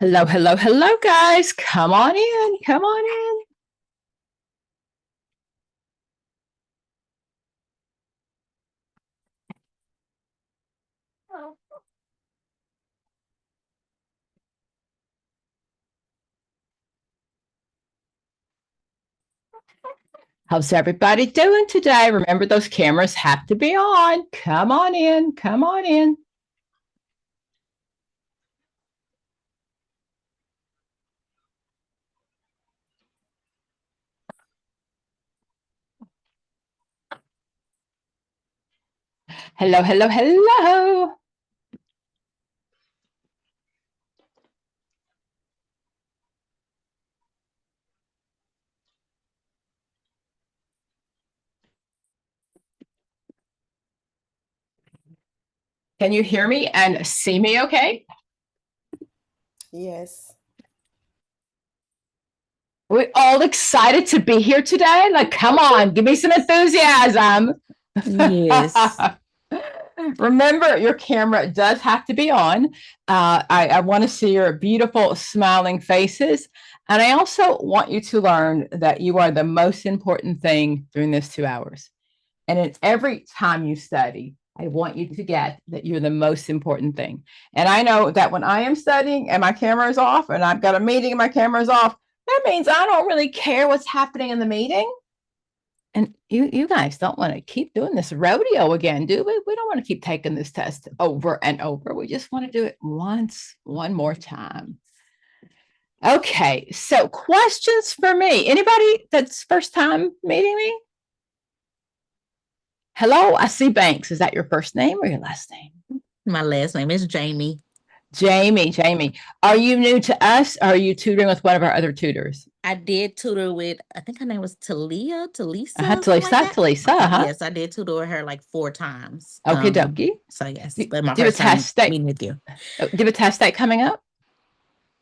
Hello, hello, hello, guys. Come on in. Come on in. How's everybody doing today? Remember, those cameras have to be on. Come on in. Come on in. Hello, hello, hello. Can you hear me and see me okay? Yes. We're all excited to be here today. Like, come on, give me some enthusiasm. Yes. Remember, your camera does have to be on. I want to see your beautiful smiling faces. And I also want you to learn that you are the most important thing during this 2 hours. And in every time you study, I want you to get that you're the most important thing. And I know that when I am studying and my camera is off and I've got a meeting and my camera is off, that means I don't really care what's happening in the meeting. And you guys don't want to keep doing this rodeo again, do we? We don't want to keep taking this test over and over. We just want to do it once, one more time. Okay, so questions for me. Anybody that's first time meeting me? Hello, I see Banks. Is that your first name or your last name? My last name is Jamie. Jamie. Are you new to us? Or are you tutoring with one of our other tutors? I did tutor with, I think her name was Talisa. Talisa. Yes, I did tutor her like 4 times. Okay, dokie. So yes, but my first time meeting with you. Do you have a test date coming up?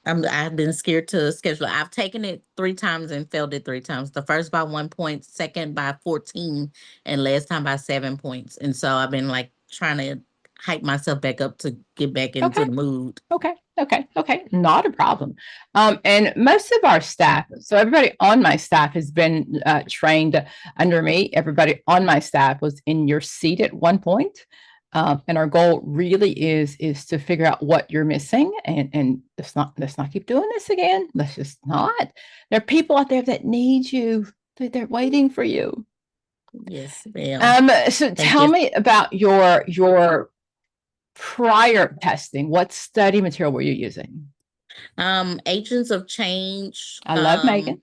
I've been scared to schedule it. I've taken it 3 times and failed it 3 times. The first by 1 point, second by 14, and last time by 7 points. And so I've been like trying to hype myself back up to get back into the mood. Okay. Not a problem. And most of our staff, so everybody on my staff has been trained under me. Everybody on my staff was in your seat at one point. And our goal really is to figure out what you're missing, and let's not keep doing this again. Let's just not. There are people out there that need you. They're waiting for you. Yes, ma'am. So tell me about your prior testing. What study material were you using? Agents of Change. I love Megan.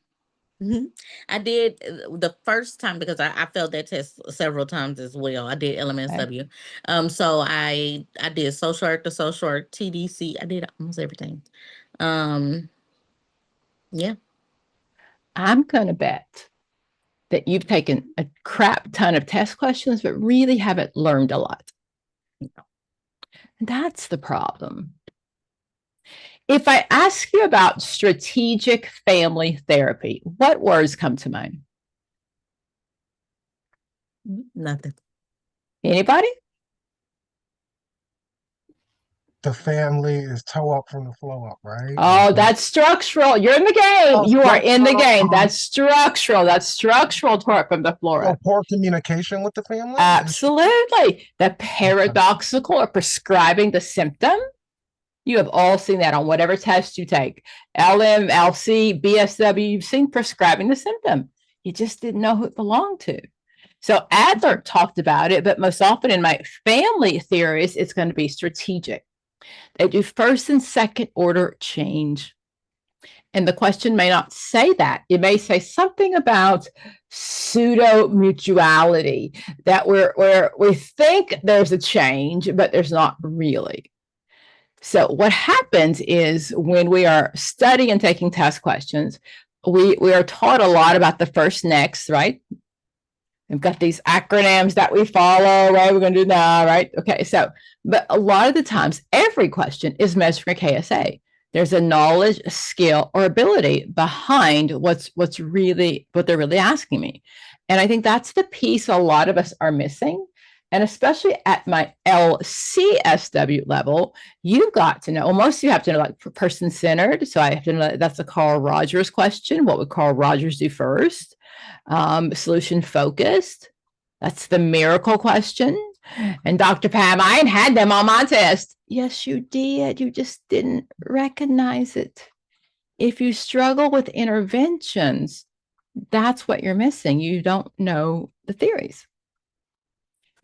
I did the first time because I failed that test several times as well. I did LMSW. So I did social work, TDC. I did almost everything. Yeah. I'm gonna bet that you've taken a crap ton of test questions, but really haven't learned a lot. That's the problem. If I ask you about strategic family therapy, what words come to mind? Nothing. Anybody? The family is toe up from the flow up, right? Oh, that's structural. You're in the game. You are in the game. That's structural. That's structural tort from the floor. So poor communication with the family? Absolutely. The paradoxical or prescribing the symptom. You have all seen that on whatever test you take. LM, LC, BSW, you've seen prescribing the symptom. You just didn't know who it belonged to. So Adler talked about it, but most often in my family theories, it's going to be strategic. They do first and second order change. And the question may not say that. It may say something about pseudo mutuality, that we think there's a change, but there's not really. So what happens is when we are studying and taking test questions, we are taught a lot about the first next, right? We've got these acronyms that we follow, right? We're going to do that, right? Okay, so, but a lot of the times, every question is measuring a KSA. There's a knowledge, a skill, or ability behind what they're really asking me. And I think that's the piece a lot of us are missing. And especially at my LCSW level, you've got to know, well, most of you have to know like person-centered. So I have to know that's a Carl Rogers question. What would Carl Rogers do first? Solution-focused. That's the miracle question. And Dr. Pam, I ain't had them on my test. Yes, you did. You just didn't recognize it. If you struggle with interventions, that's what you're missing. You don't know the theories.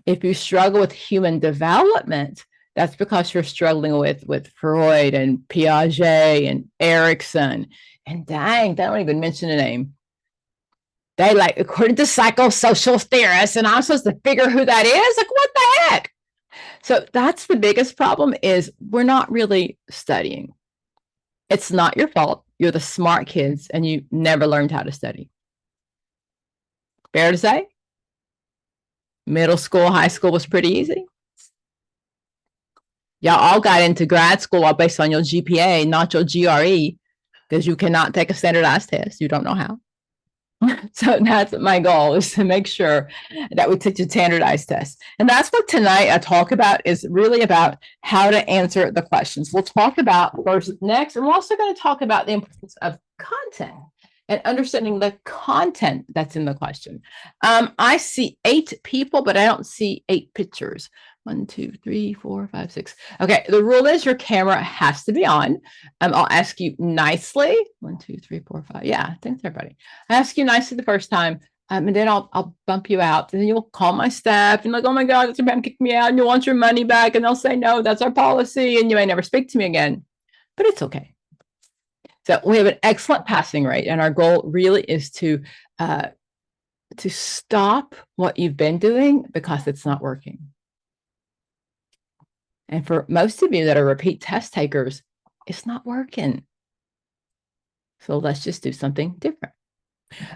If you struggle with human development, that's because you're struggling with Freud and Piaget and Erickson. And dang, they don't even mention the name. They like, according to psychosocial theorists, and I'm supposed to figure who that is? Like, what the heck? So that's the biggest problem is we're not really studying. It's not your fault. You're the smart kids and you never learned how to study. Fair to say? Middle school, high school was pretty easy. Y'all all got into grad school based on your GPA, not your GRE, because you cannot take a standardized test. You don't know how. So that's my goal, is to make sure that we take the standardized test. And that's what tonight I talk about, is really about how to answer the questions. We'll talk about first next, and we're also going to talk about the importance of content and understanding the content that's in the question. I see 8 people, but I don't see 8 pictures. 1, 2, 3, 4, 5, 6. Okay, the rule is your camera has to be on. I'll ask you nicely. 1, 2, 3, 4, 5. Yeah, thanks everybody. I ask you nicely the first time, and then I'll bump you out. And then you'll call my staff and like, oh my God, Mr. Pam kicked me out, and you want your money back. And they'll say, no, that's our policy. And you may never speak to me again, but it's okay. So we have an excellent passing rate, and our goal really is to stop what you've been doing because it's not working. And for most of you that are repeat test takers, it's not working. So let's just do something different.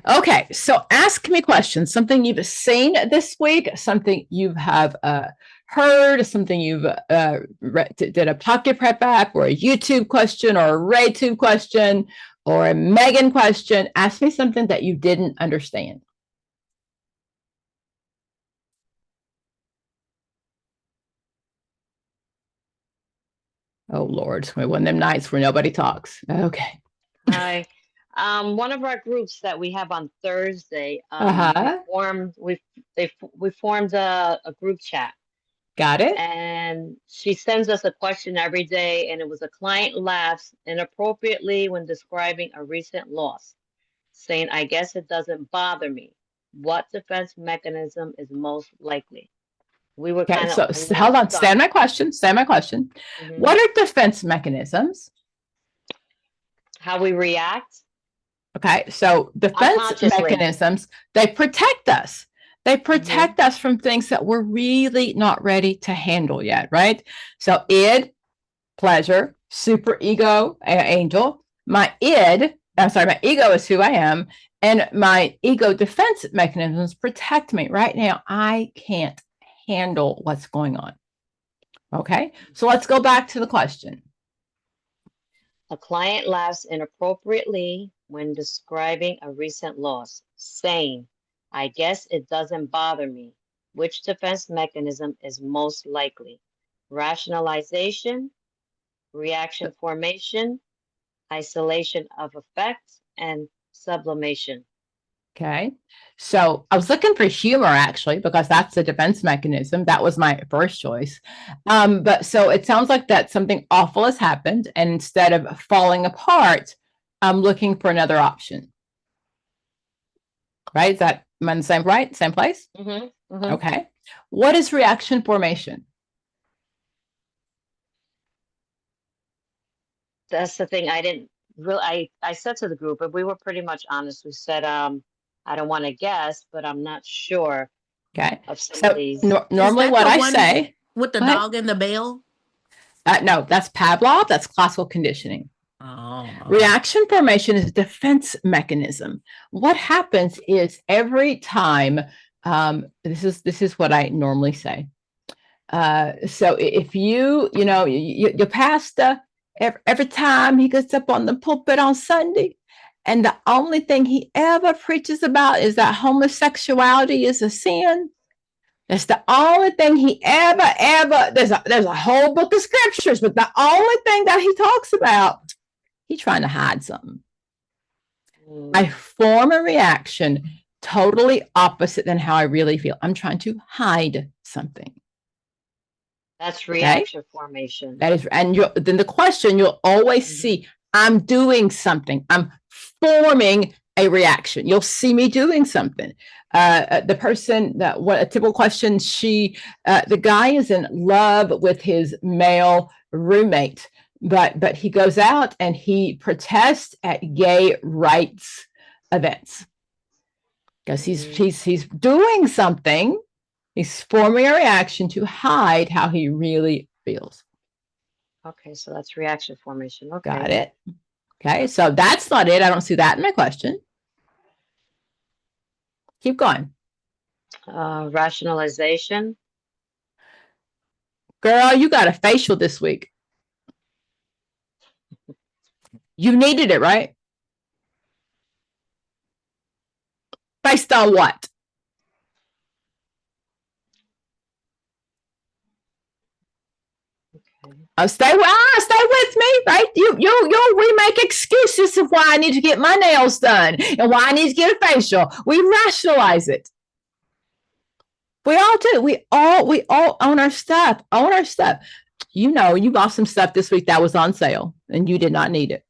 Okay, so ask me questions, something you've seen this week, something you have heard, something you've did a pocket prep app, or a YouTube question, or a RayTube question, or a Megan question. Ask me something that you didn't understand. Oh, Lord, it's one of them nights where nobody talks. Okay. Hi. One of our groups that we have on Thursday, we formed a group chat. Got it. And she sends us a question every day, and it was a client laughs inappropriately when describing a recent loss, saying, I guess it doesn't bother me. What defense mechanism is most likely? We were okay, kind so of hold on, stand my question. Mm-hmm. What are defense mechanisms? How we react. Okay, so defense mechanisms, they protect us. They protect us from things that we're really not ready to handle yet, right? So id, pleasure, super ego, angel. My ego is who I am, and my ego defense mechanisms protect me. Right now, I can't handle what's going on. Okay, so let's go back to the question. A client laughs inappropriately when describing a recent loss, saying, I guess it doesn't bother me. Which defense mechanism is most likely? Rationalization, reaction formation, isolation of effects, and sublimation. Okay, so I was looking for humor, actually, because that's a defense mechanism. That was my first choice. But so it sounds like that something awful has happened, and instead of falling apart, I'm looking for another option. Right? Is that, am I in the same place? Okay. What is reaction formation? That's the thing. I didn't really, I said to the group, but we were pretty much honest. We said, I don't want to guess, but I'm not sure. Okay. Of some of these. Normally what I say. With the dog and the bell? No, that's Pavlov. That's classical conditioning. Oh. Reaction formation is a defense mechanism. What happens is every time, this is what I normally say. So if your pastor, every time he gets up on the pulpit on Sunday, and the only thing he ever preaches about is that homosexuality is a sin, That's the only thing he ever, there's a whole book of scriptures, but the only thing that he talks about, he's trying to hide something. I form a reaction totally opposite than how I really feel. I'm trying to hide something. That's reaction formation. That is, and then the question you'll always see, I'm doing something. I'm forming a reaction. You'll see me doing something. The person that what a typical question, the guy is in love with his male roommate, but he goes out and he protests at gay rights events because he's doing something. He's forming a reaction to hide how he really feels. Okay, so that's reaction formation. Okay. Got it. Okay, so that's not it. I don't see that in my question. Keep going. Rationalization. Girl, you got a facial this week. You needed it, right? Based on what? Stay with me, right? You'll remake excuses of why I need to get my nails done and why I need to get a facial. We rationalize it. We all do. We all own our stuff. Own our stuff. You know, you bought some stuff this week that was on sale and you did not need it.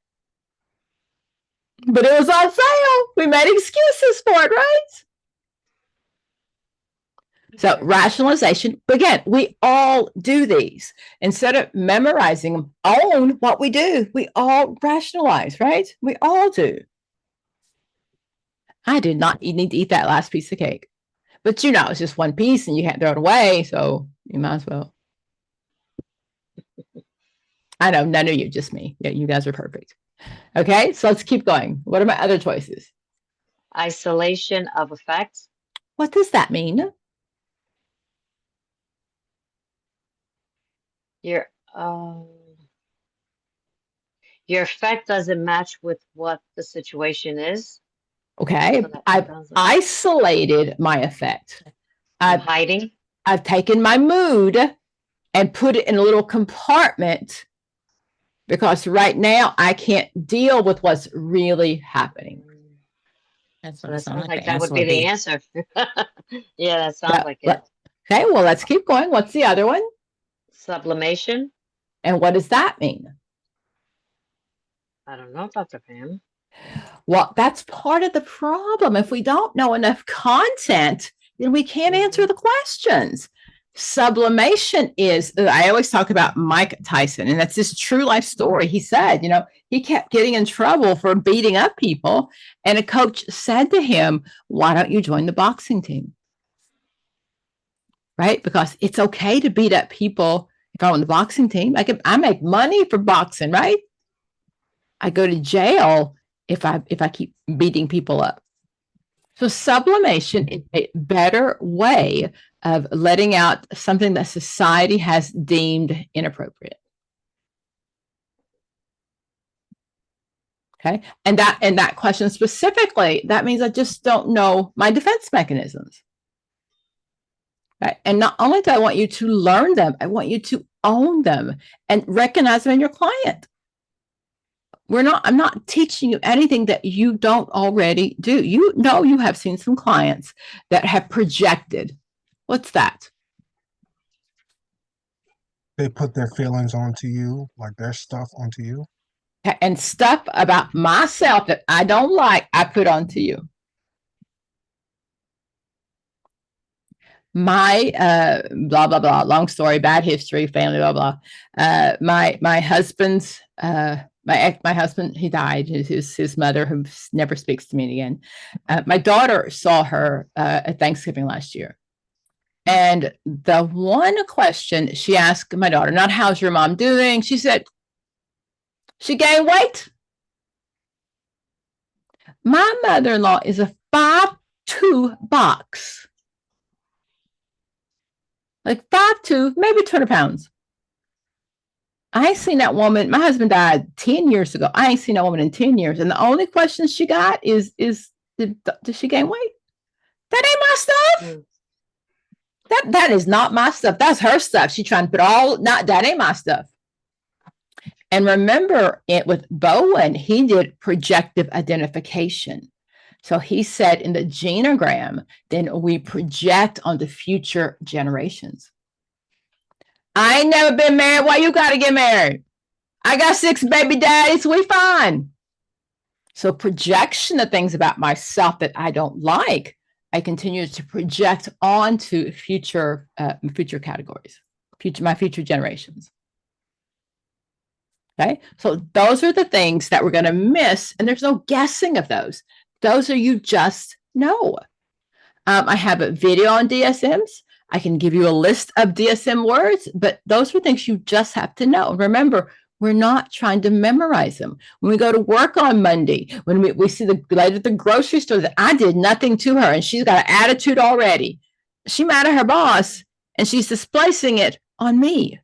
But it was on sale. We made excuses for it, right? So rationalization, but again, we all do these. Instead of memorizing them, own what we do. We all rationalize, right? We all do. I did not need to eat that last piece of cake. But you know, it's just one piece and you can't throw it away, so you might as well. I know, none of you, just me. Yeah, you guys are perfect. Okay, so let's keep going. What are my other choices? Isolation of effects. What does that mean? Your effect doesn't match with what the situation is. Okay, So I've isolated my effect. I'm hiding. I've taken my mood and put it in a little compartment because right now I can't deal with what's really happening. That's So what that it sounds sounds like like that would be the answer. Yeah, that sounds like it. Okay, well, let's keep going. What's the other one? Sublimation. And what does that mean? I don't know, Dr. Pam. Well, that's part of the problem. If we don't know enough content, then we can't answer the questions. Sublimation is, I always talk about Mike Tyson, and that's his true life story. He said, you know, he kept getting in trouble for beating up people. And a coach said to him, why don't you join the boxing team? Right? Because it's okay to beat up people. If I'm on the boxing team, I make money for boxing, right? I go to jail if I keep beating people up. So sublimation is a better way of letting out something that society has deemed inappropriate. Okay. And that question specifically, that means I just don't know my defense mechanisms. Right? And not only do I want you to learn them, I want you to own them and recognize them in your client. I'm not teaching you anything that you don't already do. You know, you have seen some clients that have projected. What's that? They put their feelings onto you, like their stuff onto you. And stuff about myself that I don't like, I put onto you. My blah blah blah, long story, bad history, family, blah blah. My husband's my husband, he died. His mother, who never speaks to me again. My daughter saw her at Thanksgiving last year, and the one question she asked my daughter, not how's your mom doing, she said she gained weight. My mother-in-law is a 5'2" box. Like 5'2", maybe 200 pounds. I ain't seen that woman. My husband died 10 years ago. I ain't seen that woman in 10 years. And the only question she got is did she gain weight? That ain't my stuff. That is not my stuff. That's her stuff. She's trying to put that ain't my stuff. And remember it with Bowen, he did projective identification. So he said in the genogram, then we project onto future generations. I ain't never been married. Why you got to get married? I got 6 baby daddies. We fine. So projection of things about myself that I don't like, I continue to project onto future categories, my future generations. Okay, so those are the things that we're going to miss, and there's no guessing of those. Those are you just know. I have a video on DSMs. I can give you a list of DSM words, but those are things you just have to know. Remember, we're not trying to memorize them. When we go to work on Monday, when we see the lady at the grocery store that I did nothing to her and she's got an attitude already. She mad at her boss and she's displacing it on me.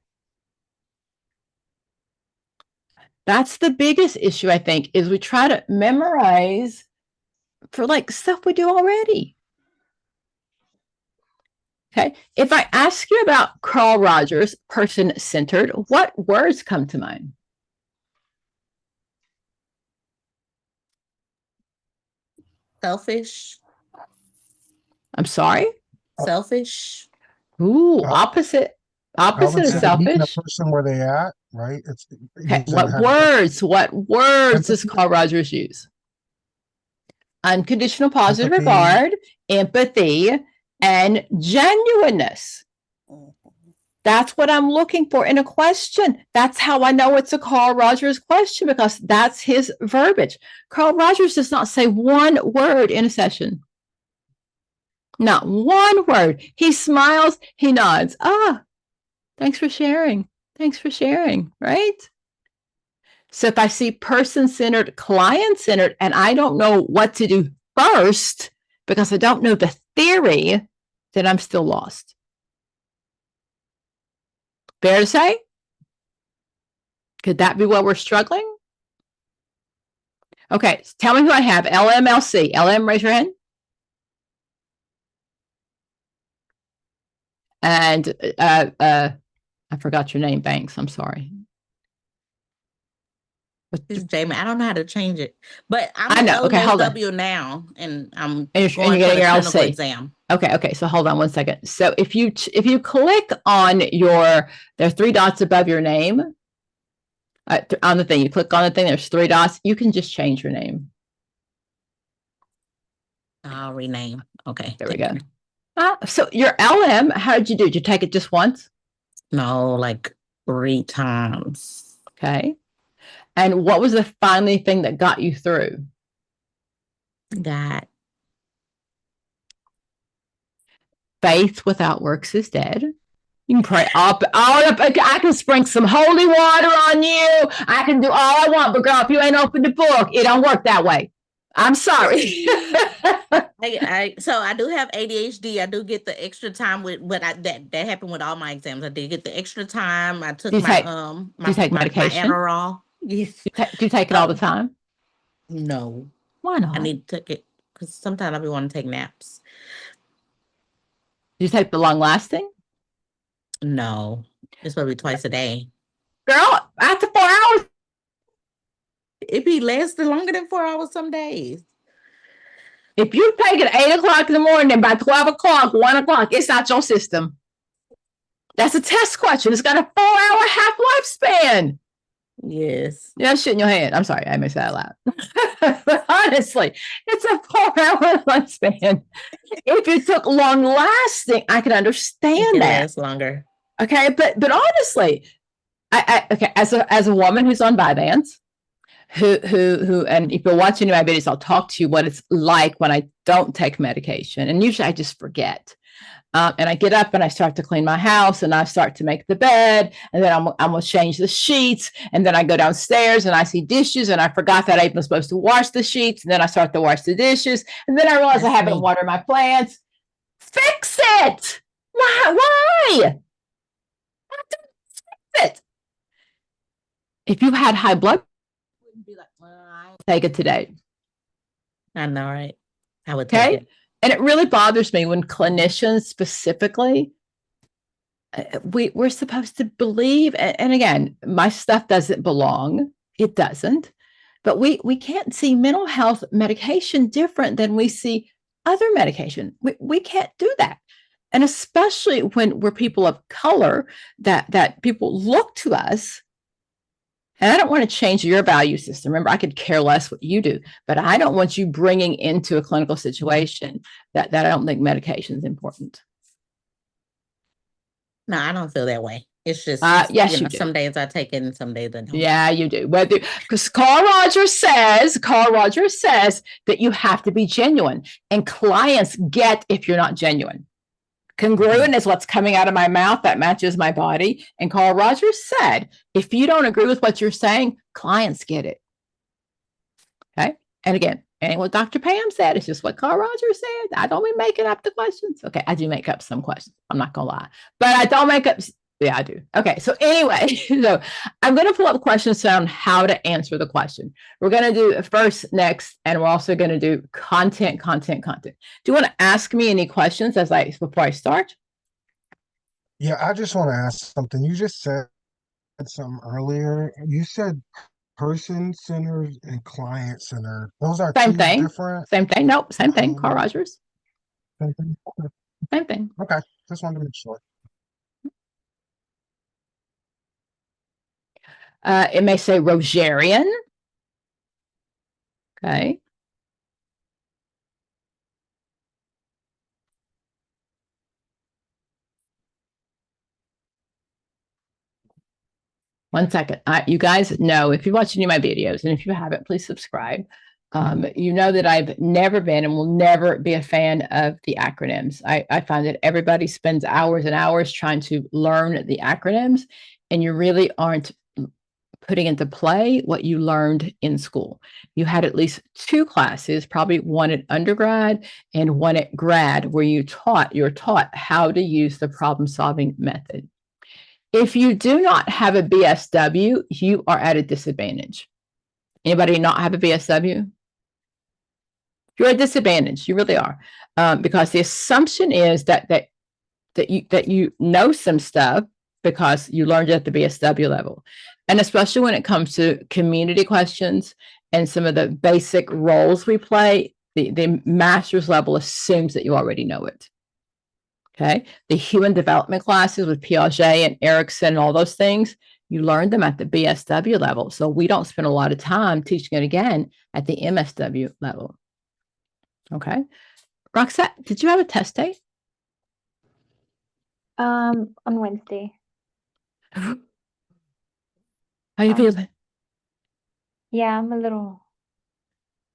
That's the biggest issue, I think, is we try to memorize for like stuff we do already. Okay. If I ask you about Carl Rogers, person-centered, what words come to mind? Selfish. I'm sorry? Selfish. Ooh, opposite. Opposite of selfish. The person where they at, right? It's okay. What words does Carl Rogers use? Unconditional positive regard, empathy, and genuineness. That's what I'm looking for in a question. That's how I know it's a Carl Rogers question, because that's his verbiage. Carl Rogers does not say one word in a session. Not one word. He smiles, he nods. Ah, thanks for sharing. Thanks for sharing, right? So if I see person-centered, client-centered, and I don't know what to do first because I don't know the theory, then I'm still lost. Fair to say? Could that be what we're struggling? Okay, so tell me who I have. LMLC. LM, raise your hand. And I forgot your name, Banks. I'm sorry. It's Jamie. I don't know how to change it, but I know. Okay, hold on. now, and I'm going for the clinical exam. Okay. So hold on one second. So if you click on there are 3 dots above your name. On the thing, you click on the thing. There's 3 dots. You can just change your name. I'll rename. Okay, there we go. So your LM, how did you do? Did you take it just once? No, like 3 times. Okay. And what was the finally thing that got you through? God. Faith without works is dead. You can pray up. I can sprinkle some holy water on you. I can do all I want, but girl, if you ain't opened the book, it don't work that way. I'm sorry. So I do have ADHD. I do get the extra time with that happened with all my exams. I did get the extra time. I took my medication? My Adderall. Yes. Do you take it all the time? No. Why not? I need to take it because sometimes I be wanting to take naps. Do you take the long lasting? No. It's probably twice a day. Girl, after 4 hours. It be lasting longer than 4 hours some days. If you take it 8 o'clock in the morning, and by 12 o'clock, 1 o'clock, it's not your system. That's a test question. It's got a 4-hour half-lifespan. Yes. Yeah, shit in your head. I'm sorry, I missed that loud. But honestly, it's a 4-hour lifespan. If you took long lasting, I can understand that. Last longer. Okay, but honestly, okay, as a woman who's on Vyvanse, who and if you're watching my videos, I'll talk to you what it's like when I don't take medication, and usually I just forget. And I get up and I start to clean my house and I start to make the bed, and then I'm going to change the sheets, and then I go downstairs and I see dishes and I forgot that I was supposed to wash the sheets, and then I start to wash the dishes, and then I realize I haven't watered my plants. Fix it! Why? Fix it! If you had high blood, you wouldn't be like, well, I'll take it today. I know, right? I would take it. And it really bothers me when clinicians specifically, we're supposed to believe, and again, my stuff doesn't belong. It doesn't. But we can't see mental health medication different than we see other medication. We can't do that. And especially when we're people of color, that people look to us. And I don't want to change your value system. Remember, I could care less what you do, but I don't want you bringing into a clinical situation that I don't think medication is important. No, I don't feel that way. It's just, yes, you do. Some days I take it and some days I don't. Yeah, you do. Whether, because Carl Rogers says that you have to be genuine, and clients get if you're not genuine. Congruent is what's coming out of my mouth that matches my body. And Carl Rogers said, if you don't agree with what you're saying, clients get it. Okay. And again, and what Dr. Pam said, it's just what Carl Rogers said. I don't be making up the questions. Okay. I do make up some questions. I'm not going to lie, but I don't make up. Yeah, I do. Okay. So anyway, so I'm going to pull up questions on how to answer the question. We're going to do first, next, and we're also going to do content. Do you want to ask me any questions before I start? Yeah, I just want to ask something. You just said something earlier. You said person-centered and client-centered. Those are Same two thing. different. Same thing. Nope. Same thing. Carl Rogers. Same thing. Okay. Same thing. Okay. Just wanted to make sure. It may say Rogerian. Okay. One second. You guys know, if you watch any of my videos, and if you haven't, please subscribe. You know that I've never been and will never be a fan of the acronyms. I find that everybody spends hours and hours trying to learn the acronyms, and you really aren't putting into play what you learned in school. You had at least 2 classes, probably one at undergrad and one at grad, where you're taught how to use the problem-solving method. If you do not have a BSW, you are at a disadvantage. Anybody not have a BSW? You're at a disadvantage. You really are, because the assumption is that you know some stuff because you learned it at the BSW level. And especially when it comes to community questions and some of the basic roles we play, the master's level assumes that you already know it. Okay. The human development classes with Piaget and Erickson and all those things, you learn them at the BSW level. So we don't spend a lot of time teaching it again at the MSW level. Okay. Roxette, did you have a test date? On Wednesday. How you feeling? Yeah, I'm a little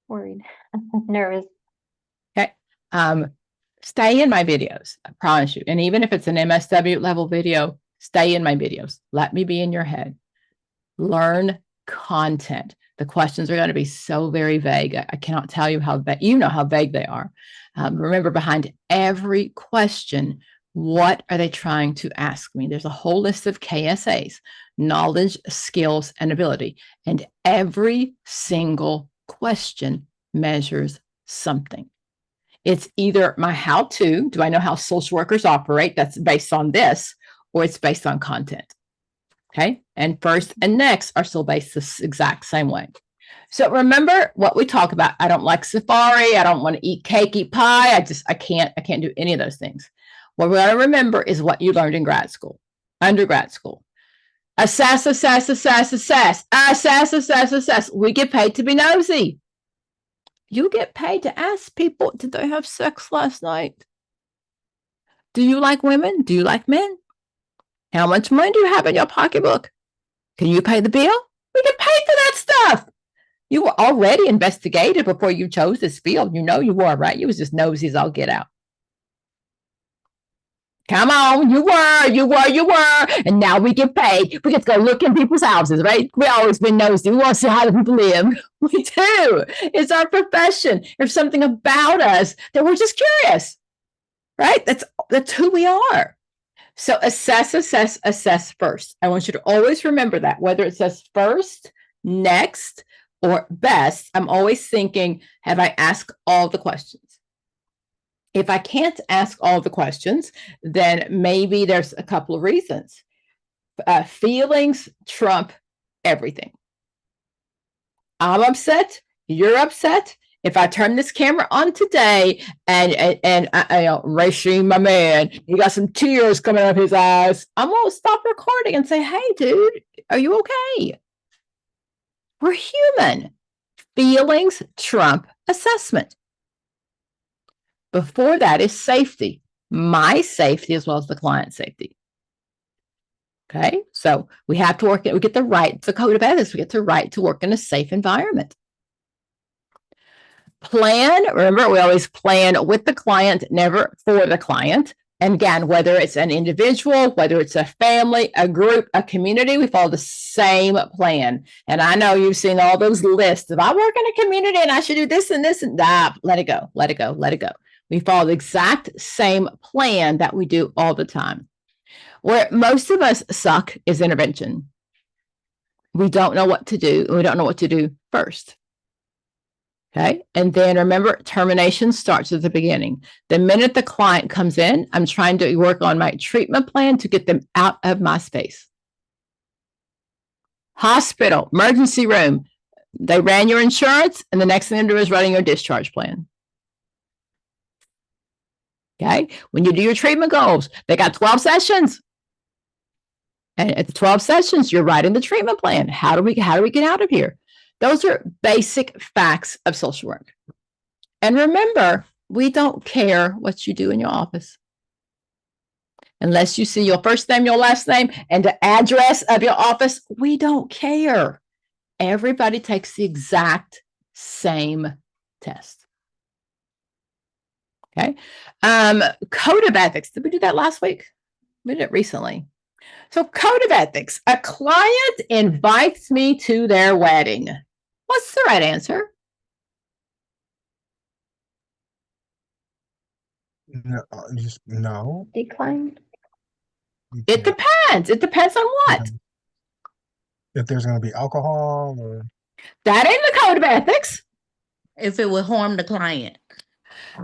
worried, nervous. Okay. Stay in my videos. I promise you. And even if it's an MSW level video, stay in my videos. Let me be in your head. Learn content. The questions are going to be so very vague. I cannot tell you how vague, you know how vague they are. Remember, behind every question, what are they trying to ask me? There's a whole list of KSAs, knowledge, skills, and ability. And every single question measures something. It's either my how-to, do I know how social workers operate? That's based on this, or it's based on content. Okay. And first and next are still based the exact same way. So remember what we talk about. I don't like Safari. I don't want to eat cake, eat pie. I can't do any of those things. What we got to remember is what you learned in grad school, undergrad school. Assess. We get paid to be nosy. You get paid to ask people, did they have sex last night? Do you like women? Do you like men? How much money do you have in your pocketbook? Can you pay the bill? We get paid for that stuff. You were already investigated before you chose this field. You know you were, right? You was just nosy as all get out. Come on, you were. And now we get paid. We get to go look in people's houses, right? We always been nosy. We want to see how the people live. We do. It's our profession. There's something about us that we're just curious, right? That's who we are. So assess first. I want you to always remember that, whether it says first, next, or best, I'm always thinking, have I asked all the questions? If I can't ask all the questions, then maybe there's a couple of reasons. Feelings trump everything. I'm upset. You're upset. If I turn this camera on today and Rasheen, my man, he got some tears coming out of his eyes, I'm gonna stop recording and say, "Hey, dude, are you okay?" We're human. Feelings trump assessment. Before that is safety, my safety as well as the client's safety. Okay, so we have to work. We get the right. The code of ethics. We get the right to work in a safe environment. Plan, remember, we always plan with the client, never for the client. And again, whether it's an individual, whether it's a family, a group, a community, we follow the same plan. And I know you've seen all those lists of I work in a community and I should do this and this and that. Let it go, let it go, let it go. We follow the exact same plan that we do all the time. Where most of us suck is intervention. We don't know what to do. We don't know what to do first. Okay. And then remember, termination starts at the beginning. The minute the client comes in, I'm trying to work on my treatment plan to get them out of my space. Hospital, emergency room. They ran your insurance, and the next thing they do is writing your discharge plan. Okay. When you do your treatment goals, they got 12 sessions. And at the 12 sessions, you're writing the treatment plan. How do we get out of here? Those are basic facts of social work. And remember, we don't care what you do in your office. Unless you see your first name, your last name, and the address of your office, we don't care. Everybody takes the exact same test. Okay. Code of ethics. Did we do that last week? We did it recently. So code of ethics. A client invites me to their wedding. What's the right answer? No, just no. Decline. It depends. It depends on what? If there's going to be alcohol or That ain't the code of ethics. If it would harm the client.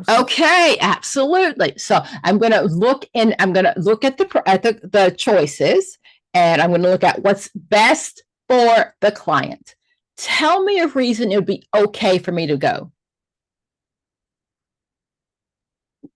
Okay, absolutely. So I'm going to look at the choices, and I'm going to look at what's best for the client. Tell me a reason it would be okay for me to go.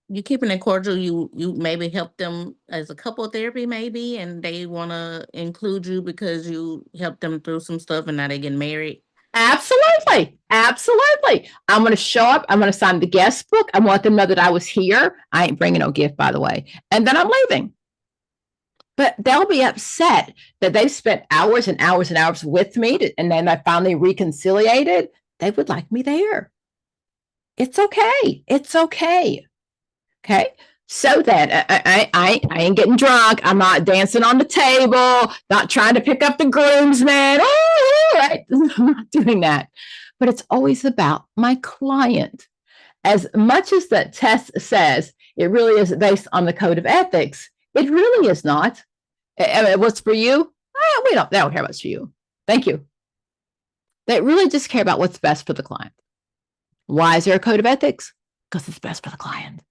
You keeping it cordial. You maybe help them as a couple therapy, maybe, and they want to include you because you helped them through some stuff, and now they getting married. Absolutely. Absolutely. I'm going to show up. I'm going to sign the guest book. I want them to know that I was here. I ain't bringing no gift, by the way. And then I'm leaving. But they'll be upset that they've spent hours and hours and hours with me, and then I finally reconciliated. They would like me there. It's okay. It's okay. Okay. So then I ain't getting drunk. I'm not dancing on the table, not trying to pick up the groomsmen. Oh, right. I'm not doing that. But it's always about my client. As much as the test says it really is based on the code of ethics, it really is not. What's for you? They don't care what's for you. Thank you. They really just care about what's best for the client. Why is there a code of ethics? Because it's best for the client.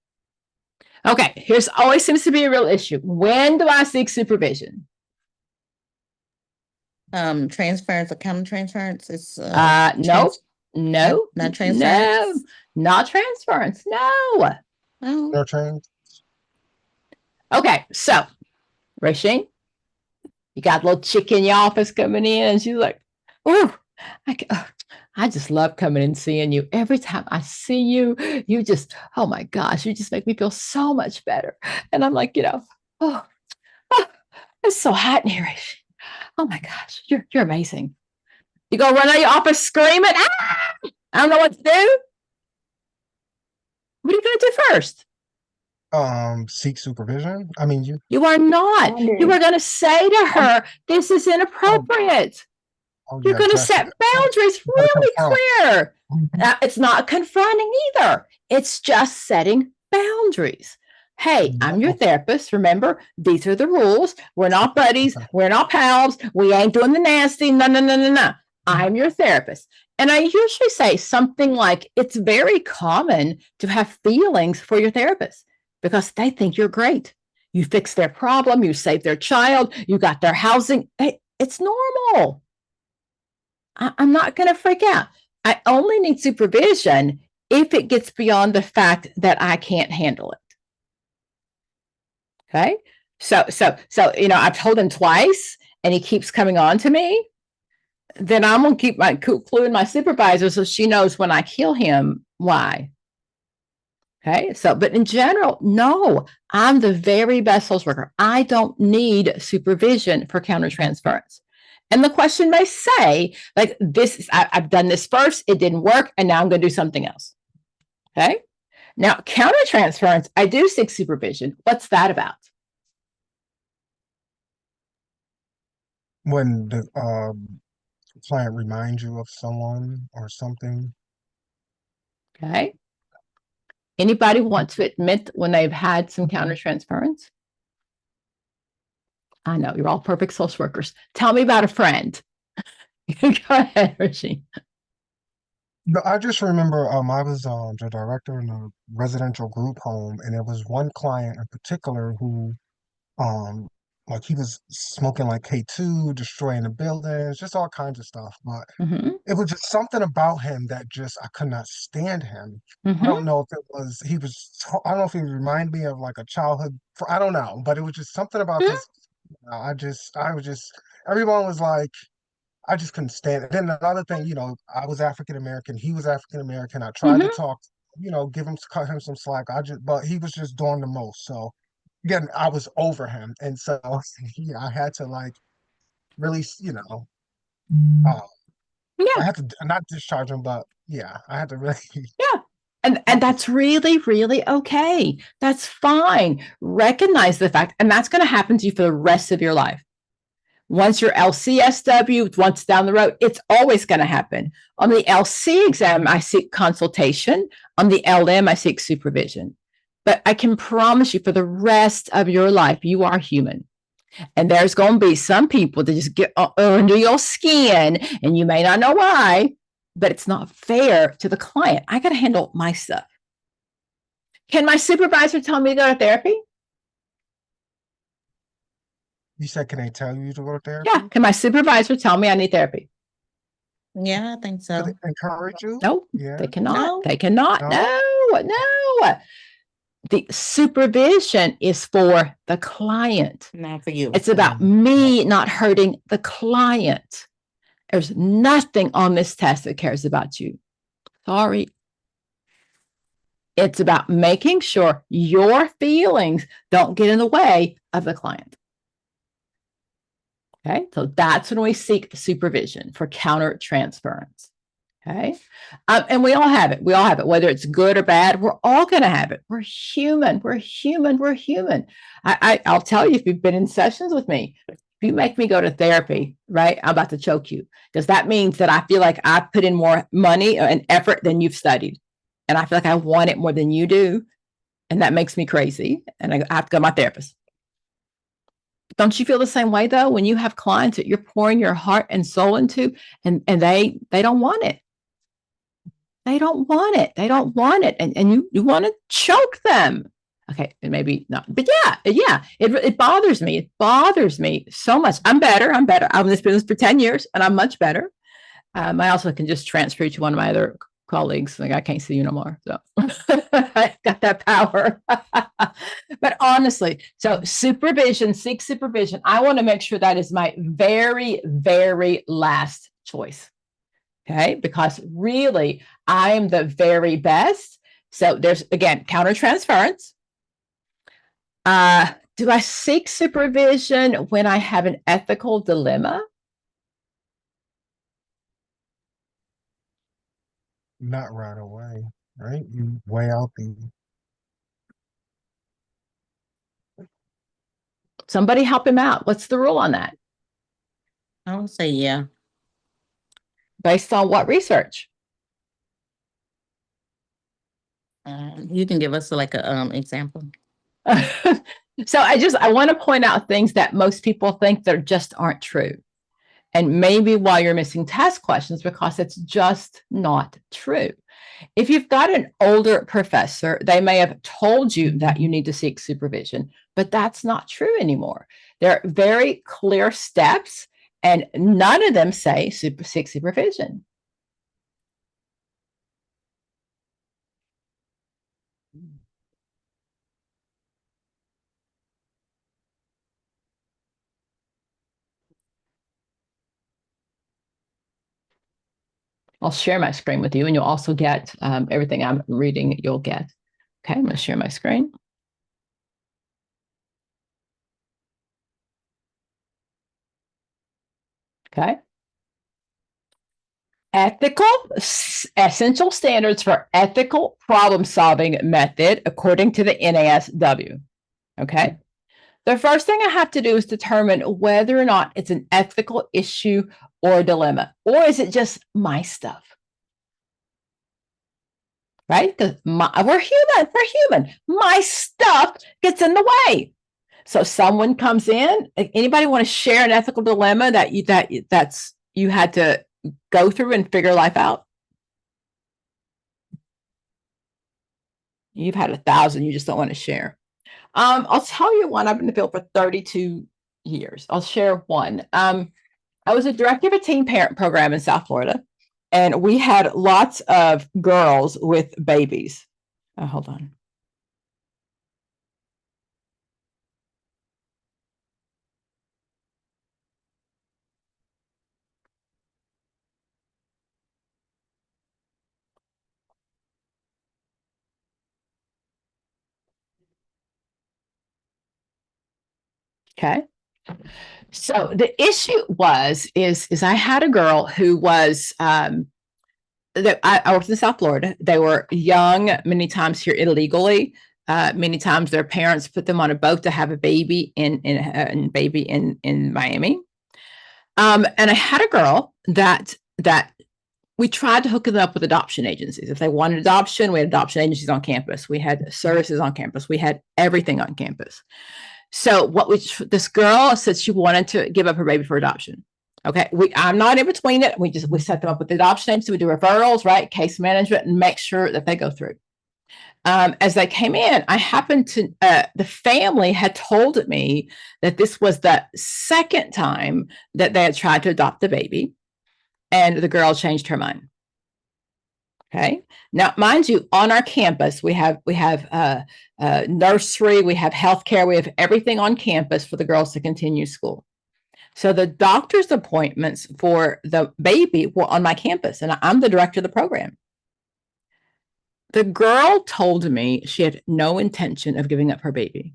Okay, here's always seems to be a real issue. When do I seek supervision? Transference, account transference. It's no, not transference. No, not transference. No. no trans? Okay, so Rasheen, you got a little chick in your office coming in, and she's like, "Oh, I just love coming and seeing you. Every time I see you, you just, oh my gosh, you just make me feel so much better." And I'm like, it's so hot in here. Oh my gosh, you're amazing. You go run out of your office screaming, "Ah! I don't know what to do." What are you going to do first? Seek supervision. I mean, you are not. You are going to say to her, "This is inappropriate." You're going to set boundaries really clear. It's not confronting either. It's just setting boundaries. Hey, I'm your therapist. Remember, these are the rules. We're not buddies. We're not pals. We ain't doing the nasty. No. I'm your therapist. And I usually say something like, it's very common to have feelings for your therapist because they think you're great. You fixed their problem, you saved their child, you got their housing. It's normal. I'm not going to freak out. I only need supervision if it gets beyond the fact that I can't handle it. Okay. So, I've told him twice and he keeps coming on to me. Then I'm going to keep my clue in my supervisor so she knows when I kill him, why. Okay. So, but in general, no, I'm the very best social worker. I don't need supervision for countertransference. And the question may say, like, I've done this first, it didn't work, and now I'm going to do something else. Okay. Now, countertransference, I do seek supervision. What's that about? When the client reminds you of someone or something. Okay. Anybody want to admit when they've had some countertransference? I know you're all perfect social workers. Tell me about a friend. Go ahead, Richie. No, I just remember I was the director in a residential group home, and there was one client in particular who um like he was smoking like K2, destroying the buildings, just all kinds of stuff. But Mm-hmm. it was just something about him that just I could not stand him. Mm-hmm. I don't know if it was I don't know if he reminded me of like a childhood. I don't know, but it was just something about Mm-hmm. this. I was just everyone was like. I just couldn't stand it. Then another thing, I was African American. He was African American. I tried to Mm-hmm. talk, cut him some slack. But he was just doing the most. So again, I was over him, and so yeah, I had to like really, uh, I Yeah. had to not discharge him, but yeah, I had to really. Yeah. And that's really, really okay. That's fine. Recognize the fact, and that's going to happen to you for the rest of your life. Once your LCSW, once down the road, it's always going to happen. On the LC exam, I seek consultation. On the LM, I seek supervision. But I can promise you for the rest of your life, you are human. And there's going to be some people that just get under your skin, and you may not know why, but it's not fair to the client. I got to handle my stuff. Can my supervisor tell me to go to therapy? You said, can they tell you to go to therapy? Yeah. Can my supervisor tell me I need therapy? Yeah, I think so. Could they encourage you? No, Yeah. they cannot. No. They cannot. No? No. The supervision is for the client. Not for you. It's about me not hurting the client. There's nothing on this test that cares about you. Sorry. It's about making sure your feelings don't get in the way of the client. Okay, so that's when we seek supervision for countertransference. Okay, and we all have it. We all have it, whether it's good or bad. We're all going to have it. We're human. We're human. We're human. I'll tell you, if you've been in sessions with me, if you make me go to therapy, right, I'm about to choke you, because that means that I feel like I put in more money and effort than you've studied, and I feel like I want it more than you do, and that makes me crazy, and I have to go to my therapist. Don't you feel the same way though when you have clients that you're pouring your heart and soul into, and they don't want it? They don't want it. They don't want it. And you want to choke them. Okay, and maybe not. But yeah, it bothers me. It bothers me so much. I'm better. I'm in this business for 10 years and I'm much better. I also can just transfer you to one of my other colleagues. Like, I can't see you no more. So I got that power. But honestly, so seek supervision. I want to make sure that is my very, very last choice. Okay, because really, I'm the very best. So there's, again, countertransference. Do I seek supervision when I have an ethical dilemma? Not right away, right? You weigh out the. Somebody help him out. What's the rule on that? I would say yeah. Based on what research? You can give us like a example. So I want to point out things that most people think that just aren't true. And maybe why you're missing test questions, because it's just not true. If you've got an older professor, they may have told you that you need to seek supervision, but that's not true anymore. There are very clear steps, and none of them say seek supervision. I'll share my screen with you, and you'll also get everything I'm reading, you'll get. Okay, I'm going to share my screen. Okay. Essential standards for ethical problem solving method according to the NASW. Okay. The first thing I have to do is determine whether or not it's an ethical issue or a dilemma, or is it just my stuff? Right? Because we're human. My stuff gets in the way. So someone comes in. Anybody want to share an ethical dilemma that you had to go through and figure life out? You've had 1,000. You just don't want to share. I'll tell you one. I've been in the field for 32 years. I'll share one. I was a director of a teen parent program in South Florida, and we had lots of girls with babies. Oh, hold on. Okay. So the issue is I had a girl who was that I worked in South Florida. They were young, many times here illegally. Many times their parents put them on a boat to have a baby in Miami. And I had a girl that we tried to hook them up with adoption agencies. If they wanted adoption, we had adoption agencies on campus. We had services on campus. We had everything on campus. So this girl said she wanted to give up her baby for adoption. Okay, I'm not in between it. We set them up with the adoption agency. We do referrals, right? Case management, and make sure that they go through. As they came in, I happened to the family had told me that this was the second time that they had tried to adopt the baby, and the girl changed her mind. Okay. Now, mind you, on our campus, we have nursery, we have healthcare, we have everything on campus for the girls to continue school. So the doctor's appointments for the baby were on my campus, and I'm the director of the program. The girl told me she had no intention of giving up her baby.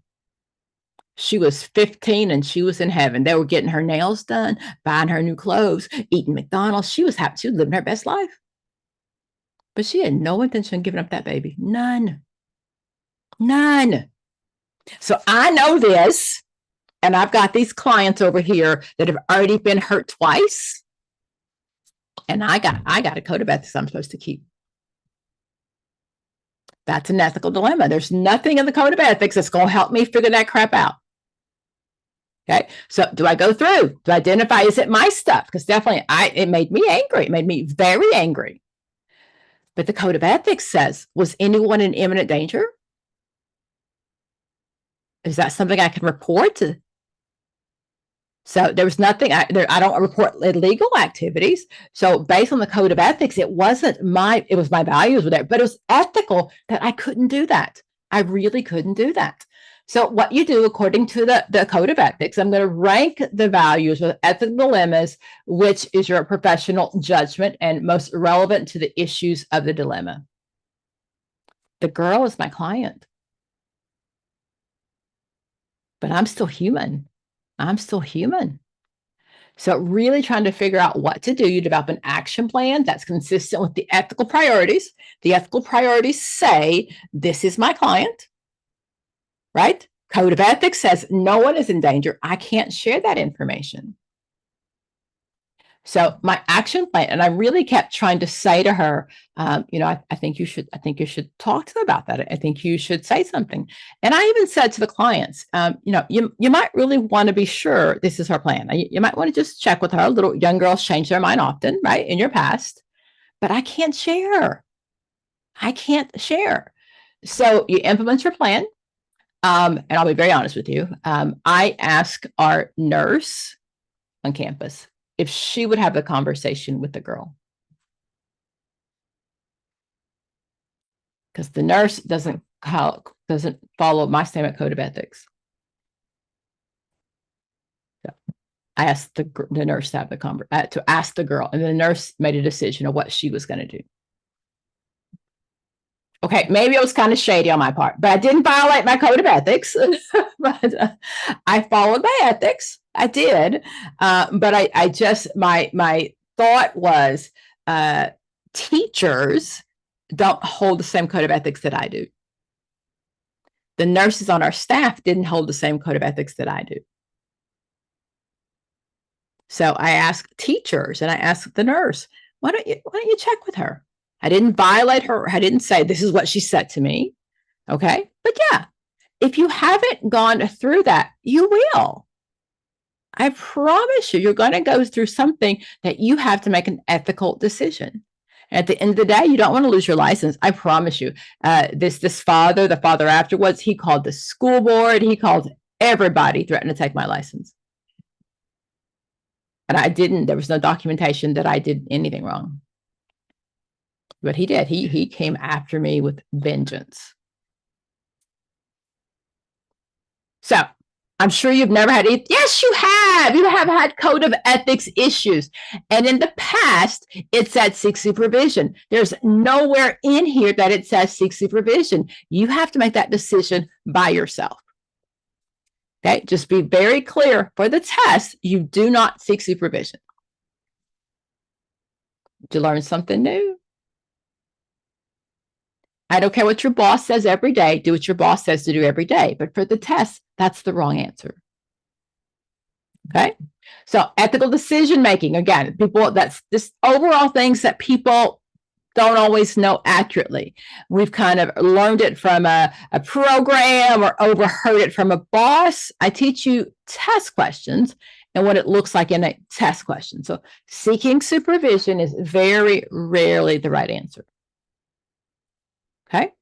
She was 15 and she was in heaven. They were getting her nails done, buying her new clothes, eating McDonald's. She was happy. She was living her best life. But she had no intention of giving up that baby. None. So I know this, and I've got these clients over here that have already been hurt twice. And I got a code of ethics I'm supposed to keep. That's an ethical dilemma. There's nothing in the code of ethics that's going to help me figure that crap out. Okay. So do I go through? Do I identify, is it my stuff? Because definitely it made me angry. It made me very angry. But the code of ethics says, was anyone in imminent danger? Is that something I can report to? So there was nothing, I don't report illegal activities. So based on the code of ethics, it was my values were there, but it was ethical that I couldn't do that. I really couldn't do that. So what you do according to the code of ethics, I'm going to rank the values with ethical dilemmas, which is your professional judgment and most relevant to the issues of the dilemma. The girl is my client, but I'm still human. So really trying to figure out what to do. You develop an action plan that's consistent with the ethical priorities. The ethical priorities say, this is my client, right? Code of ethics says no one is in danger. I can't share that information. So my action plan, and I really kept trying to say to her, I think you should talk to them about that. I think you should say something. And I even said to the clients, you might really want to be sure this is her plan. You might want to just check with her. Little young girls change their mind often, right? In your past, but I can't share. So you implement your plan. And I'll be very honest with you. I asked our nurse on campus if she would have a conversation with the girl. Because the nurse doesn't follow my statement code of ethics. So I asked the nurse to have to ask the girl, and the nurse made a decision of what she was going to do. Okay, maybe it was kind of shady on my part, but I didn't violate my code of ethics. But I followed my ethics. I did, but I just my thought was teachers don't hold the same code of ethics that I do. The nurses on our staff didn't hold the same code of ethics that I do. So I asked teachers and I asked the nurse, why don't you check with her? I didn't violate her. I didn't say this is what she said to me. Okay. But yeah, if you haven't gone through that, you will. I promise you're going to go through something that you have to make an ethical decision. And at the end of the day, you don't want to lose your license. I promise you. The father afterwards, he called the school board. He called everybody, threatened to take my license. And I didn't. There was no documentation that I did anything wrong. But he did. He came after me with vengeance. So I'm sure you've never had it. Yes, you have. You have had code of ethics issues. And in the past, it said seek supervision. There's nowhere in here that it says seek supervision. You have to make that decision by yourself. Okay, just be very clear for the test. You do not seek supervision. Did you learn something new? I don't care what your boss says every day. Do what your boss says to do every day. But for the test, that's the wrong answer. Okay. So ethical decision making, again, that's this overall things that people don't always know accurately. We've kind of learned it from a program or overheard it from a boss. I teach you test questions and what it looks like in a test question. So seeking supervision is very rarely the right answer. Okay.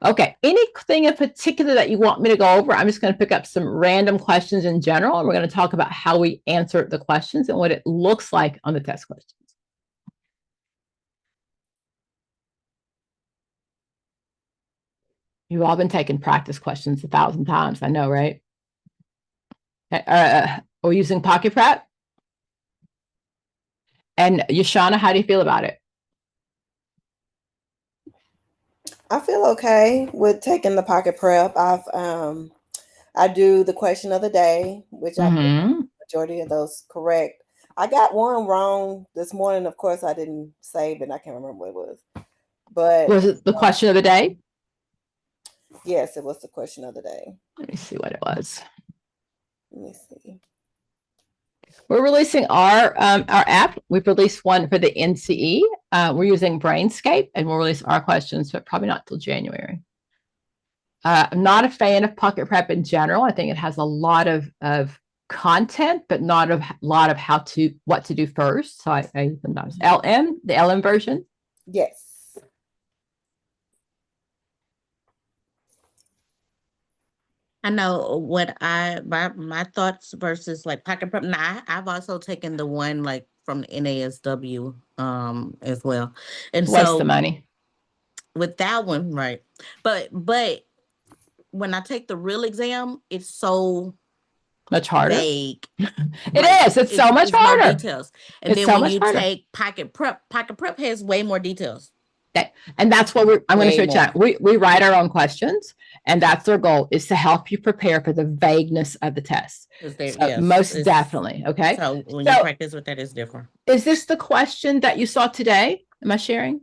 Okay. Anything in particular that you want me to go over? I'm just going to pick up some random questions in general, and we're going to talk about how we answer the questions and what it looks like on the test questions. You've all been taking practice questions 1,000 times. I know, right? We're using Pocket Prep. And Yashana, how do you feel about it? I feel okay with taking the Pocket Prep. I do the question of the day, which I put majority of those correct. I got one wrong this morning. Of course, I didn't save it. I can't remember what it was. But was it the question of the day? Yes, it was the question of the day. Let me see what it was. Let me see. We're releasing our app. We've released one for the NCE. We're using Brainscape, and we'll release our questions, but probably not till January. I'm not a fan of Pocket Prep in general. I think it has a lot of content, but not a lot of what to do first. So I use LM, the LM version. Yes. I know what my thoughts versus like Pocket Prep. Now I've also taken the one like from NASW as well. And waste so the money with that one, right? But when I take the real exam, it's so much harder. Vague. It is. It's so much harder. More details. And it's then so when you harder. take Pocket Prep has way more details. And that's what I'm going to show you tonight. We write our own questions, and that's their goal, is to help you prepare for the vagueness of the test. So most definitely. Okay. So when you practice with that, it's different. Is this the question that you saw today? Am I sharing?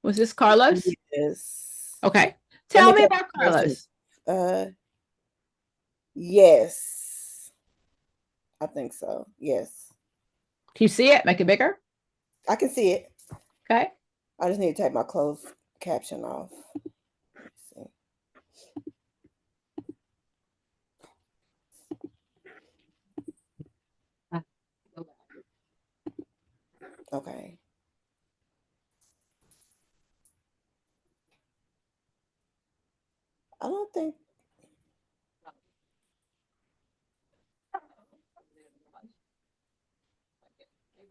Was this Carlos? Yes. Okay. Tell me about Carlos. Yes. I think so. Yes. Can you see it? Make it bigger. I can see it. Okay. I just need to take my closed caption off. Let's see. Okay. I don't think.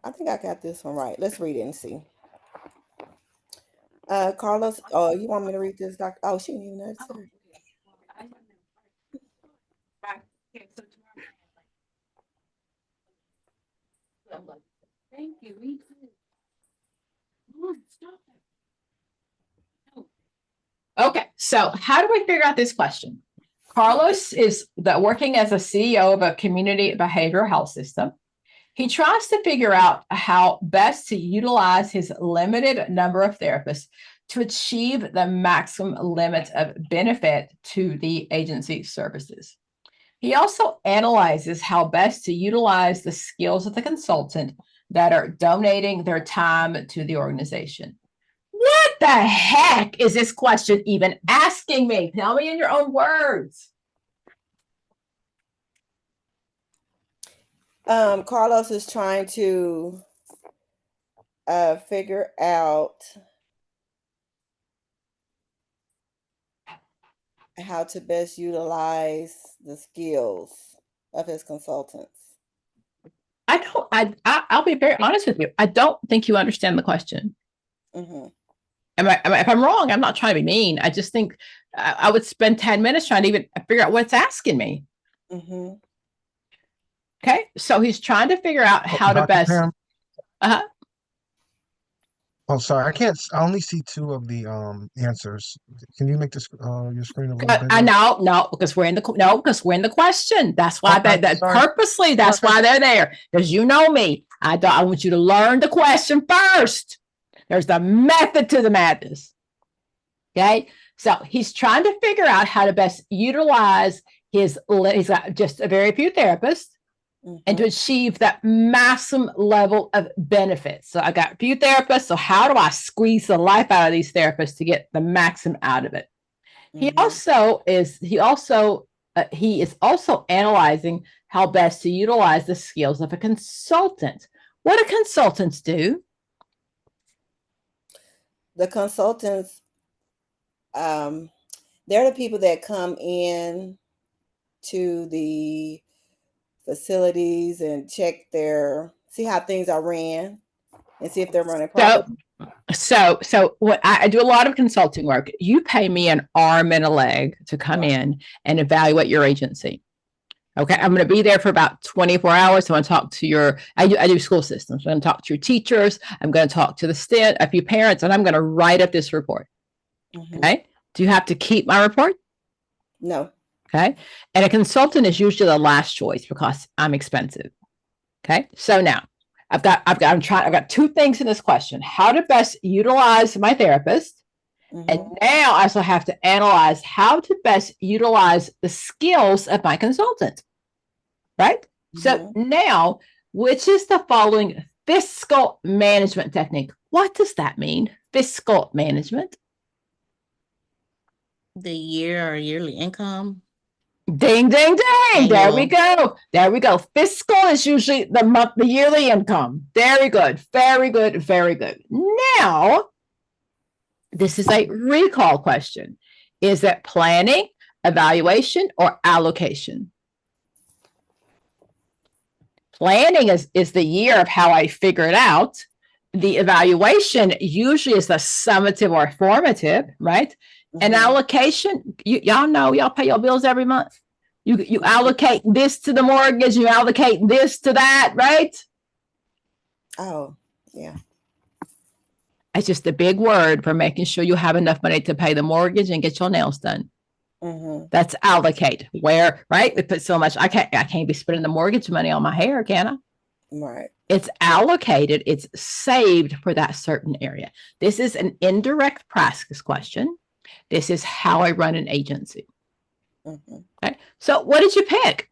I think I got this one right. Let's read it and see. Carlos, oh, you want me to read this, Doctor? Oh, she didn't even answer. Thank you. Okay, so how do we figure out this question? Carlos is working as a CEO of a community behavioral health system. He tries to figure out how best to utilize his limited number of therapists to achieve the maximum limit of benefit to the agency services. He also analyzes how best to utilize the skills of the consultant that are donating their time to the organization. What the heck is this question even asking me? Tell me in your own words. Carlos is trying to figure out how to best utilize the skills of his consultants. I'll be very honest with you. I don't think you understand the question. Mm-hmm. If I'm wrong, I'm not trying to be mean. I just think I would spend 10 minutes trying to even figure out what it's asking me. Mm-hmm. Okay. So he's trying to figure out how to Dr. best. Pam? Uh-huh. Oh, sorry. I only see two of the answers. Can you make this your screen a little bigger? I know, no, because we're in the question. That's why Okay, that sorry. purposely, that's Sorry. why they're there. Because you know me. I want you to learn the question first. There's the method to the madness. Okay. So he's trying to figure out how to best utilize he's got just a very few therapists. Mm-hmm. And to achieve that maximum level of benefits. So I got a few therapists. So how do I squeeze the life out of these therapists to get the maximum out of it? Mm-hmm. He is also analyzing how best to utilize the skills of a consultant. What do consultants do? The consultants, they're the people that come in to the facilities and see how things are ran and see if they're running properly. So what I do a lot of consulting work. You pay me an arm and a leg to come in and evaluate your agency. Okay, I'm going to be there for about 24 hours. So I'm going to talk to I do school systems. I'm going to talk to your teachers. I'm going to talk to a few parents, and I'm going to write up this report. Mm-hmm. Okay. Do you have to keep my report? No. Okay. And a consultant is usually the last choice because I'm expensive. Okay. So now I've got two things in this question: how to best utilize my therapist. Mm-hmm. And now I also have to analyze how to best utilize the skills of my consultant. Right. Mm-hmm. So now, which is the following fiscal management technique? What does that mean? Fiscal management. The year or yearly income. Ding, ding, ding. Annual. There we go. There we go. Fiscal is usually the yearly income. Very good. Very good. Very good. Now, this is a recall question. Is it planning, evaluation, or allocation? Planning is the year of how I figure it out. The evaluation usually is the summative or formative, right? Mm-hmm. And allocation, y'all know, y'all pay your bills every month. You allocate this to the mortgage, you allocate this to that, right? Oh, yeah. It's just a big word for making sure you have enough money to pay the mortgage and get your nails done. Mm-hmm. That's allocate. Where, right? We put so much. I can't be spending the mortgage money on my hair, can I? Right. It's allocated. It's saved for that certain area. This is an indirect practice question. This is how I run an agency. Mm-hmm. Okay. So what did you pick?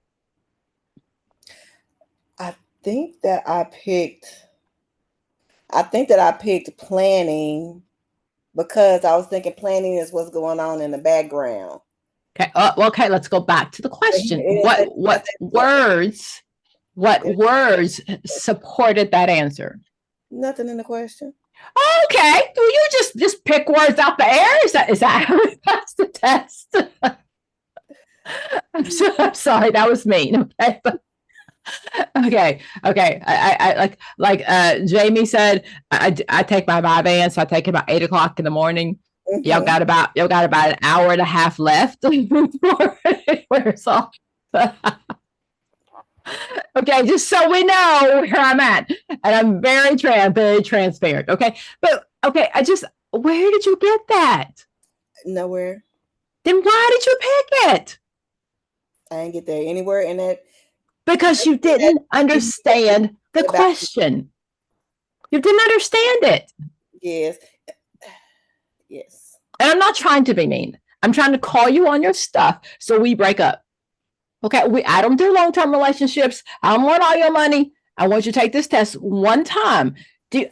think that I picked planning because I was thinking planning is what's going on in the background. Okay. Well, okay. Let's go back to the question. What It- words supported that answer? Nothing in the question. Okay. Well, you just pick words out the air. Is that how we pass the test? I'm sorry. That was mean. Okay. Okay. I like Jamie said, I take my Vyvanse, so I take it about 8 o'clock in the morning. Y'all Mhm. got about an hour and a half left before it wears off. Okay, just so we know where I'm at, and I'm very transparent. Okay, but okay, where did you get that? Nowhere. Then why did you pick it? I didn't get there anywhere in that. Because you didn't understand the question. You didn't understand it. Yes. Yes. And I'm not trying to be mean. I'm trying to call you on your stuff so we break up. Okay, I don't do long-term relationships. I don't want all your money. I want you to take this test one time.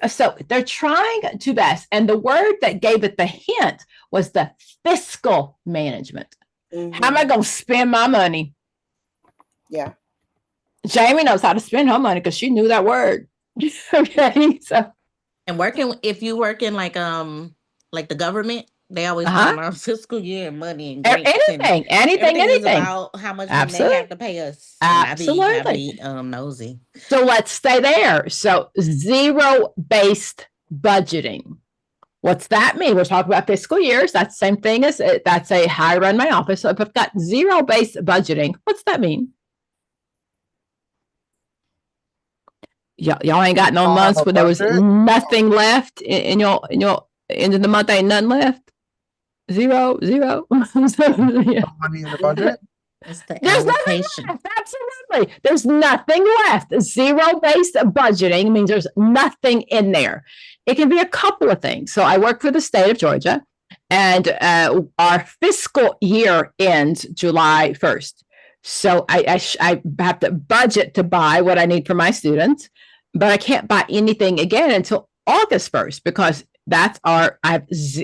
So they're trying to best. And the word that gave it the hint was the fiscal management. How am I going to spend my money? Yeah. Jamie knows how to spend her money because she knew that word. Okay, so. And if you work in like the government, they always talk about fiscal year and money and grants anything is about how much money they have to pay us. Absolutely. I be nosy. So let's stay there. So zero-based budgeting. What's that mean? We're talking about fiscal years. That's the same thing as that's a how I run my office. So if I've got zero-based budgeting, what's that mean? Y'all ain't got no months where there was nothing left in your end of the month. Ain't nothing left. Zero. No money in the budget. It's the There's allocation. nothing left. Absolutely. There's nothing left. Zero-based budgeting means there's nothing in there. It can be a couple of things. So I work for the state of Georgia, and our fiscal year ends July 1st. So I have to budget to buy what I need for my students, but I can't buy anything again until August 1st because I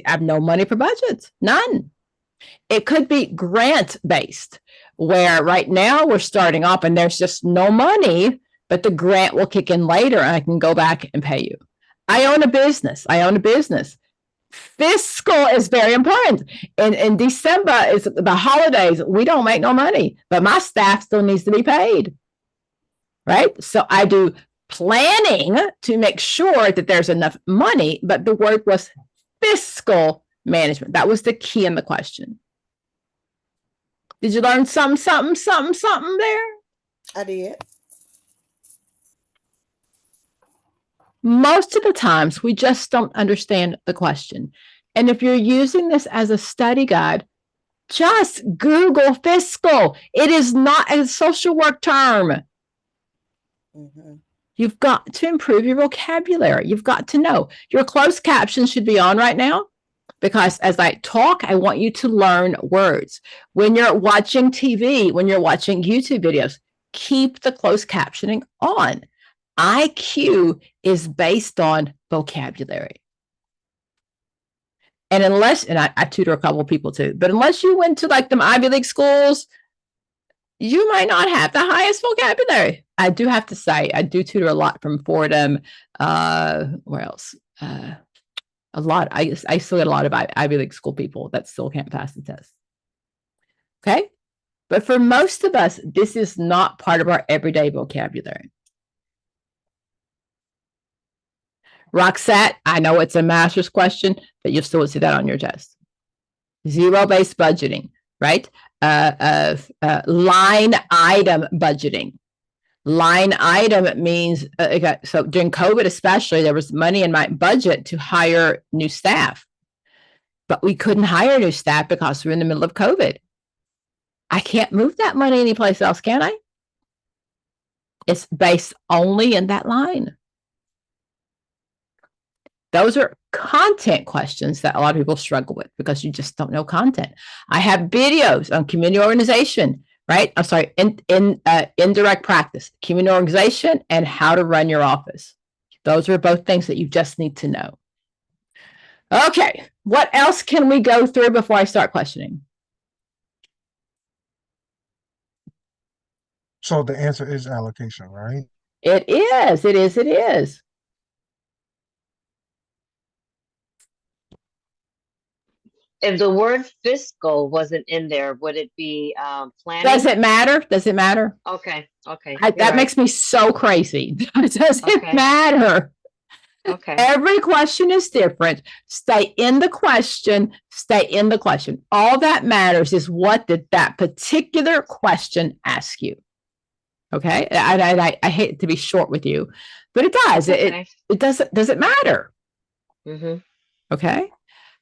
have no money for budgets, none. It could be grant-based, where right now we're starting off and there's just no money, but the grant will kick in later and I can go back and pay you. I own a business. Fiscal is very important. In December, it's the holidays. We don't make no money, but my staff still needs to be paid. Right? So I do planning to make sure that there's enough money, but the word was fiscal management. That was the key in the question. Did you learn something there? I did. Most of the times, we just don't understand the question. And if you're using this as a study guide, just Google fiscal. It is not a social work term. You've got to improve your vocabulary. You've got to know. Your closed captions should be on right now because as I talk, I want you to learn words. When you're watching TV, when you're watching YouTube videos, keep the closed captioning on. IQ is based on vocabulary. And I tutor a couple of people too, but unless you went to like them Ivy League schools, you might not have the highest vocabulary. I do have to say, I do tutor a lot from Fordham. Where else? A lot. I still get a lot of Ivy League school people that still can't pass the test. Okay. But for most of us, this is not part of our everyday vocabulary. Roxette, I know it's a master's question, but you still would see that on your test. Zero-based budgeting, right? Line item budgeting. Line item means, so during COVID especially, there was money in my budget to hire new staff. But we couldn't hire new staff because we're in the middle of COVID. I can't move that money anyplace else, can I? It's based only in that line. Those are content questions that a lot of people struggle with because you just don't know content. I have videos on community organization, right? I'm sorry, indirect practice, community organization, and how to run your office. Those are both things that you just need to know. Okay, what else can we go through before I start questioning? So the answer is allocation, right? It is, it is, it is. If the word fiscal wasn't in there, would it be planning? Does it matter? Does it matter? Okay, okay. That you're right. makes me so crazy. Does it Okay. matter? Okay. Every question is different. Stay in the question. Stay in the question. All that matters is what did that particular question ask you? Okay. I hate to be short with you, but it does. Okay. It does it matter? Mm-hmm. Okay.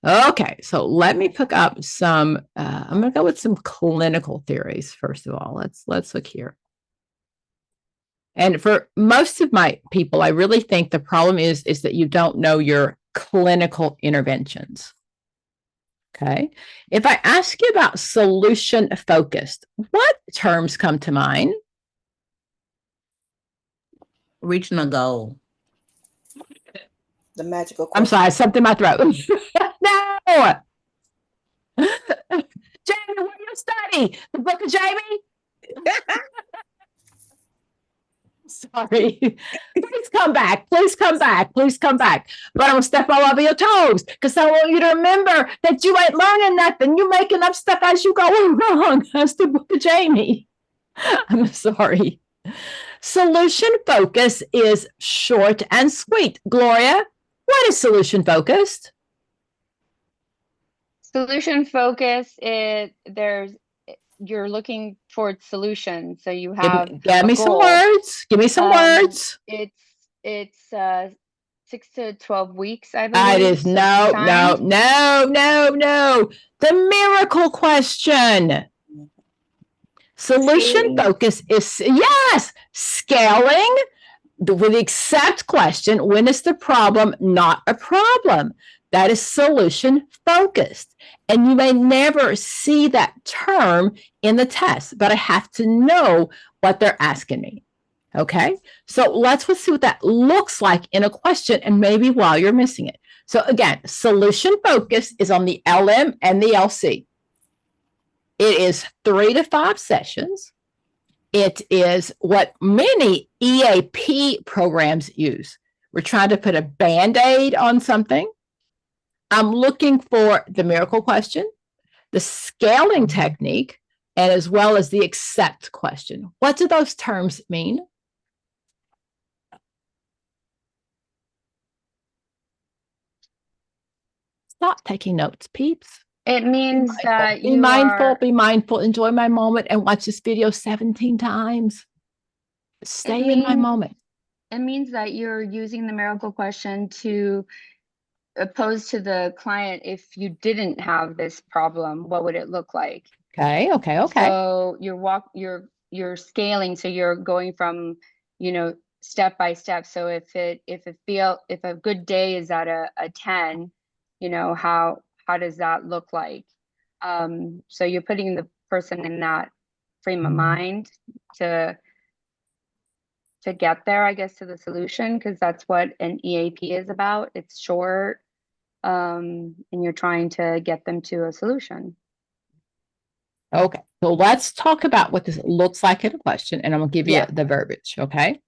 Okay. So let me pick up some. I'm going to go with some clinical theories first of all. Let's look here. And for most of my people, I really think the problem is that you don't know your clinical interventions. Okay. If I ask you about solution focused, what terms come to mind? Reaching a goal. The magical I'm question. sorry, something in my throat. No. Jamie, what do you study? The book of Jamie? Sorry. Please come back. Please come back. Please come back. But I'm going to step all over your toes because I want you to remember that you ain't learning nothing. You're making up stuff as you go along. That's the book of Jamie. I'm sorry. Solution focus is short and sweet. Gloria, what is solution focused? Solution focus is you're looking towards solutions. So you have Give me some goal. words. Give me some words. It's 6 to 12 weeks, I It believe. is So no. time. The miracle question. Solution Scaling. focus is, yes, scaling with the accept question. When is the problem not a problem? That is solution focused. And you may never see that term in the test, but I have to know what they're asking me. Okay, so let's see what that looks like in a question and maybe while you're missing it. So again, solution focus is on the LM and the LC. It is 3 to 5 sessions. It is what many EAP programs use. We're trying to put a Band-Aid on something. I'm looking for the miracle question, the scaling technique, and as well as the accept question. What do those terms mean? Stop taking notes, peeps. It means that be mindful, enjoy my moment, and watch this video 17 times. Stay in my moment. It means that you're using the miracle question to pose to the client, if you didn't have this problem, what would it look like? Okay. So you're scaling, so you're going from, step by step. So if a good day is at a 10, how does that look like? So you're putting the person in that frame of mind to get there, I guess, to the solution, because that's what an EAP is about. It's short, and you're trying to get them to a solution. Okay, so let's talk about what this looks like in a question, and I'm going to give you the verbiage, okay?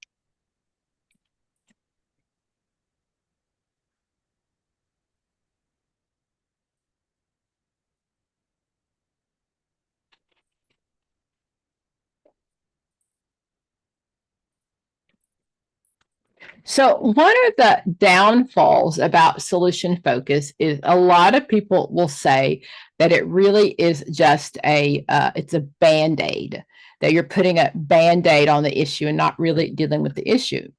So one of the downfalls about solution focus is a lot of people will say that it really is just it's a Band-Aid, that you're putting a Band-Aid on the issue and not really dealing with the issue.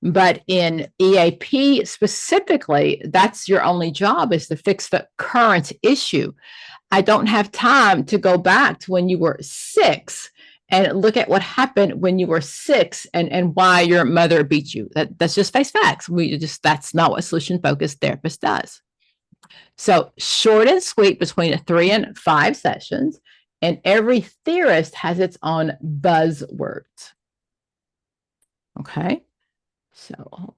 But in EAP specifically, that's your only job, is to fix the current issue. I don't have time to go back to when you were 6 and look at what happened when you were 6 and why your mother beat you. That's just face facts. That's not what solution focused therapist does. So short and sweet between 3 and 5 sessions. And every theorist has its own buzzwords. Okay. So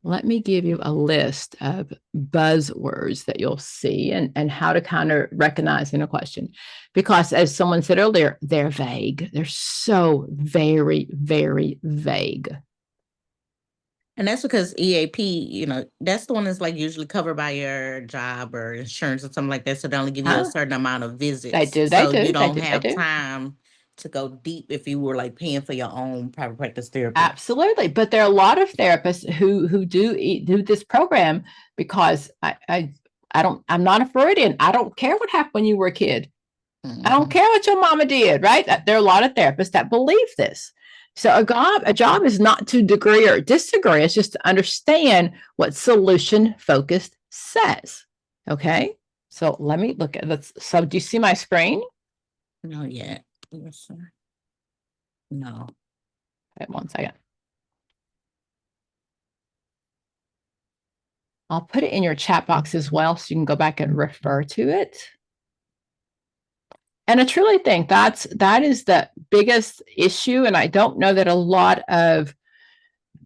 let me give you a list of buzzwords that you'll see and how to kind of recognize in a question. Because as someone said earlier, they're vague. They're so very, very vague. And that's because EAP, you know, that's the one that's like usually covered by your job or insurance or something like that. So they only give you a certain amount of visits. So you don't have time to go deep if you were like paying for your own private practice therapy. Absolutely. But there are a lot of therapists who do this program because I'm not a Freudian. I don't care what happened when you were a kid. I don't care what your mama did, right? There are a lot of therapists that believe this. So a job is not to agree or disagree. It's just to understand what solution focused says. Okay. So let me look at this. So do you see my screen? No, yet. Yes, sir. No. Okay, 1 second. I'll put it in your chat box as well, so you can go back and refer to it. And I truly think that is the biggest issue. And I don't know that a lot of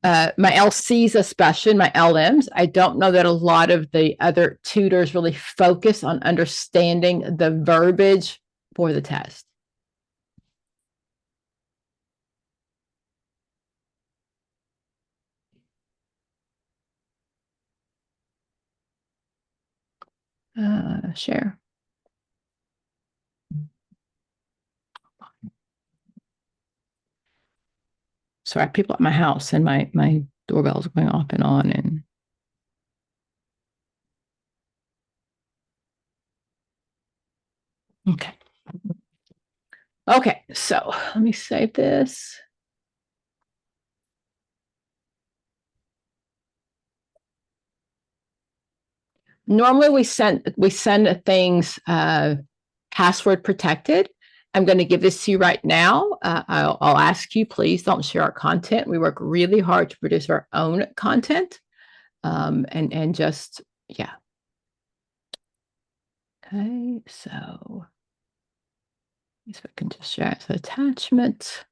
my LCs, especially my LMs, I don't know that a lot of the other tutors really focus on understanding the verbiage for the test. Share. Sorry, people at my house and my doorbell's going off and on and okay. Okay, so let me save this. Normally we send things password protected. I'm going to give this to you right now. I'll ask you, please don't share our content. We work really hard to produce our own content. And just, yeah. Okay, so if I can just share it as an attachment.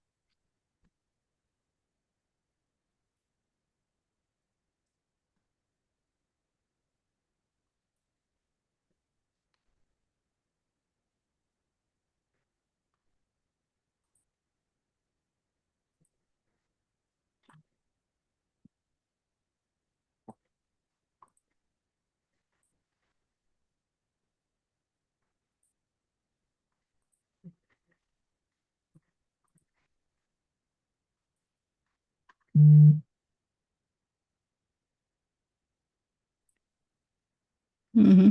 Mm-hmm.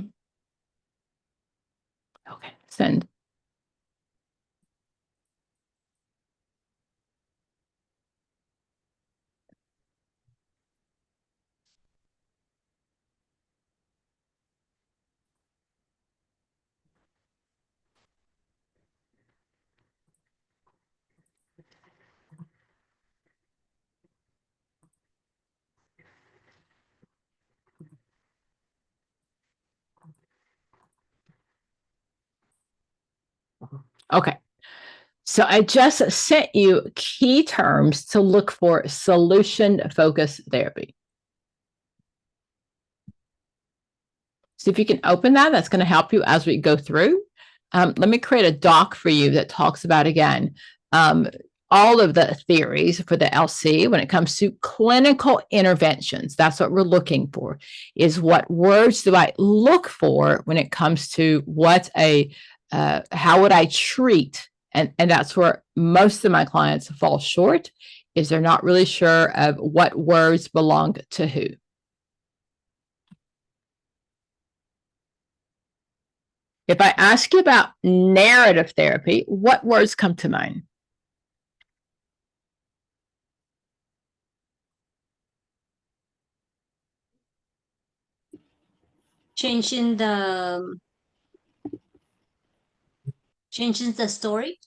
Okay, send. Okay. So I just sent you key terms to look for solution-focused therapy. So if you can open that, that's going to help you as we go through. Let me create a doc for you that talks about, again, all of the theories for the LC when it comes to clinical interventions. That's what we're looking for, is what words do I look for when it comes to how would I treat? And that's where most of my clients fall short, is they're not really sure of what words belong to who. If I ask you about narrative therapy, what words come to mind? Changing the story.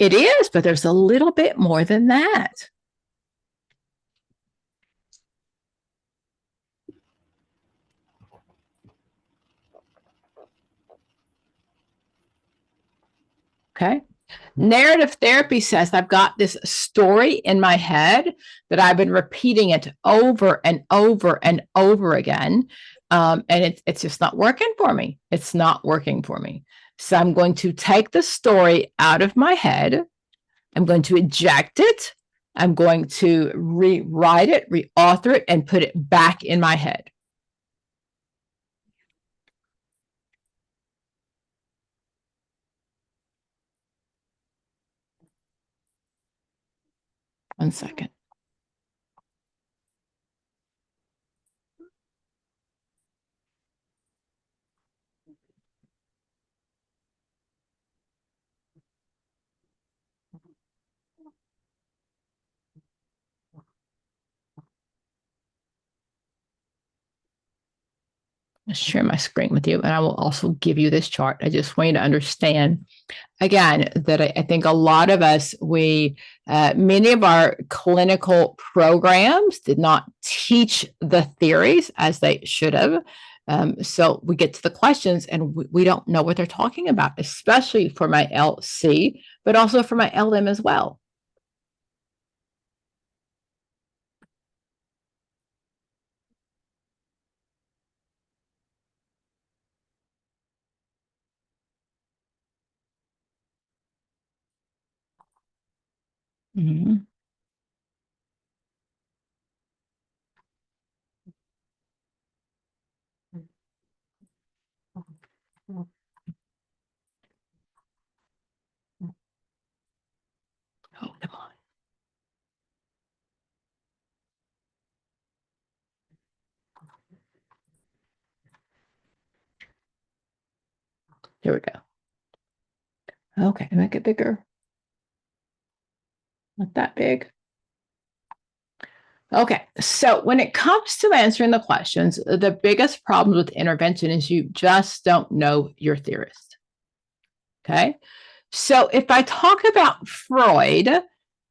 It is, but there's a little bit more than that. Okay. Narrative therapy says I've got this story in my head that I've been repeating it over and over and over again. And it's just not working for me. It's not working for me. So I'm going to take the story out of my head. I'm going to eject it. I'm going to rewrite it, reauthor it, and put it back in my head. One second. I'll share my screen with you, and I will also give you this chart. I just want you to understand, again, that I think a lot of us, many of our clinical programs did not teach the theories as they should have. So we get to the questions and we don't know what they're talking about, especially for my LC, but also for my LM as well. Mm-hmm. Oh, come on. Here we go. Okay, make it bigger. Not that big. Okay, so when it comes to answering the questions, the biggest problem with intervention is you just don't know your theorist. Okay, so if I talk about Freud,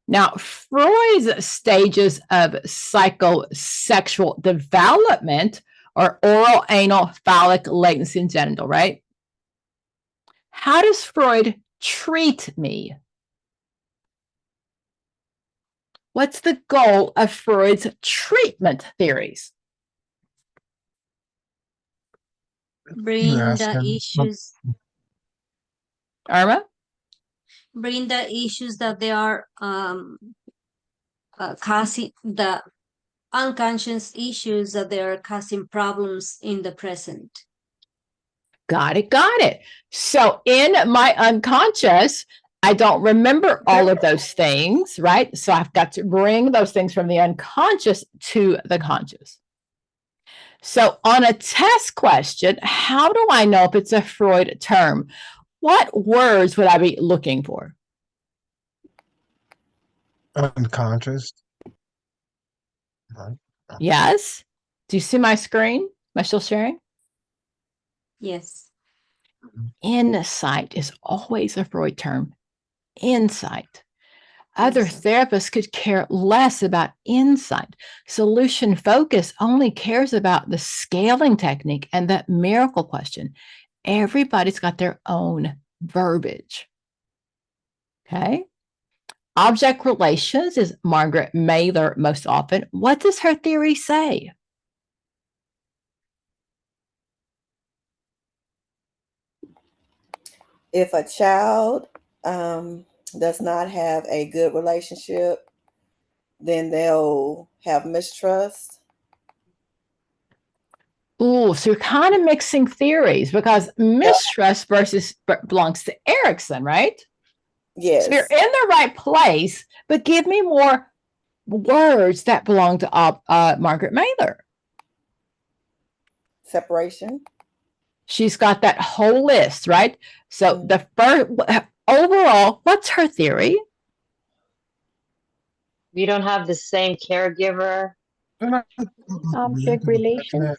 now Freud's stages of psychosexual development are oral, anal, phallic, latency, and genital, right? How does Freud treat me? What's the goal of Freud's treatment theories? Bring Yes, the and issues, Irma? bring the issues that they are causing, the unconscious issues that they are causing problems in the present. Got it, got it. So in my unconscious, I don't remember all of those things, right? So I've got to bring those things from the unconscious to the conscious. So on a test question, how do I know if it's a Freud term? What words would I be looking for? unconscious. Right. Yes. Do you see my screen? Am I still sharing? Yes. Insight is always a Freud term. Insight. Other Yes. therapists could care less about insight. Solution focus only cares about the scaling technique and that miracle question. Everybody's got their own verbiage. Okay. Object relations is Margaret Mailer most often. What does her theory say? If a child does not have a good relationship, then they'll have mistrust. Ooh, so you're kind of mixing theories because mistrust versus belongs to Erickson, right? Yes. So you're in the right place, but give me more words that belong to Margaret Mailer. Separation. She's got that whole list, right? So the first, overall, what's her theory? You don't have the same caregiver. Object relations.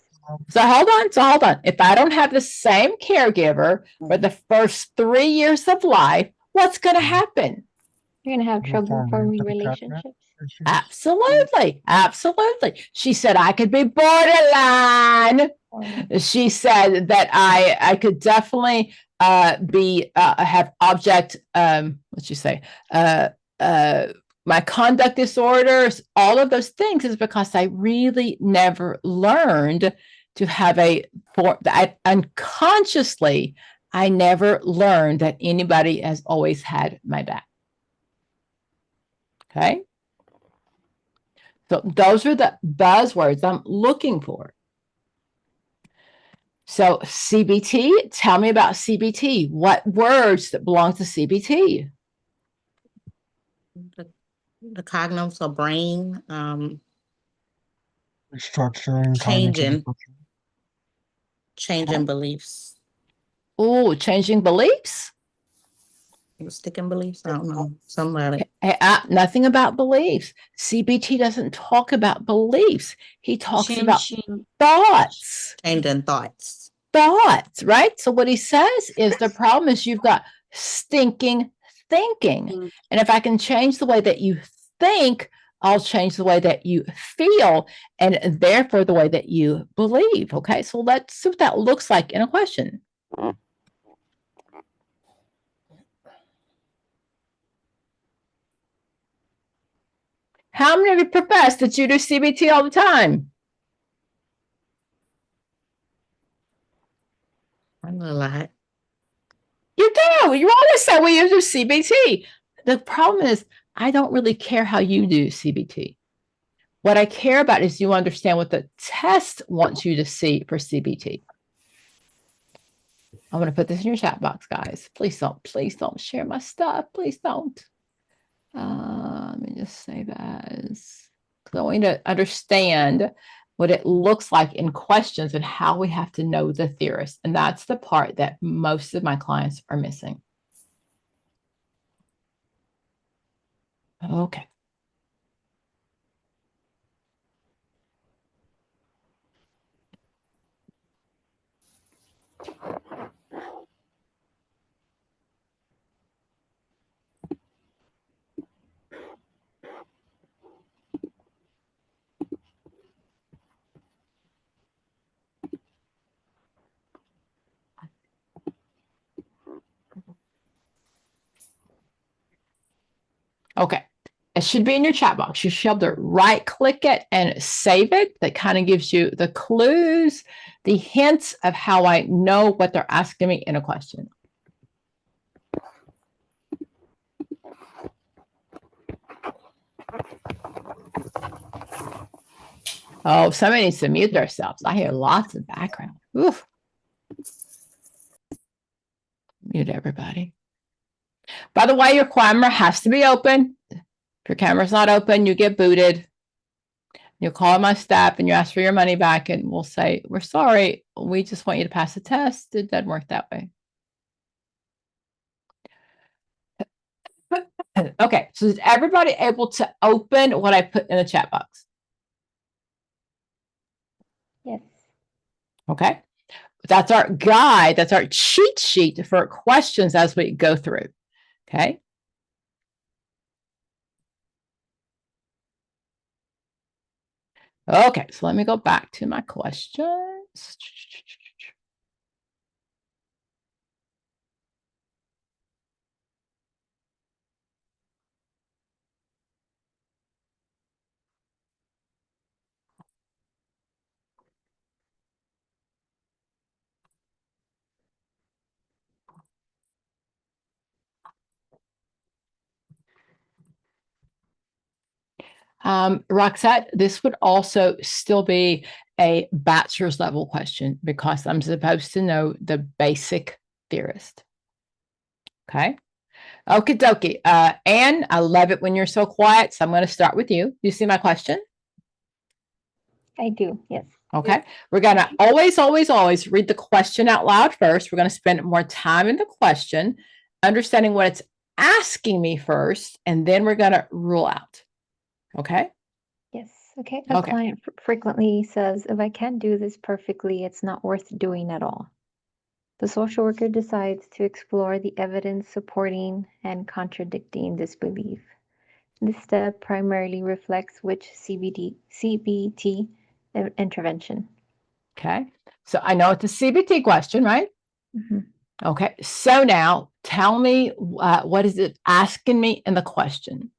So hold on. If I don't have the same caregiver for the first 3 years of life, what's going to happen? You're gonna have trouble forming relationships. Absolutely. Absolutely. She said I could be borderline. She said that I could definitely have object, what you say, my conduct disorders, all of those things is because I really never learned to have unconsciously, I never learned that anybody has always had my back. Okay. So those are the buzzwords I'm looking for. So CBT, tell me about CBT. What words that belong to CBT? The cognitive, so brain, Restructuring, changing Okay. beliefs. Oh, changing beliefs? Sticking beliefs, I don't know, something like it. Hey, nothing about beliefs. CBT doesn't talk about beliefs. He talks about thoughts. Changing thoughts. Thoughts, right? So what he says is the problem is you've got stinking thinking. And if I can change the way that you think, I'll change the way that you feel and therefore the way that you believe. Okay, so let's see what that looks like in a question. How many of you profess that you do CBT all the time? I know a lot. You do. You always say we use CBT. The problem is I don't really care how you do CBT. What I care about is you understand what the test wants you to see for CBT. I'm going to put this in your chat box, guys. Please don't share my stuff. Please don't. Let me just save as, because I want you to understand what it looks like in questions and how we have to know the theorist. And that's the part that most of my clients are missing. Okay. Okay. It should be in your chat box. You should be able to right click it and save it. That kind of gives you the clues, the hints of how I know what they're asking me in a question. Oh, somebody needs to mute themselves. I hear lots of background. Oof. Mute everybody. By the way, your camera has to be open. If your camera's not open, you get booted. You call my staff and you ask for your money back and we'll say, we're sorry. We just want you to pass the test. It doesn't work that way. Okay, so is everybody able to open what I put in the chat box? Yes. Okay, that's our guide. That's our cheat sheet for questions as we go through. Okay. Okay, so let me go back to my questions. Roxette, this would also still be a bachelor's level question because I'm supposed to know the basic theorist. Okay. Okie dokie. Anne, I love it when you're so quiet. So I'm going to start with you. You see my question? I do. Yes. Okay. We're going to always read the question out loud first. We're going to spend more time in the question, understanding what it's asking me first, and then we're going to rule out. Okay. Yes. Okay. A client frequently says, if I can't do this perfectly, it's not worth doing at all. The social worker decides to explore the evidence supporting and contradicting this belief. This step primarily reflects which CBT intervention. Okay. So I know it's a CBT question, right? Mm-hmm. Okay, so now tell me what is it asking me in the question?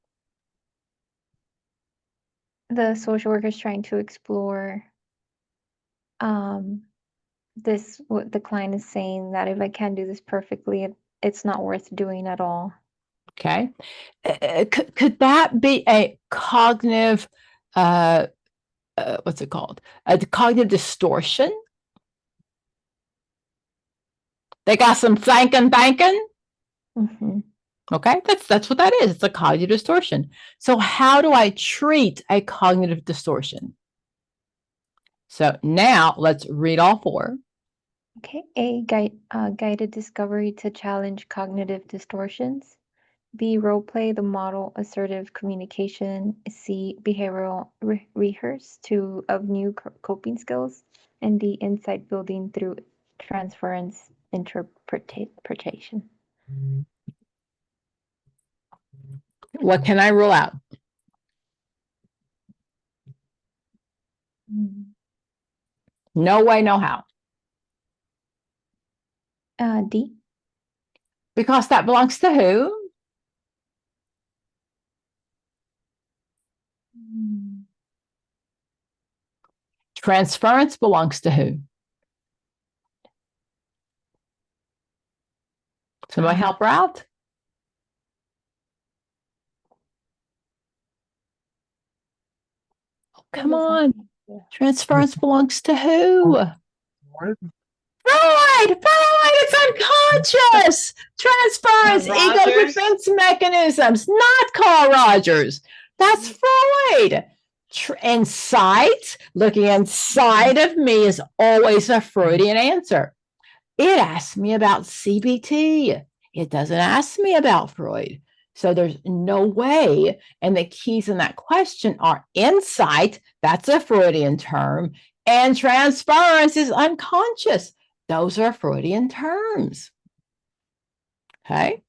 The social worker is trying to explore what the client is saying, that if I can't do this perfectly, it's not worth doing at all. Okay, could that be a cognitive, what's it called? A cognitive distortion? They got some thinking. Okay, that's what that is. It's a cognitive distortion. So how do I treat a cognitive distortion? So now let's read all four. Okay, A, guided discovery to challenge cognitive distortions. B, role play the model assertive communication. C, behavioral rehearse of new coping skills. And D, insight building through transference interpretation. What can I rule out? No way, no how. D. Because that belongs to who? Transference belongs to who? Somebody help her out? Oh, come on. Transference belongs to who? What? Freud! It's unconscious! Transference, ego defense mechanisms, not Carl Rogers. That's Freud. Insight, looking inside of me is always a Freudian answer. It asks me about CBT. It doesn't ask me about Freud. So there's no way. And the keys in that question are insight, that's a Freudian term, and transference is unconscious. Those are Freudian terms. Okay.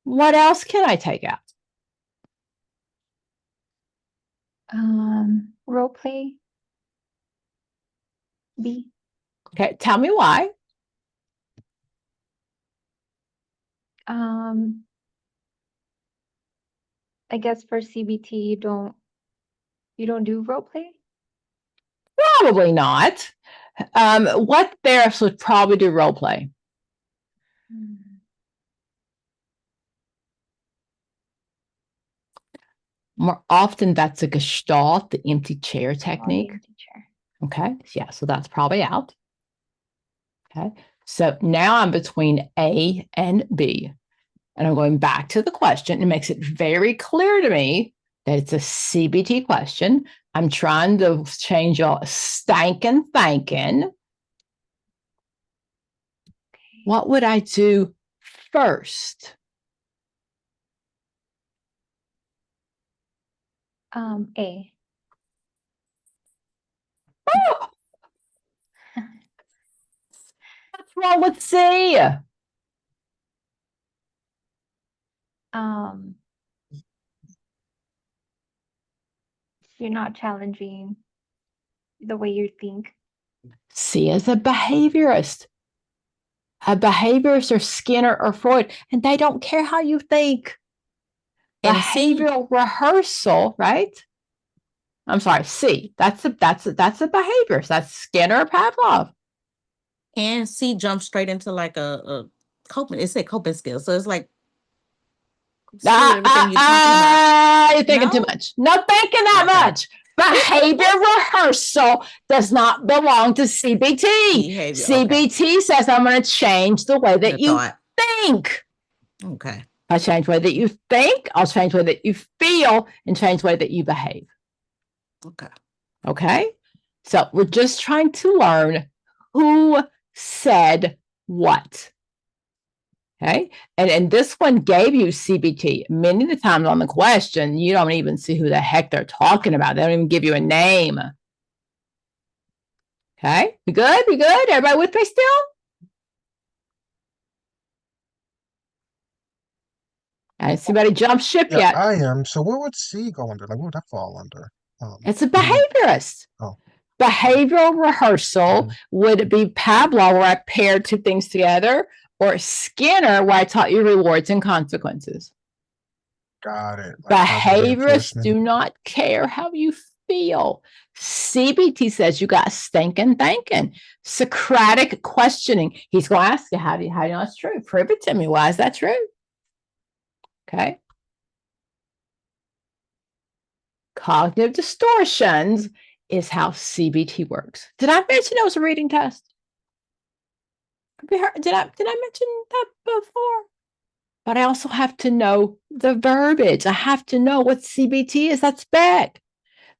What else can I take out? Role play. B. Okay. Tell me why. I guess for CBT, you don't do role play? Probably not. What therapists would probably do role play? More often, that's a gestalt, the empty chair technique. Empty chair. Okay. Yeah. So that's probably out. Okay. So now I'm between A and B. And I'm going back to the question. It makes it very clear to me that it's a CBT question. I'm trying to change your stankin' thinking. What would I do first? A. Oh! What's wrong with C? You're not challenging the way you think. C is a behaviorist. A behaviorist or Skinner or Freud, and they don't care how you think. And behavioral rehearsal, right? I'm sorry, C. That's a behaviorist. That's Skinner or Pavlov. And C jumps straight into like a coping. It said coping skills, so it's like everything you're talking about. You're thinking too much. Not thinking that much. Behavior rehearsal does not belong to CBT. CBT says I'm going to change the way that you think. Okay. I'll change the way that you think. I'll change the way that you feel and change the way that you behave. Okay. Okay. So we're just trying to learn who said what. Okay. And this one gave you CBT. Many of the times on the question, you don't even see who the heck they're talking about. They don't even give you a name. Okay. We good? We good? Everybody with me still? I didn't see anybody jump ship yet. I am. So where would C go under? Like, what would that fall under? It's a behaviorist. Oh. Behavioral rehearsal would be Pavlov, where I paired two things together, or Skinner, where I taught you rewards and consequences. Got it. Like positive Behaviorists reinforcement. do not care how you feel. CBT says you got stinking thinking. Socratic questioning. He's going to ask you, how do you know it's true? Prove it to me. Why is that true? Okay. Cognitive distortions is how CBT works. Did I mention it was a reading test? Did I mention that before? But I also have to know the verbiage. I have to know what CBT is. That's Beck.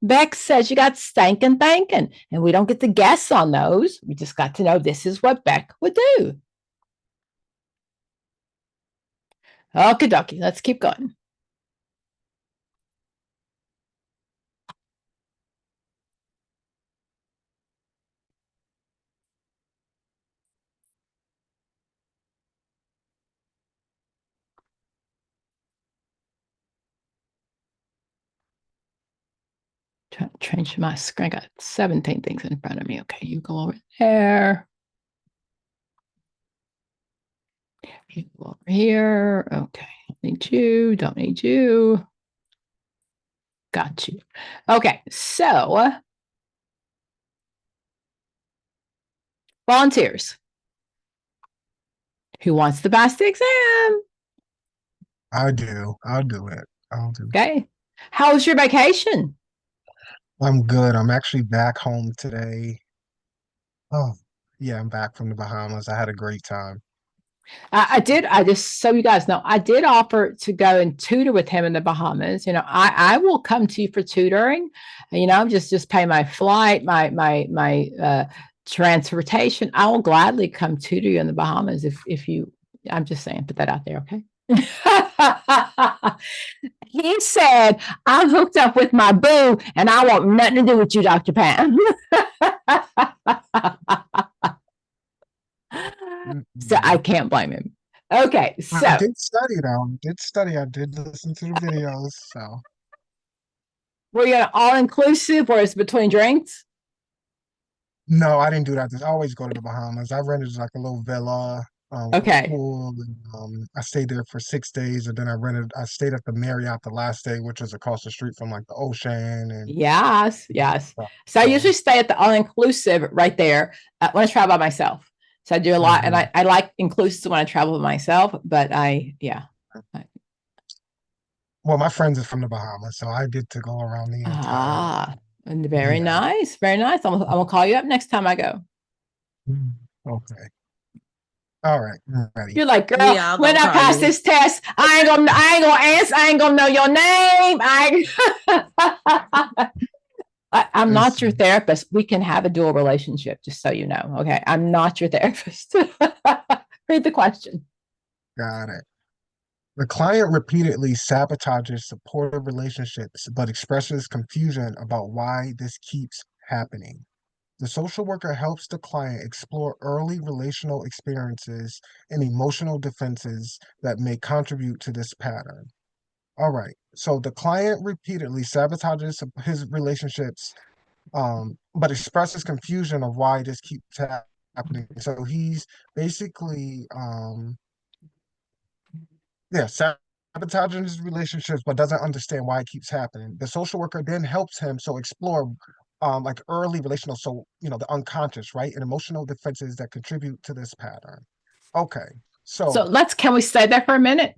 Beck says you got stinking thinking, and we don't get to guess on those. We just got to know this is what Beck would do. Okie dokie, let's keep going. Trying to change my screen. I got 17 things in front of me. Okay, you go over there. You go over here. Okay, need you, don't need you. Got you. Okay, so volunteers. Who wants to pass the exam? I do. I'll do it. I'll do it. Okay. How was your vacation? I'm good. I'm actually back home today. Oh, yeah, I'm back from the Bahamas. I had a great time. I just, so you guys know, I did offer to go and tutor with him in the Bahamas. You know, I will come to you for tutoring, you know, just pay my flight, my transportation. I will gladly come tutor you in the Bahamas if you, I'm just saying, put that out there. Okay. He said, I'm hooked up with my boo and I want nothing to do with you, Dr. Pam. So I can't blame him. Okay, so I did study though. I did study. I did listen to the videos. So were you all inclusive or is between drinks? no, I didn't do that. I always go to the Bahamas. I rented like a little villa with a Okay. pool. And, I stayed there for 6 days, and then I stayed at the Marriott the last day, which was across the street from like the ocean and Yes. stuff. So I usually stay at the all inclusive right there when I travel by myself. So I do a lot, and I like inclusive when I travel by myself. But well, my friends are from the Bahamas, so I get to go around the entire. And very Yeah. nice, very nice. I'm gonna call you up next time I go. Okay. All right, I'm ready. You're like, girl, We all when gonna I call pass you. this test, I ain't gonna answer. I ain't gonna know your name. I'm not your therapist. We can have a dual relationship, just so you know. Okay, I'm not your therapist. Read the question. Got it. The client repeatedly sabotages supportive relationships but expresses confusion about why this keeps happening. The social worker helps the client explore early relational experiences and emotional defenses that may contribute to this pattern. All right. So the client repeatedly sabotages his relationships, but expresses confusion of why this keeps happening. So he's basically, sabotaging his relationships, but doesn't understand why it keeps happening. The social worker then helps him explore like early relational, the unconscious, right? And emotional defenses that contribute to this pattern. Okay. So Can we stay there for a minute?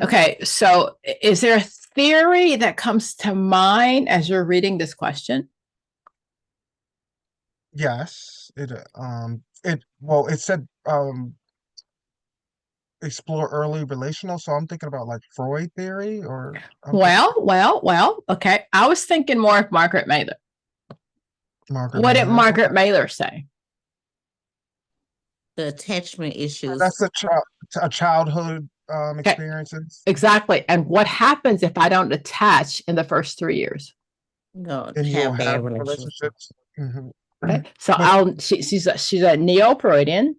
Okay, so is there a theory that comes to mind as you're reading this question? yes, it said explore early relational. So I'm thinking about like Freud theory or Well, okay. I was thinking more of Margaret Mailer. What did Margaret Mailer say? The attachment issues. That's a childhood experiences. Exactly. And what happens if I don't attach in the first 3 years? No, And you'll have have bad relationships. relationships. Okay. So she's a neo-Freudian.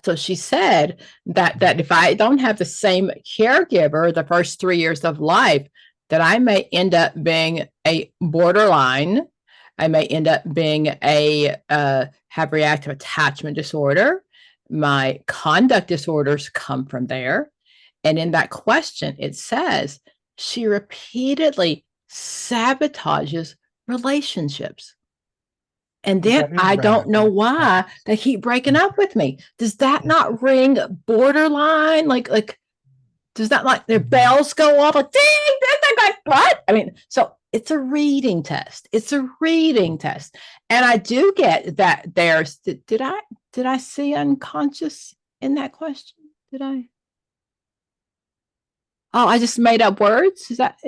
So she said that if I don't have the same caregiver the first 3 years of life, that I may end up being a borderline. I may end up being have reactive attachment disorder. my conduct disorders come from there. And in that question, it says she repeatedly sabotages relationships. And then I don't know why they keep breaking up with me. Does that not ring borderline? Like, does that, like, their bells go off? Like, ding, like, what? I mean, so it's a reading test. It's a reading test. And I do get that there's, did I see unconscious in that question? Did I? Oh, I just made up words. Is that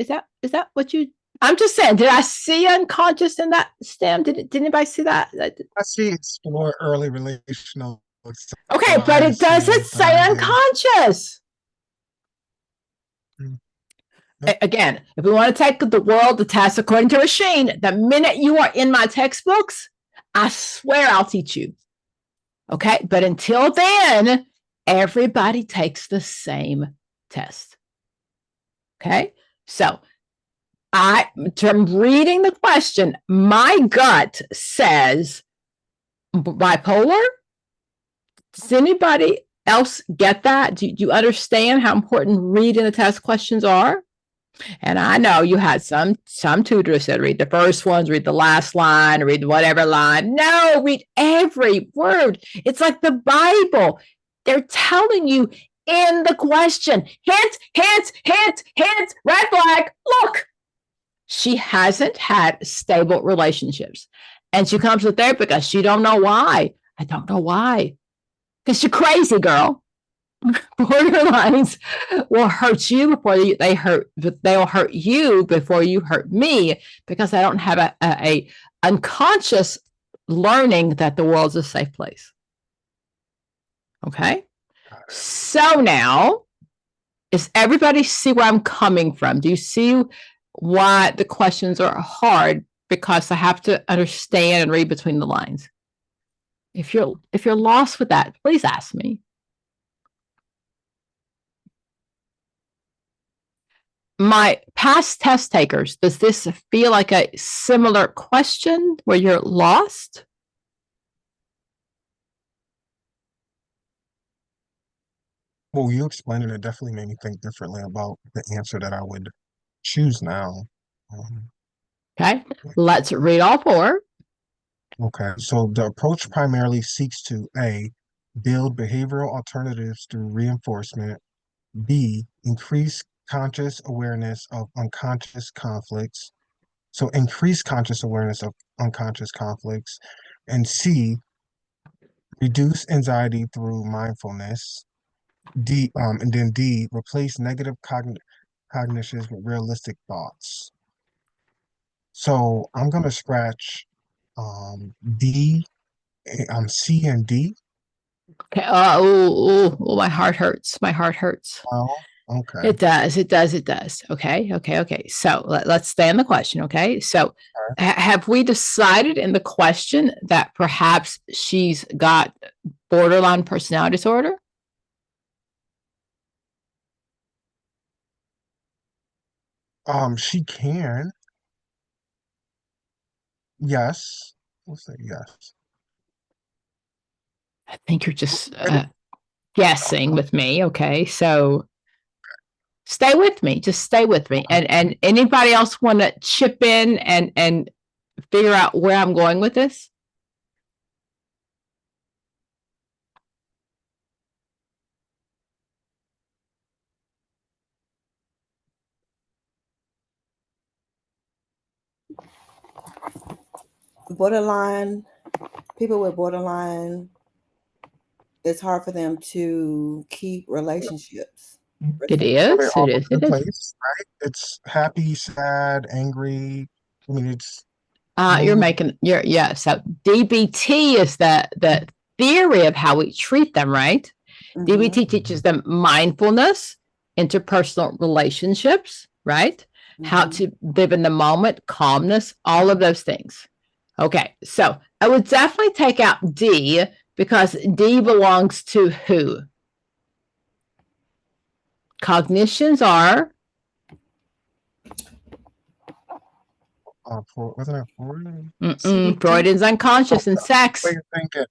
what you? I'm just saying. Did I see unconscious in that stem? Did anybody see that? I see explore early relational. Okay, but it doesn't say unconscious. Again, if we want to take the world to task according to a machine, the minute you are in my textbooks, I swear I'll teach you. Okay, but until then, everybody takes the same test. Okay, so from reading the question, my gut says bipolar. Does anybody else get that? Do you understand how important reading the test questions are? And I know you had some tutors that read the first ones, read the last line, read whatever line. No, read every word. It's like the Bible. They're telling you in the question, hint, hint, hint, hint, red flag. Look, she hasn't had stable relationships. And she comes with therapy because she don't know why. I don't know why. Because you're crazy, girl. Borderlines will hurt you before they'll hurt you before you hurt me, because I don't have a unconscious learning that the world's a safe place. Okay. So now, does everybody see where I'm coming from? Do you see why the questions are hard? Because I have to understand and read between the lines. If you're lost with that, please ask me. My past test takers, does this feel like a similar question where you're lost? Well, you explaining it definitely made me think differently about the answer that I would choose now. Okay, let's read all four. Okay, so the approach primarily seeks to A, build behavioral alternatives through reinforcement, B, increase conscious awareness of unconscious conflicts. So increase conscious awareness of unconscious conflicts. And C, reduce anxiety through mindfulness. And then D, replace negative cognitions with realistic thoughts. So I'm gonna scratch D, C and D. Okay. Oh, my heart hurts. My heart hurts. Oh, okay. It does. Okay. So let's stay on the question. Okay. So have we decided in the question that perhaps she's got borderline personality disorder? She can. Yes. We'll say yes. I think you're just guessing with me. Okay. So stay with me. Just stay with me. And anybody else want to chip in and figure out where I'm going with this? Borderline, people with borderline, it's hard for them to keep relationships. It is. Place, right? It's happy, sad, angry. I mean, it's. So DBT is the theory of how we treat them, right? Mm-hmm. DBT teaches them mindfulness, interpersonal relationships, right? Mm-hmm. How to live in the moment, calmness, all of those things. Okay, so I would definitely take out D, because D belongs to who? Cognitions are wasn't it Freud? Freudian's unconscious and sex. What are you thinking?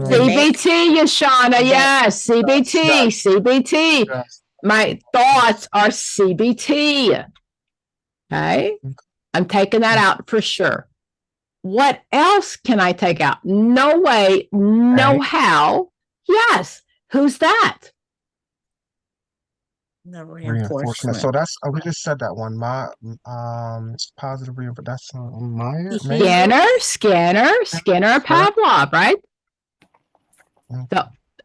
CBT, Yashana. Yes, CBT, Yes. CBT. Yes. My thoughts are CBT. Okay. I'm taking that out for sure. What else can I take out? No way, no how. Yes. Who's that? The Reinforcement. So that's we just said that one. My positive reinforcement. That's Meyer. Skinner, Pavlov, right? Okay.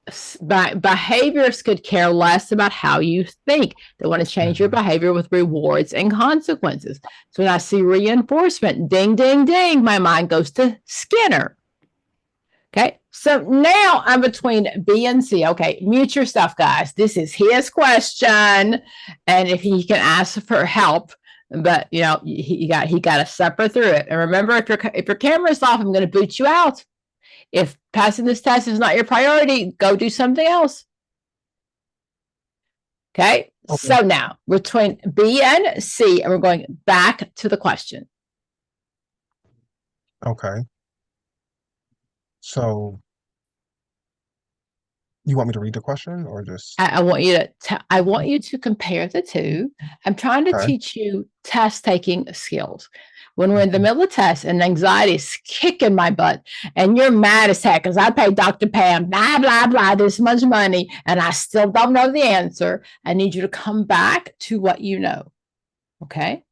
So behaviors could care less about how you think. They want to change your behavior with rewards and consequences. So when I see reinforcement, ding, ding, ding, my mind goes to Skinner. Okay, so now I'm between B and C. Okay, mute your stuff, guys. This is his question, and if he can ask for help, but you know he got to suffer through it. And remember, if your camera's off, I'm going to boot you out. If passing this test is not your priority, go do something else. Okay, so now between B and C, and we're going back to the question. Okay. So you want me to read the question or just? I want you to compare the two. I'm trying to teach you test taking skills. When we're in the middle of test and anxiety is kicking my butt and you're mad as heck because I paid Dr. Pam, blah, blah, blah, this much money, and I still don't know the answer, I need you to come back to what you know. Okay?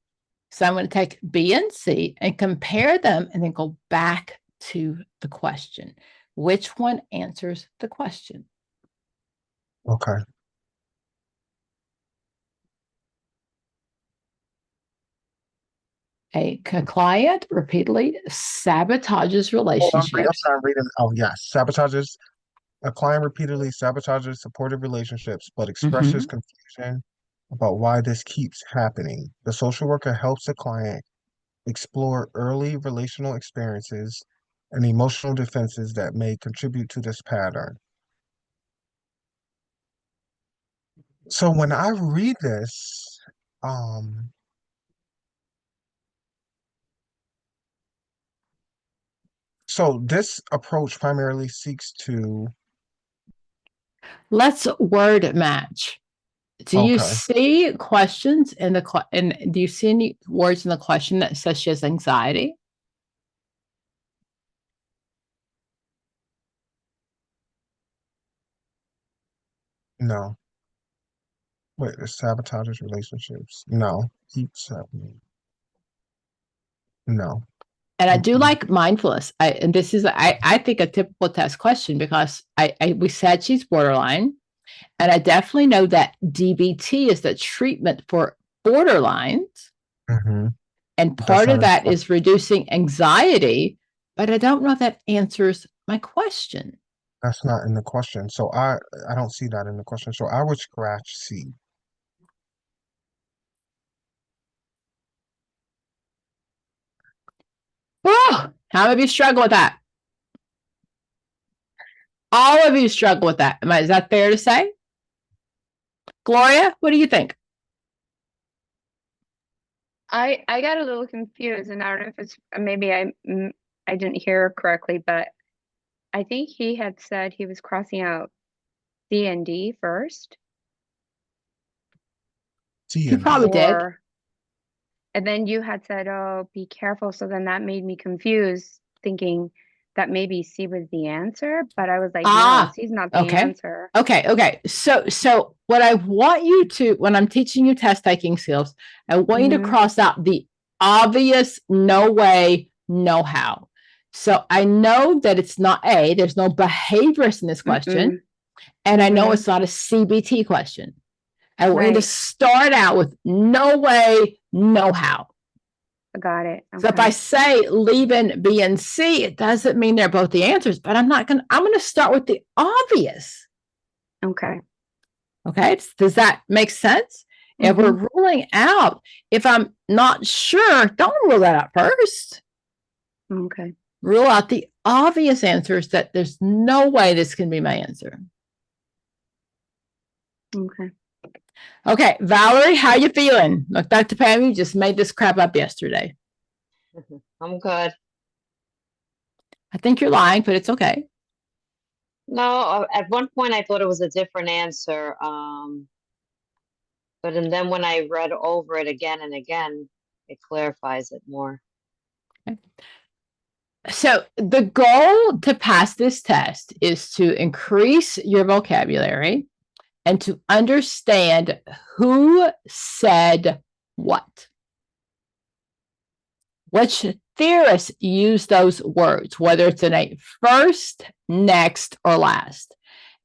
So I'm going to take B and C and compare them and then go back to the question. Which one answers the question? Okay. A client repeatedly sabotages relationships. I'm reading. Oh, yes. Sabotages. A client repeatedly sabotages supportive relationships, but expresses confusion about why this keeps happening. The social worker helps the client explore early relational experiences and emotional defenses that may contribute to this pattern. So when I read this, so this approach primarily seeks to. Let's word match. Do you see questions in the and do you see any words in the question that says she has anxiety? No. Wait, it sabotages relationships. No. Keeps happening. No. And I do like mindfulness. And this is, I think, a typical test question because we said she's borderline. And I definitely know that DBT is the treatment for borderlines. And part of that is reducing anxiety. But I don't know if that answers my question. That's not in the question. So I don't see that in the question. So I would scratch C. Oh, how many of you struggle with that? All of you struggle with that. Is that fair to say? Gloria, what do you think? I got a little confused, and I don't know if it's maybe I didn't hear correctly, but I think he had said he was crossing out C and D first. He probably did. And then you had said, "Oh, be careful." So then that made me confused, thinking that maybe C was the answer, but I was like, no, C's not the answer. Okay. So what I want you to, when I'm teaching you test taking skills, I want you to cross out the obvious no way, no how. So I know that it's not A, there's no behaviors in this question. And I know it's not a CBT question. I want you to start out with no way, no how. Got it. So if I say leaving B and C, it doesn't mean they're both the answers, but I'm going to start with the obvious. Okay. Does that make sense? If we're ruling out, if I'm not sure, don't rule that out first. Okay. Rule out the obvious answers that there's no way this can be my answer. Okay. Okay, Valerie, how you feeling? Look, Dr. Pam, you just made this crap up yesterday. I'm good. I think you're lying, but it's okay. No, at one point I thought it was a different answer. But and then when I read over it again and again, it clarifies it more. Okay. So the goal to pass this test is to increase your vocabulary and to understand who said what. Which theorists use those words, whether it's in a first, next, or last.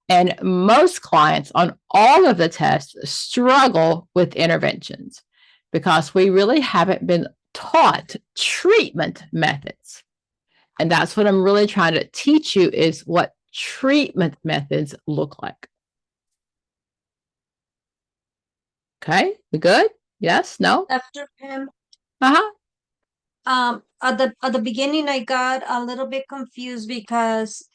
And most clients on all of the tests struggle with interventions because we really haven't been taught treatment methods. And that's what I'm really trying to teach you is what treatment methods look like. Okay, we good? Yes, no? Dr. Pam, Uh-huh. at the beginning, I got a little bit confused because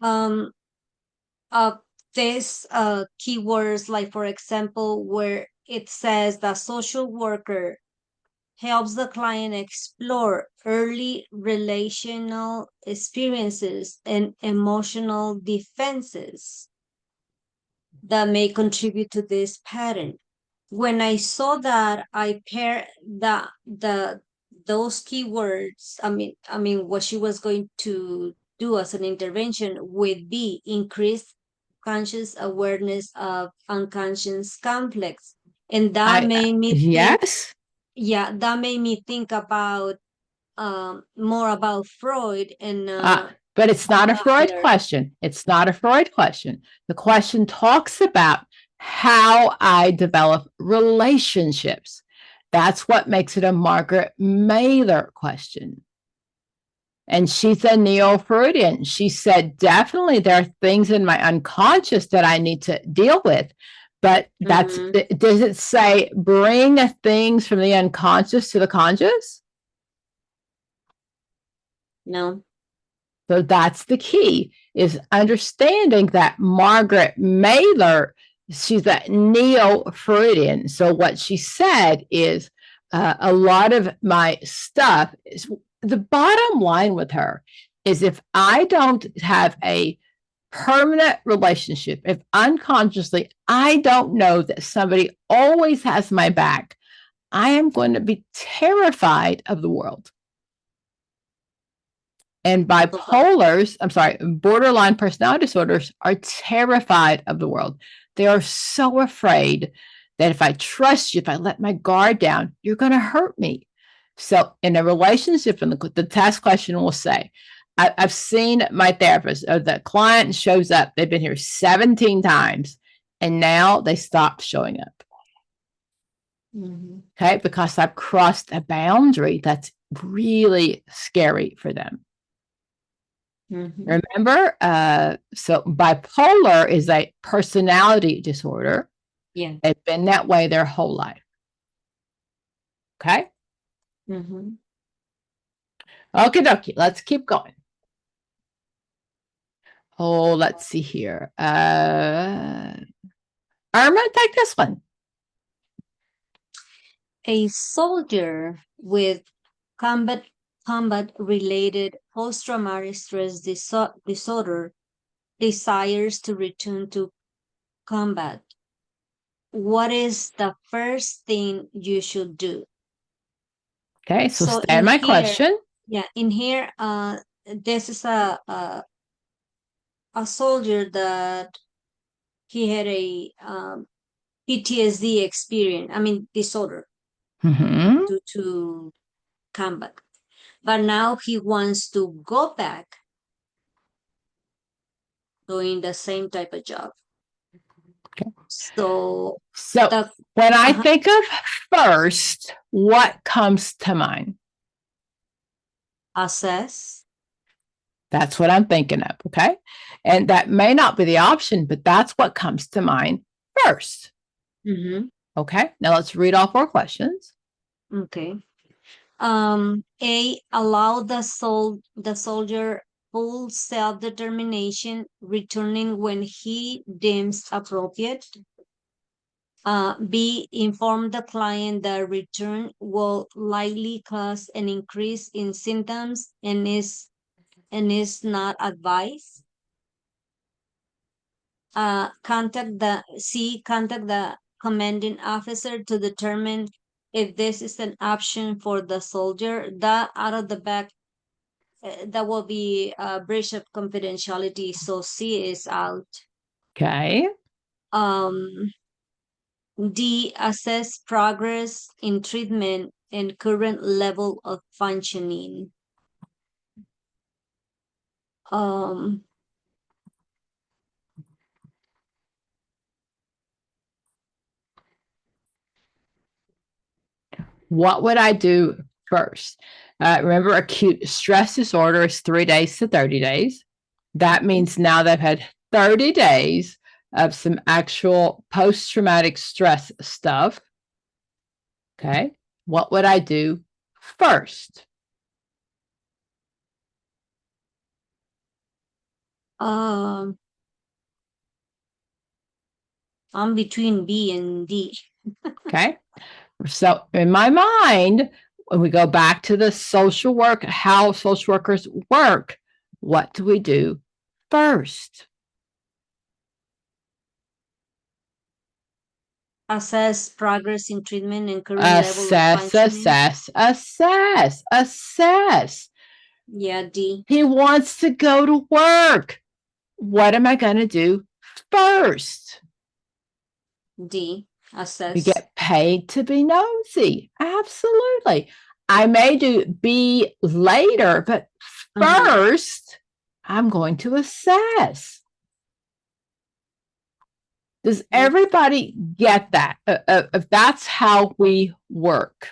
this keywords, like for example, where it says the social worker helps the client explore early relational experiences and emotional defenses that may contribute to this pattern. When I saw that, I paired those keywords. I mean, what she was going to do as an intervention would be increased conscious awareness of unconscious conflicts, and that made me think. Yes. Yeah, that made me think about more about Freud and but it's not a Freud question. It's not a Freud question. The question talks about how I develop relationships. That's what makes it a Margaret Mailer question. And she's a neo-Freudian. She said, definitely there are things in my unconscious that I need to deal with. But that's, does it say bring things from the unconscious to the conscious? No. So that's the key, is understanding that Margaret Mailer, she's a neo-Freudian. So what she said is a lot of my stuff is, the bottom line with her is if I don't have a permanent relationship, if unconsciously I don't know that somebody always has my back, I am going to be terrified of the world. And borderline personality disorders are terrified of the world. They are so afraid that if I trust you, if I let my guard down, you're going to hurt me. So in a relationship, and the test question will say, I've seen my therapist, or the client shows up, they've been here 17 times, and now they stop showing up. Okay, because I've crossed a boundary that's really scary for them. Remember, so bipolar is a personality disorder. Yeah. They've been that way their whole life. Okay. Okay, dokie. Let's keep going. Oh, let's see here. Irma, take this one. A soldier with combat related post-traumatic stress disorder desires to return to combat. What is the first thing you should do? Okay, so stand my question. Yeah, in here, this is a soldier that he had a PTSD experience, I mean disorder, due to combat. But now he wants to go back doing the same type of job. Okay. So when I think of first, what comes to mind? Assess. That's what I'm thinking of. Okay. And that may not be the option, but that's what comes to mind first. Okay. Now let's read all 4 questions. Okay. A, allow the soldier full self-determination, returning when he deems appropriate. B, inform the client that return will likely cause an increase in symptoms and is not advised. Contact the commanding officer to determine if this is an option for the soldier. That out of the back, that will be a breach of confidentiality, so C is out. Okay. D, assess progress in treatment and current level of functioning. What would I do first? Remember, acute stress disorder is 3 days to 30 days. That means now they've had 30 days of some actual post-traumatic stress stuff. Okay. What would I do first? I'm between B and D. Okay. So in my mind, when we go back to the social work, how social workers work, what do we do first? Assess progress in treatment and current level of Assess. Yeah, D. He wants to go to work. What am I going to do first? D. Assess. We get paid to be nosy. Absolutely. I may do B later, but first, I'm going to assess. Does everybody get that? If that's how we work.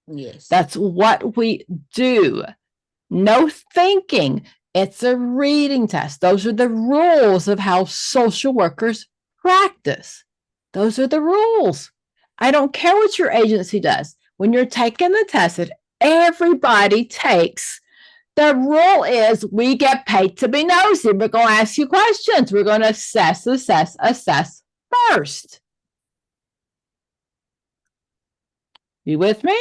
Yes. That's what we do. No thinking. It's a reading test. Those are the rules of how social workers practice. Those are the rules. I don't care what your agency does. When you're taking the test that everybody takes, the rule is we get paid to be nosy. We're going to ask you questions. We're going to assess first. You with me?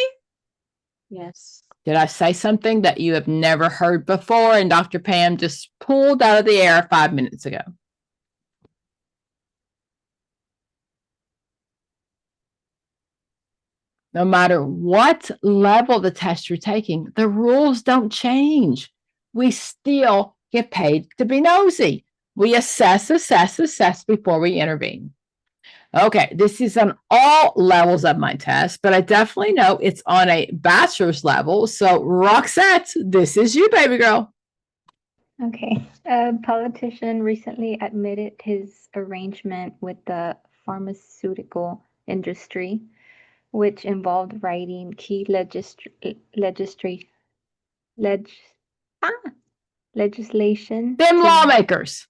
Yes. Did I say something that you have never heard before and Dr. Pam just pulled out of the air 5 minutes ago? No matter what level the test you're taking, the rules don't change. We still get paid to be nosy. We assess before we intervene. Okay, this is on all levels of my test, but I definitely know it's on a bachelor's level. So, Roxette, this is you, baby girl. Okay. A politician recently admitted his arrangement with the pharmaceutical industry, which involved writing key legislation Them lawmakers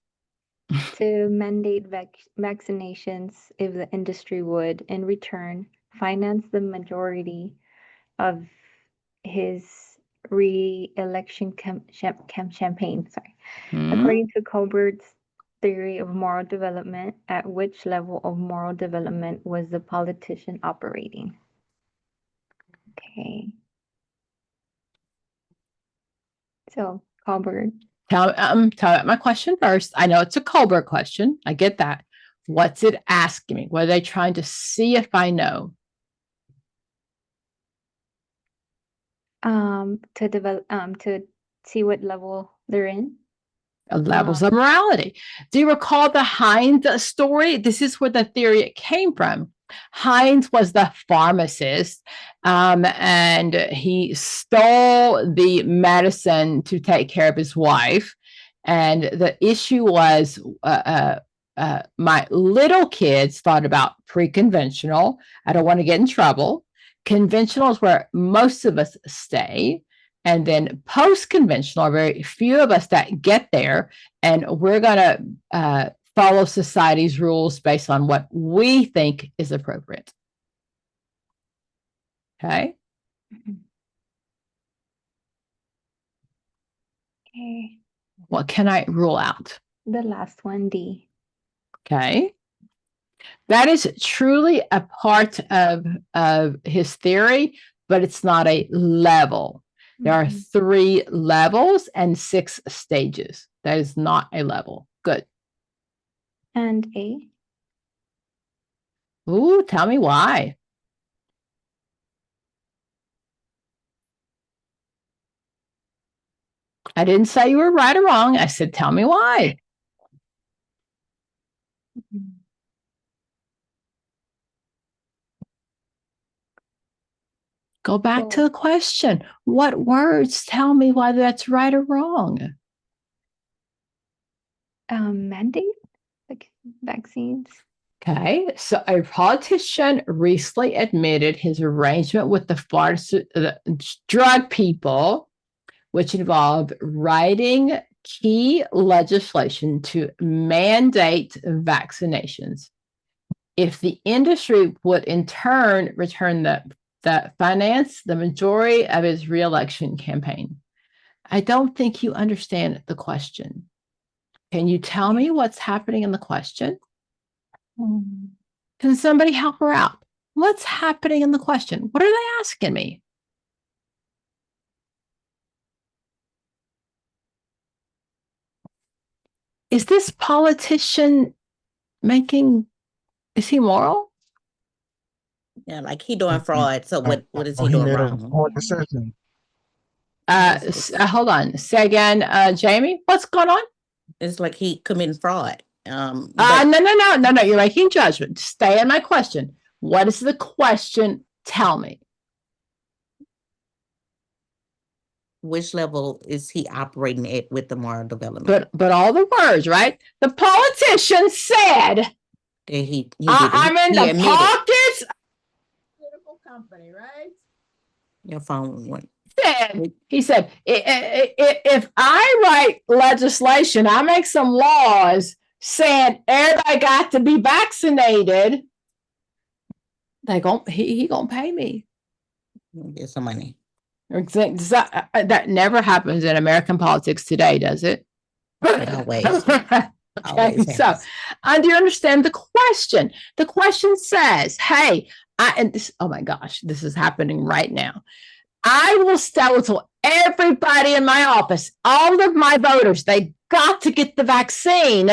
to mandate vaccinations if the industry would, in return, finance the majority of his re-election campaign. According to Colbert's theory of moral development, at which level of moral development was the politician operating? Okay. So, Colbert. Tell me my question first. I know it's a Colbert question. I get that. What's it asking me? What are they trying to see if I know? To develop, to see what level they're in. Levels of morality. Do you recall the Heinz story? This is where the theory came from. Heinz was the pharmacist, and he stole the medicine to take care of his wife. And the issue was my little kids thought about pre-conventional. I don't want to get in trouble. Conventional is where most of us stay. And then post-conventional are very few of us that get there. And we're going to follow society's rules based on what we think is appropriate. Okay. Okay. What can I rule out? The last one, D. Okay. That is truly a part of his theory, but it's not a level. There are 3 levels and 6 stages. That is not a level. Good. And A? Ooh, tell me why. I didn't say you were right or wrong. I said, tell me why. Go back to the question. What words tell me why that's right or wrong? Mandate, like vaccines. Okay, so a politician recently admitted his arrangement with the drug people, which involved writing key legislation to mandate vaccinations. If the industry would in turn return that finance the majority of his reelection campaign. I don't think you understand the question. Can you tell me what's happening in the question? Can somebody help her out? What's happening in the question? What are they asking me? Is this politician is he moral? Yeah, like he doing fraud. So what is he He doing made a wrong? poor decision. Hold on. Say again, Jamie, what's going on? It's like he committing fraud. No. You're making judgment. Stay on my question. What is the question? Tell me. Which level is he operating at with the moral development? But all the words, right? The politician said that I'm in the pockets of a political company, right? Your phone went. He said, if I write legislation, I make some laws saying everybody got to be vaccinated, he gonna pay me. Get some money. That never happens in American politics today, does it? Always. Okay, so do you understand the question? The question says, hey, oh my gosh, this is happening right now. I will tell everybody in my office, all of my voters, they got to get the vaccine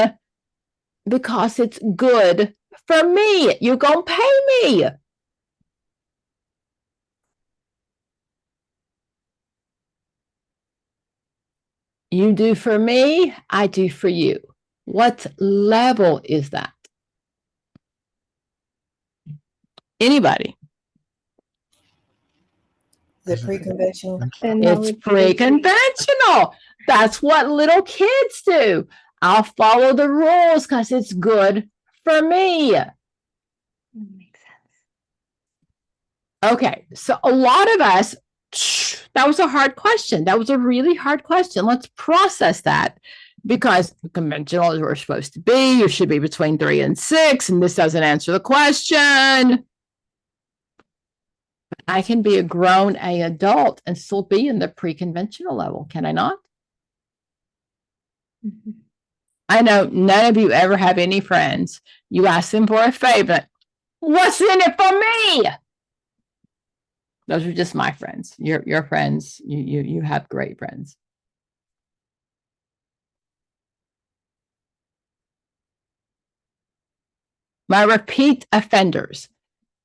because it's good for me. You're going to pay me. You do for me, I do for you. What level is that? Anybody? The pre-conventional. It's pre-conventional. That's what little kids do. I'll follow the rules because it's good for me. Makes sense. Okay, so a lot of us, that was a hard question. That was a really hard question. Let's process that because conventional is where we're supposed to be. You should be between 3 and 6, and this doesn't answer the question. I can be a grown adult and still be in the pre-conventional level, can I not? I know none of you ever have any friends. You ask them for a favor. What's in it for me? Those are just my friends. Your friends. You have great friends. My repeat offenders.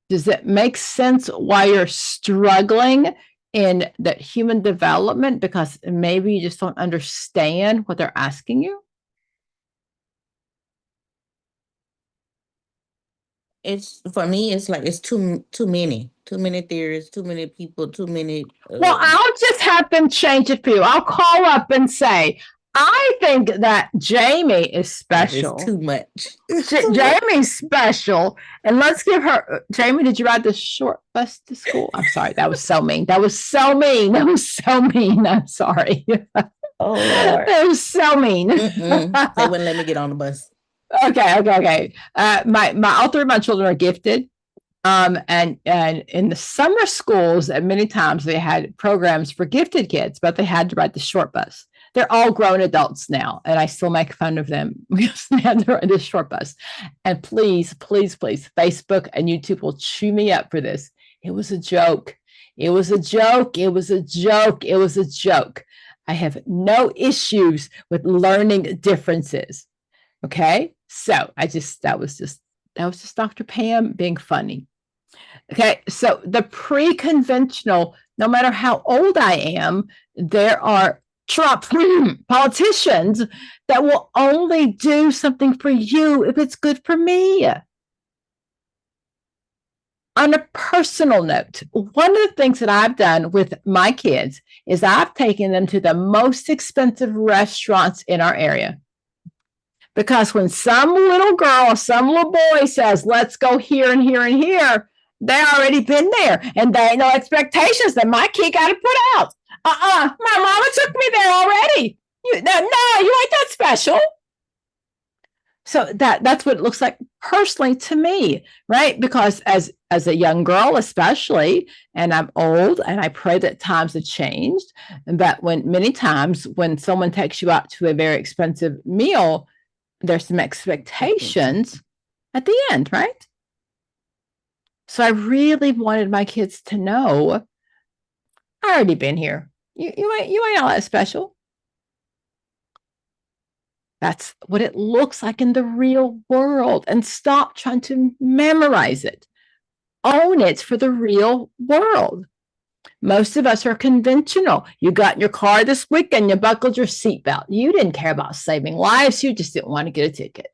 Does it make sense why you're struggling in that human development? Because maybe you just don't understand what they're asking you? It's for me, it's like it's too many theories, too many people, too many. Well, I'll just have them change it for you. I'll call up and say, I think that Jamie is special. It's too much. Jamie's special. And let's give her, Jamie, did you ride the short bus to school? I'm sorry. That was so mean. That was so mean. I'm sorry. Oh, Lord. That was so mean. They wouldn't let me get on the bus. Okay. All 3 of my children are gifted. And in the summer schools, many times they had programs for gifted kids, but they had to ride the short bus. They're all grown adults now, and I still make fun of them because they're on this short bus. And please, please, please, Facebook and YouTube will chew me up for this. It was a joke. It was a joke. It was a joke. It was a joke. I have no issues with learning differences. Okay. So that was just Dr. Pam being funny. Okay. So the pre-conventional, no matter how old I am, there are Trump politicians that will only do something for you if it's good for me. On a personal note, one of the things that I've done with my kids is I've taken them to the most expensive restaurants in our area. Because when some little girl or some little boy says, let's go here and here and here, they already been there. And they ain't no expectations that my kid got to put out. My mama took me there already. You ain't that special. So that's what it looks like personally to me, right? Because as a young girl, especially, and I'm old, and I pray that times have changed. But many times when someone takes you out to a very expensive meal, there's some expectations at the end, right? So I really wanted my kids to know, I already been here. You ain't all that special. That's what it looks like in the real world. And stop trying to memorize it. Own it for the real world. Most of us are conventional. You got in your car this weekend, you buckled your seatbelt. You didn't care about saving lives. You just didn't want to get a ticket.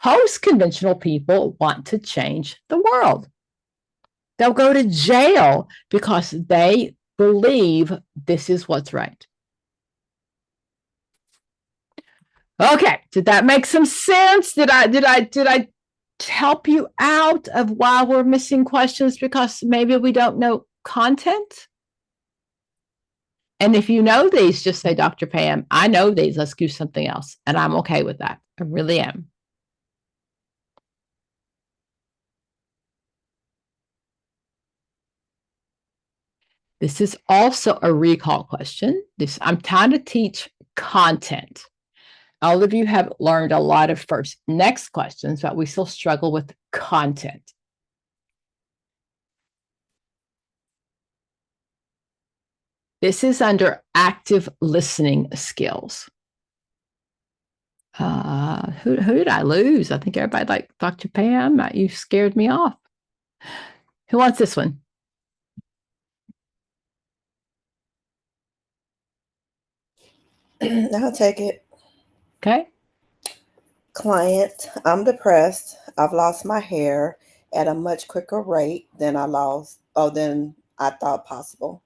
Post-conventional people want to change the world. They'll go to jail because they believe this is what's right. Okay, did that make some sense? Did I help you out of why we're missing questions because maybe we don't know content? And if you know these, just say, Dr. Pam, I know these. Let's do something else. And I'm okay with that. I really am. This is also a recall question. I'm trying to teach content. All of you have learned a lot of next questions, but we still struggle with content. This is under active listening skills. Who did I lose? I think everybody like Dr. Pam. You scared me off. Who wants this one? I'll take it. Okay. Client, I'm depressed. I've lost my hair at a much quicker rate than I thought possible.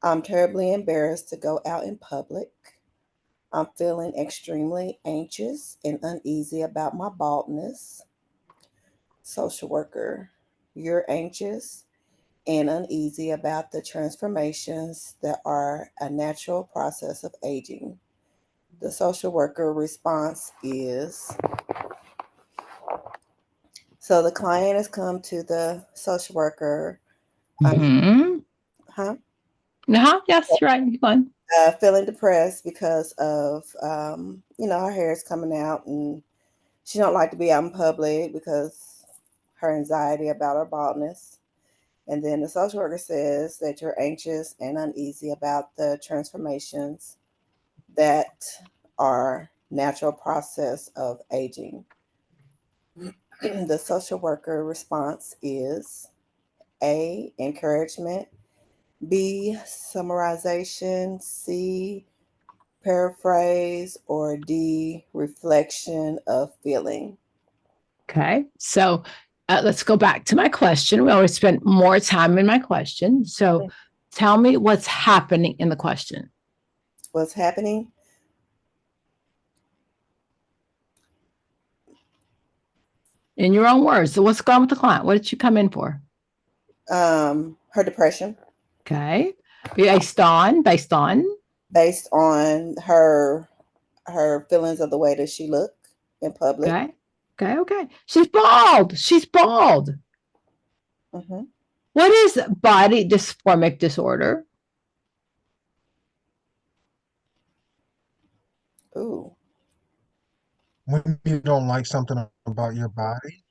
I'm terribly embarrassed to go out in public. I'm feeling extremely anxious and uneasy about my baldness. Social worker, you're anxious and uneasy about the transformations that are a natural process of aging. The social worker response is, so the client has come to the social worker. Yes, right. Fun. Feeling depressed because of, her hair is coming out and she don't like to be out in public because her anxiety about her baldness. And then the social worker says that you're anxious and uneasy about the transformations that are natural process of aging. The social worker response is A, encouragement, B, summarization, C, paraphrase, or D, reflection of feeling. Okay, so let's go back to my question. We always spend more time in my question. So tell me what's happening in the question. What's happening? In your own words. So what's going on with the client? What did she come in for? Her depression. Okay. Based on her feelings of the way that she looked in public. Okay. She's bald. Mm-hmm. What is body dysmorphic disorder? Ooh. When you don't like something about your body,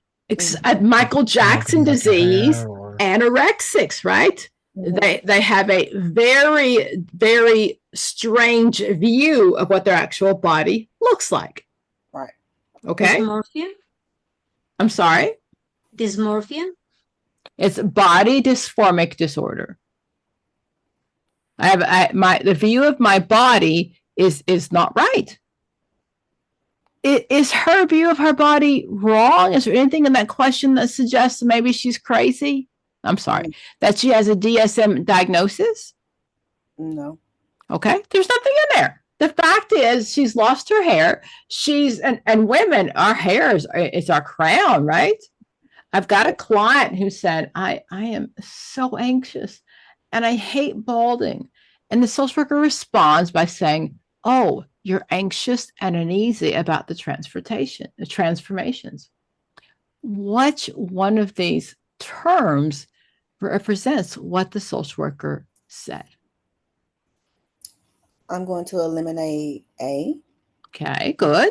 Michael Jackson like your disease, hair or anorexics, right? Mhm. They have a very, very strange view of what their actual body looks like. Right. Okay. Dysmorphia? I'm sorry. Dysmorphia? It's body dysphoric disorder. The view of my body is not right. Is her view of her body wrong? Is there anything in that question that suggests maybe she's crazy? I'm sorry, that she has a DSM diagnosis? No. Okay, there's nothing in there. The fact is, she's lost her hair. And women, our hair is our crown, right? I've got a client who said, I am so anxious and I hate balding. And the social worker responds by saying, oh, you're anxious and uneasy about the transformations. Which one of these terms represents what the social worker said? I'm going to eliminate A. Okay, good.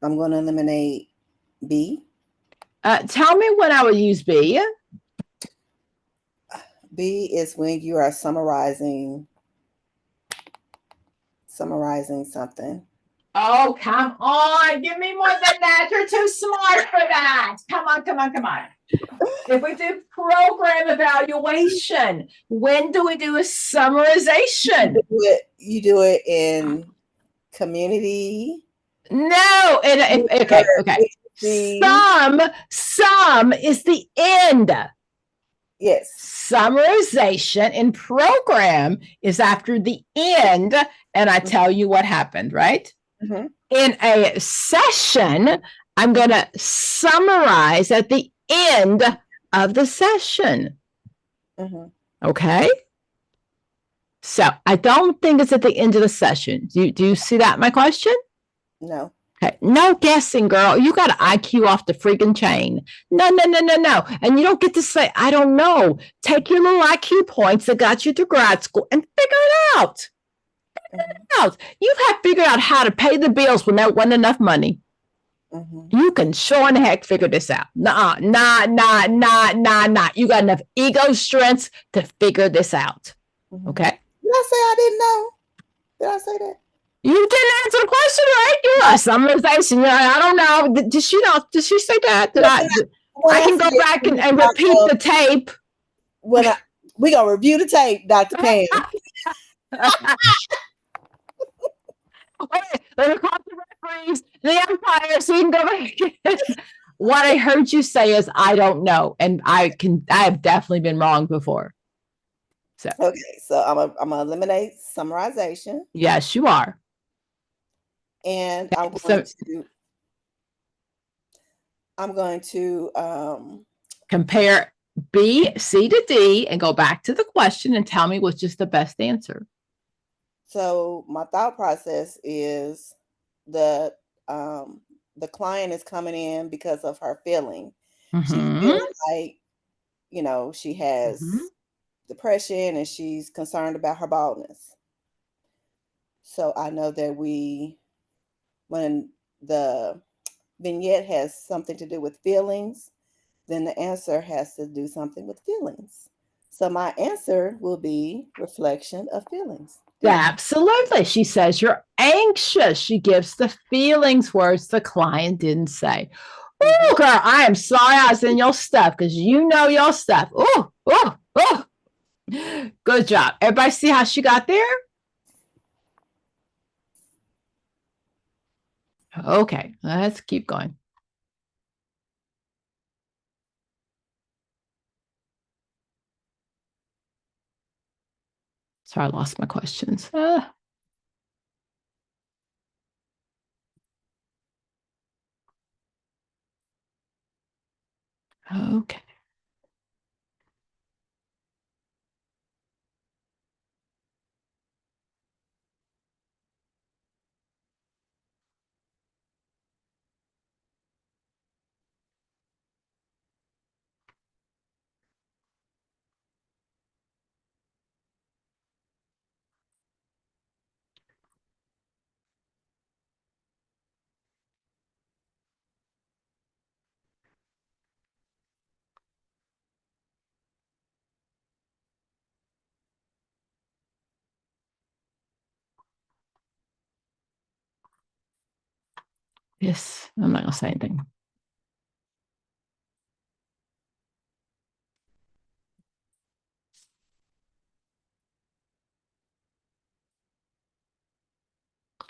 I'm going to eliminate B. Tell me when I would use B. B is when you are summarizing something. Oh, come on. Give me more than that. You're too smart for that. Come on, come on, come on. If we do program evaluation, when do we do a summarization? You do it in community. No. Okay. Some is the end. Yes. Summarization in program is after the end, and I tell you what happened, right? Mm-hmm. In a session, I'm going to summarize at the end of the session. Mm-hmm. Okay? So I don't think it's at the end of the session. Do you see that, my question? No. Okay. No guessing, girl. You got an IQ off the freaking chain. No. And you don't get to say, I don't know. Take your little IQ points that got you to grad school and figure it out. You have figured out how to pay the bills when there wasn't enough money. Mm-hmm. You can sure in the heck figure this out. Nah. You got enough ego strength to figure this out. Mm-hmm. Okay? Did I say I didn't know? Did I say that? You didn't answer the question, right? You're a summarization. I don't know. Did she not? Did she say that? I can go back and repeat the tape. We gonna review the tape, Dr. Pam. Let me call the referees, the umpires, so you can go back. What I heard you say is, I don't know, and I have definitely been wrong before. So okay, so I'm gonna eliminate summarization. Yes, you are. And I'm going to compare B, C to D, and go back to the question and tell me which is the best answer. So my thought process is the client is coming in because of her feeling. She's feeling like, she has depression and she's concerned about her baldness. So I know that when the vignette has something to do with feelings, then the answer has to do something with feelings. So my answer will be reflection of feelings. Absolutely. She says you're anxious. She gives the feelings words the client didn't say. Oh, girl, I am sorry I was in your stuff because you know your stuff. Oh. Good job. Everybody see how she got there? Okay, let's keep going. Sorry, I lost my questions. Okay. Yes, I'm not going to say anything.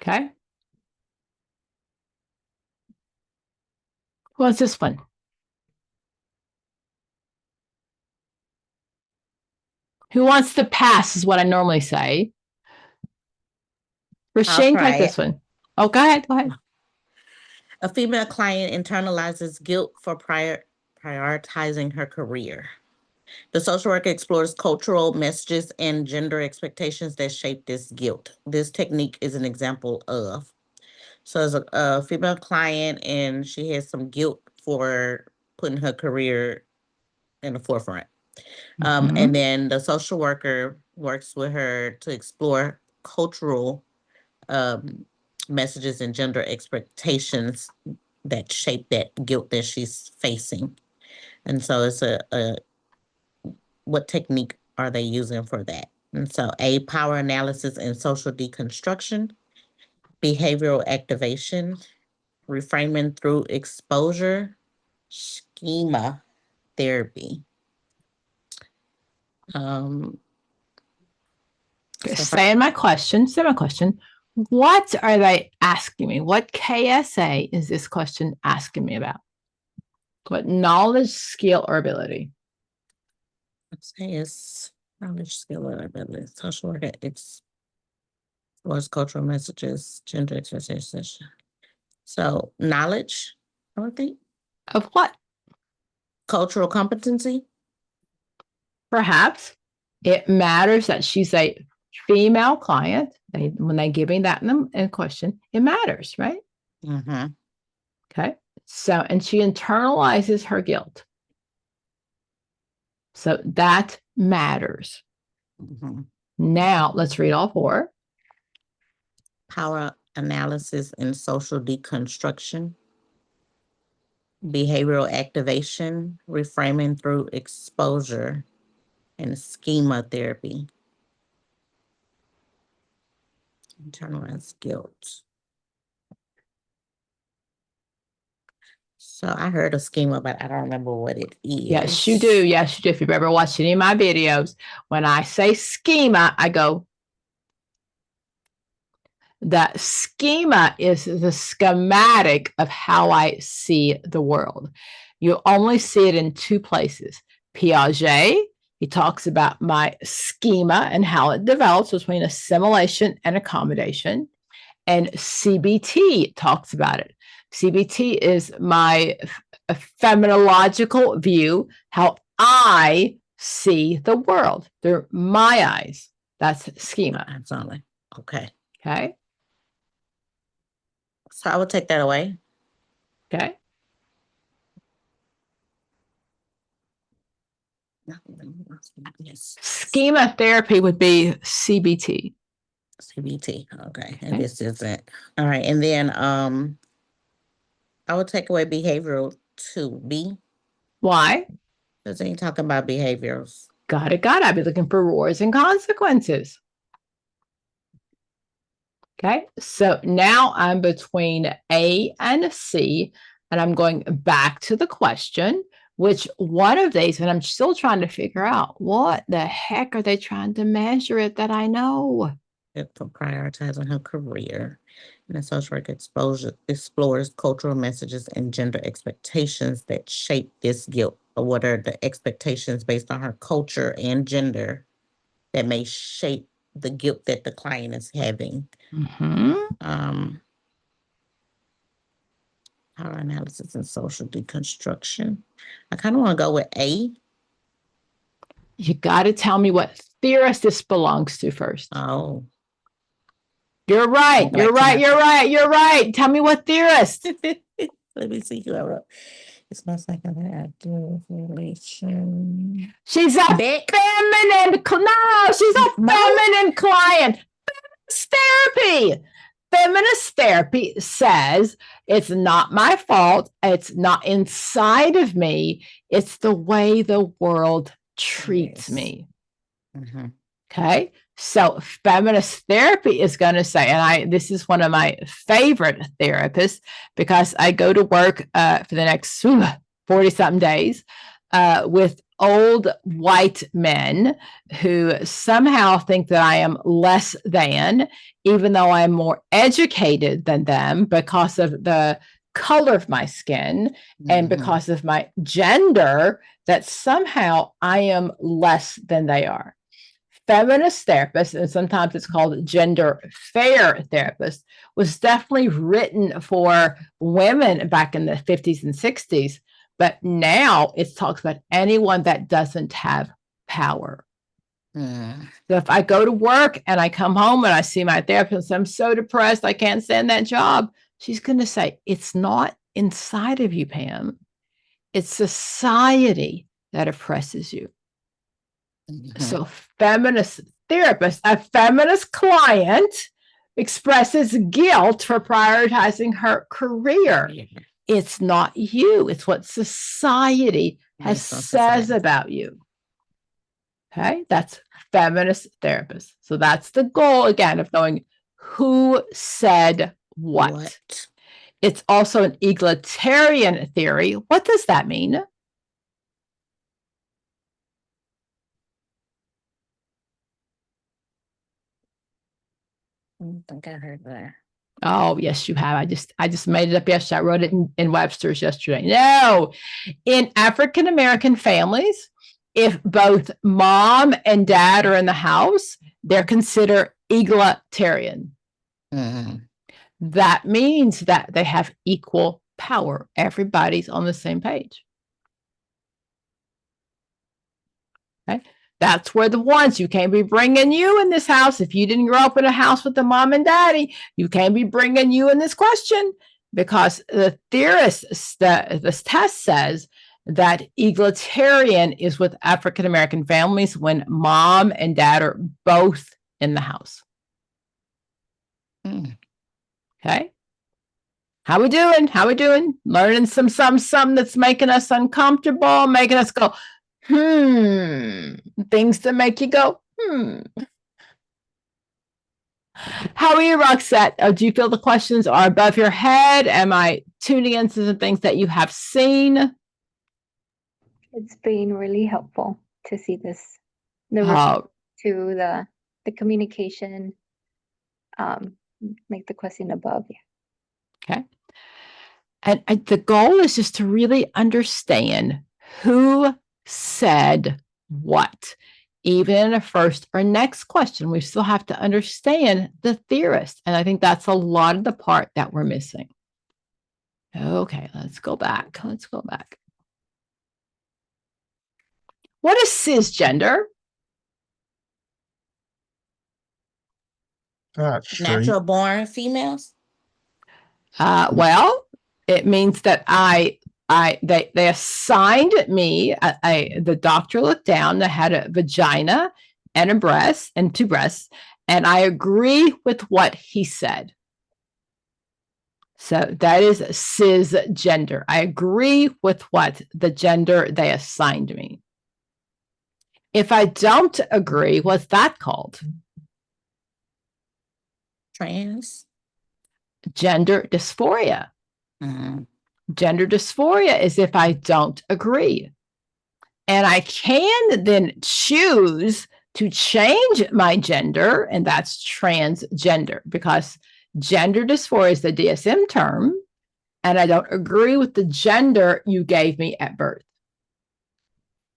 Okay. What's this one? Who wants to pass is what I normally say. Rasheen, take this one. Oh, go ahead. Go ahead. A female client internalizes guilt for prioritizing her career. The social worker explores cultural messages and gender expectations that shape this guilt. This technique is an example of. So, as a female client, and she has some guilt for putting her career in the forefront. And then the social worker works with her to explore cultural messages and gender expectations that shape that guilt that she's facing. And so it's what technique are they using for that? And so power analysis and social deconstruction, behavioral activation, reframing through exposure, schema therapy. Say my question. What are they asking me? What KSA is this question asking me about? What knowledge, skill, or ability? Let's say it's knowledge, skill, or ability. Social work explores cultural messages, gender expectations. So knowledge, I would think. Of what? Cultural competency. Perhaps it matters that she's a female client. When they give me that in question, it matters, right? Mm-hmm. Okay. So, and she internalizes her guilt. So that matters. Mm-hmm. Now let's read all four. Power analysis and social deconstruction, behavioral activation, reframing through exposure, and schema therapy. Internalized guilt. So I heard a schema, but I don't remember what it is. Yes, you do. Yes, you do. If you've ever watched any of my videos, when I say schema, I go, that schema is the schematic of how I see the world. You only see it in two places. Piaget, he talks about my schema and how it develops between assimilation and accommodation. And CBT talks about it. CBT is my phenomenological view, how I see the world through my eyes. That's schema. That's only. Okay. Okay. So I would take that away. Okay. Yes. Schema therapy would be CBT. CBT. Okay. And this isn't. All right. And then I would take away behavioral 2B. Why? Because then you're talking about behaviors. Got it. I'd be looking for rewards and consequences. Okay. So now I'm between A and C, and I'm going back to the question, which one of these, and I'm still trying to figure out what the heck are they trying to measure it that I know? For prioritizing her career. And the social work explores cultural messages and gender expectations that shape this guilt. Or what are the expectations based on her culture and gender that may shape the guilt that the client is having? Power analysis and social deconstruction. I kind of want to go with A. You got to tell me what theorist this belongs to first. Oh. You're right. You're right. Tell me what theorist. Let me see who I wrote. It's most like an active relation. She's a feminine. No, she's a feminine client. Feminist therapy. Feminist therapy says it's not my fault. It's not inside of me. It's the way the world treats me. Okay. So feminist therapy is going to say, and this is one of my favorite therapists because I go to work for the next 40 something days with old white men who somehow think that I am less than, even though I'm more educated than them because of the color of my skin and because of my gender, that somehow I am less than they are. Feminist therapist, and sometimes it's called gender fair therapist, was definitely written for women back in the 50s and 60s. But now it talks about anyone that doesn't have power. So if I go to work and I come home and I see my therapist and say, I'm so depressed, I can't stand that job, she's going to say, it's not inside of you, Pam. It's society that oppresses you. So feminist therapist, a feminist client expresses guilt for prioritizing her career. It's not you. It's what society says about you. Okay. That's feminist therapist. So that's the goal again of knowing who said what. It's also an egalitarian theory. What does that mean? I think I heard that. Oh, yes, you have. I just made it up yesterday. I wrote it in Webster's yesterday. No, in African American families, if both mom and dad are in the house, they're considered egalitarian. That means that they have equal power. Everybody's on the same page. Okay. That's where the ones, you can't be bringing you in this house. If you didn't grow up in a house with the mom and daddy, you can't be bringing you in this question, because the theorist, this test says that egalitarian is with African American families when mom and dad are both in the house. Okay. How we doing? How we doing? Learning some that's making us uncomfortable, making us go, things that make you go, How are you, Roxette? Do you feel the questions are above your head? Am I tuning into some things that you have seen? It's been really helpful to see this, to the communication, make the question above. Okay. And the goal is just to really understand who said what. Even in a first or next question, we still have to understand the theorist. And I think that's a lot of the part that we're missing. Okay, let's go back. What is cisgender? Natural born females? Well, it means that they assigned me the doctor looked down, I had a vagina and a breast and two breasts, and I agree with what he said. So that is cisgender. I agree with what the gender they assigned me. If I don't agree, what's that called? Trans. Gender dysphoria. Gender dysphoria is if I don't agree. And I can then choose to change my gender, and that's transgender, because gender dysphoria is the DSM term, and I don't agree with the gender you gave me at birth.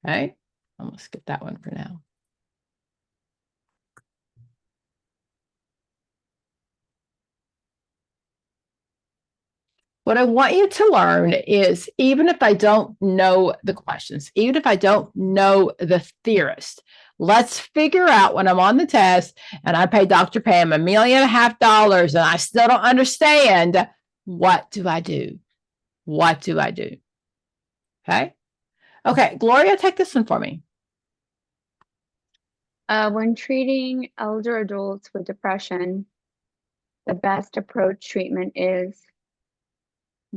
Okay, I'm gonna skip that one for now. What I want you to learn is, even if I don't know the questions, even if I don't know the theorist, let's figure out when I'm on the test and I pay Dr. Pam $1.5 million and I still don't understand, what do I do? What do I do? Okay. Okay, Gloria, take this one for me. When treating elder adults with depression, the best approach treatment is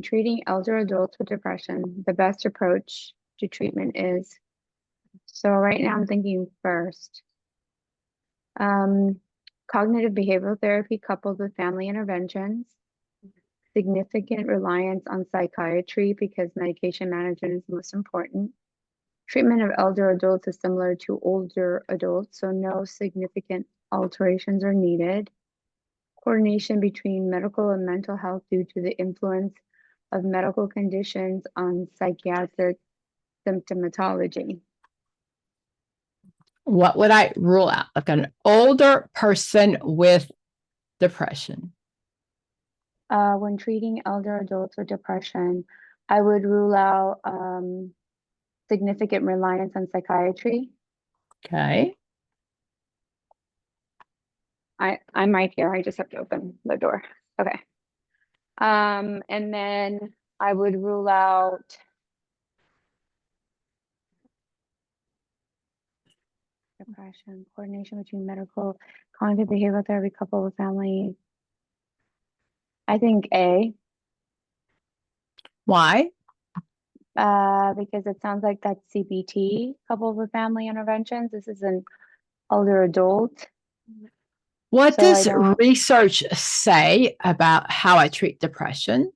treating elder adults with depression. The best approach to treatment is, so right now I'm thinking first. Cognitive behavioral therapy coupled with family interventions, significant reliance on psychiatry because medication management is most important. Treatment of elder adults is similar to older adults, so no significant alterations are needed. Coordination between medical and mental health due to the influence of medical conditions on psychiatric symptomatology. What would I rule out? Like an older person with depression. When treating elder adults with depression, I would rule out significant reliance on psychiatry. Okay. I'm right here. I just have to open the door. Okay. And then I would rule out depression, coordination between medical, cognitive behavioral therapy coupled with family. I think A. Why? Because it sounds like that's CBT coupled with family interventions. This is an older adult. What So I does don't- research say about how I treat depression?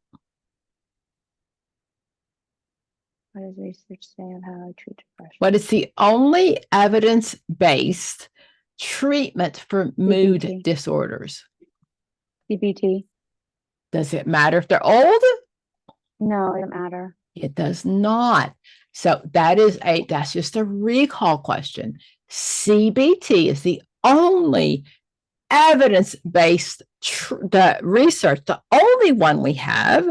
What does research say of how I treat depression? What is the only evidence-based treatment for mood CBT. disorders? CBT. Does it matter if they're old? No, it doesn't matter. It does not. So that's just a recall question. CBT is the only evidence-based the research, the only one we have,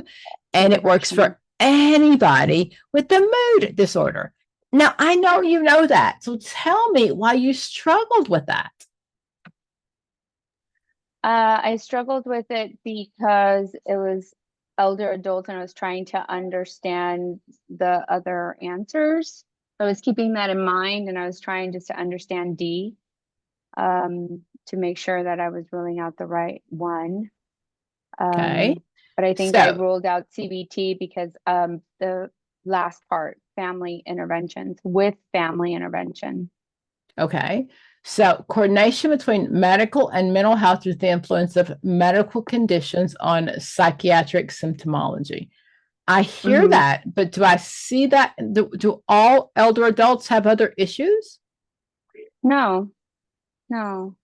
and it works for anybody with the mood disorder. Now, I know you know that, so tell me why you struggled with that. I struggled with it because it was elder adults and I was trying to understand the other answers. I was keeping that in mind and I was trying just to understand D to make sure that I was ruling out the right one. Okay. But I think I ruled out CBT because the last part, family interventions, with family intervention. Okay. So coordination between medical and mental health is the influence of medical conditions on psychiatric symptomology. I hear that, but do I see that? Do all elder adults have other issues? No, no.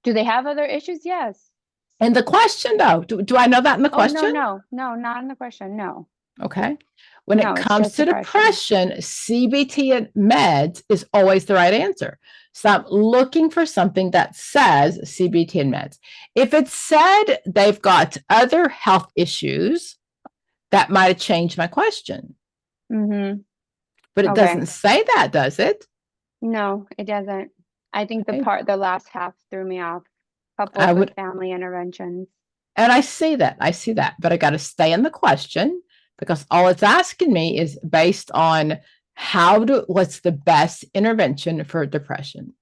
Do they have other issues? Yes. And the question, though, do I know that in the question? No, not in the question. No. Okay. When No, it it's comes just to depression, CBT and meds is always the right answer. So I'm looking for something that says CBT and meds. If it said they've got other health issues, that might have changed my question. But it doesn't say that, does it? No, it doesn't. I think the last half threw me off, coupled with family interventions. And I see that, but I got to stay in the question because all it's asking me is based on what's the best intervention for depression.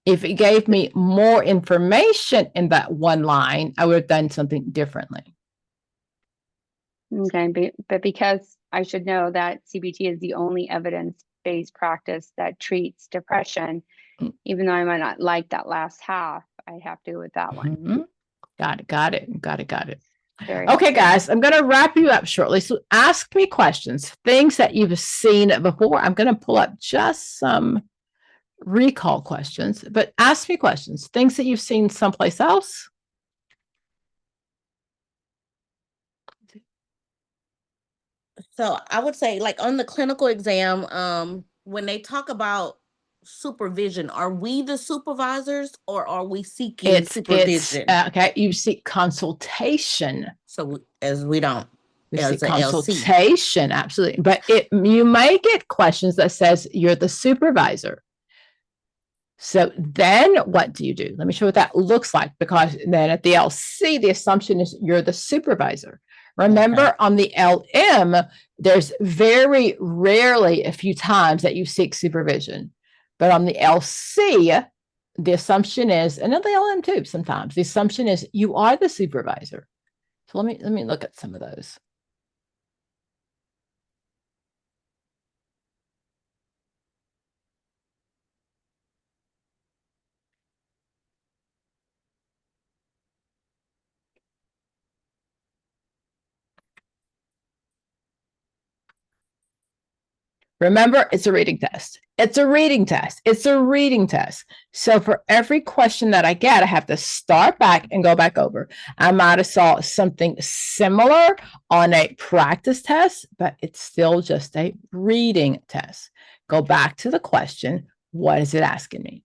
If it gave me more information in that one line, I would have done something differently. Okay, but because I should know that CBT is the only evidence-based practice that treats depression, even though I might not like that last half, I have to go with that one. Got it. Very okay, guys, I'm going to wrap you up shortly. So ask me questions, things that you've seen before. I'm going to pull up just some recall questions, but ask me questions, things that you've seen someplace else. So I would say, like on the clinical exam, when they talk about supervision, are we the supervisors or are we seeking supervision? Okay, you seek consultation. So as we don't. We seek consultation, absolutely. But you may get questions that says you're the supervisor. So then what do you do? Let me show you what that looks like, because then at the LC, the assumption is you're the supervisor. Remember, on the LM, there's very rarely a few times that you seek supervision. But on the LC, the assumption is, and on the LM too, sometimes, the assumption is you are the supervisor. So let me look at some of those. Remember, it's a reading test. It's a reading test. It's a reading test. So for every question that I get, I have to start back and go back over. I might have saw something similar on a practice test, but it's still just a reading test. Go back to the question. What is it asking me?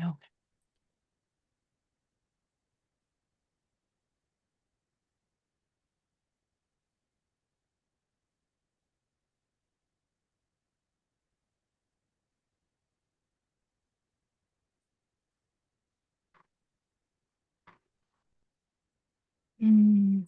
Okay. Mm.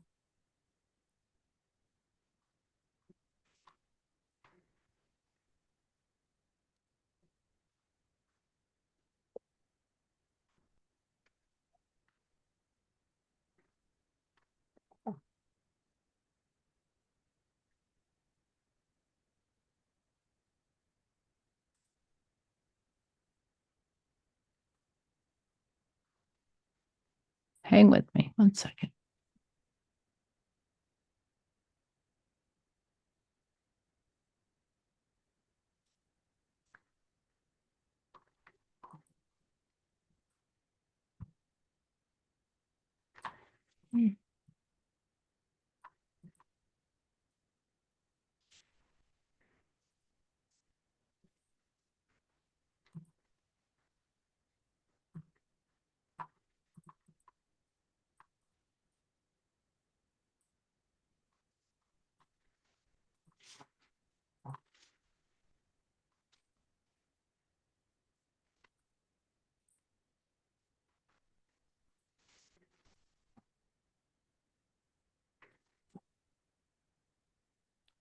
Hang with me 1 second.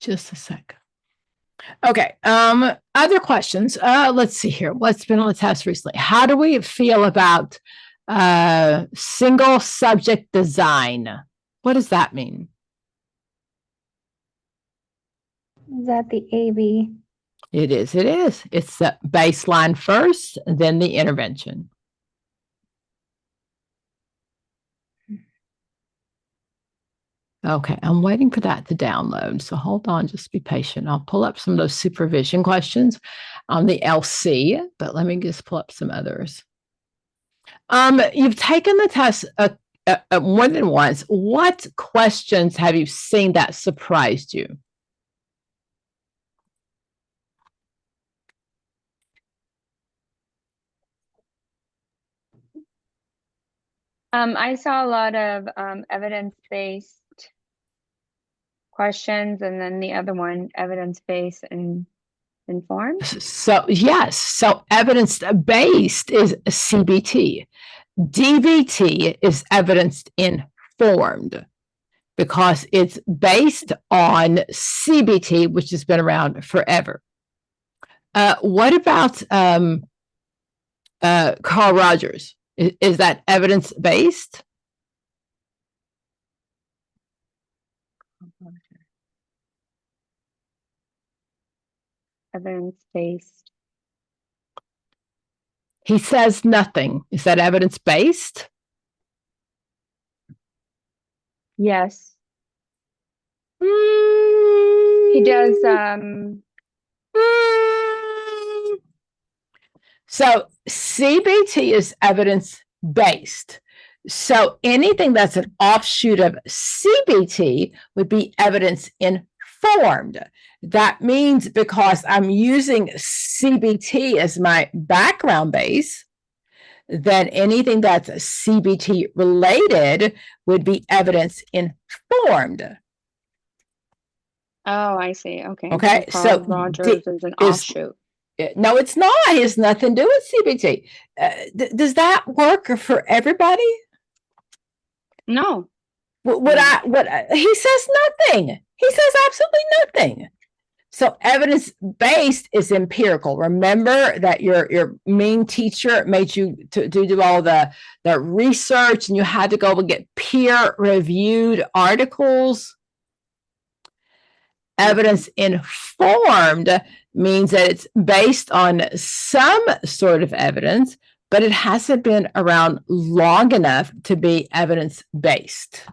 Just a sec. Okay. Other questions. Let's see here. What's been on the test recently? How do we feel about single subject design? What does that mean? Is that the AB? It is. It is. It's the baseline first, then the intervention. Okay, I'm waiting for that to download. So hold on, just be patient. I'll pull up some of those supervision questions on the LC, but let me just pull up some others. You've taken the test more than once. What questions have you seen that surprised you? I saw a lot of evidence-based questions, and then the other one, evidence-based and informed. So yes, so evidence-based is CBT. DBT is evidence-informed because it's based on CBT, which has been around forever. What about Carl Rogers? Is that evidence-based? Evidence-based. He says nothing. Is that evidence-based? Yes. He does. So CBT is evidence-based. So anything that's an offshoot of CBT would be evidence-informed. That means because I'm using CBT as my background base, then anything that's CBT related would be evidence-informed. Oh, I see. Okay. Okay, So Rogers is an offshoot. No, it's not. It has nothing to do with CBT. Does that work for everybody? No. He says nothing. He says absolutely nothing. So evidence-based is empirical. Remember that your mean teacher made you to do all the research, and you had to go and get peer-reviewed articles. Evidence-informed means that it's based on some sort of evidence, but it hasn't been around long enough to be evidence-based.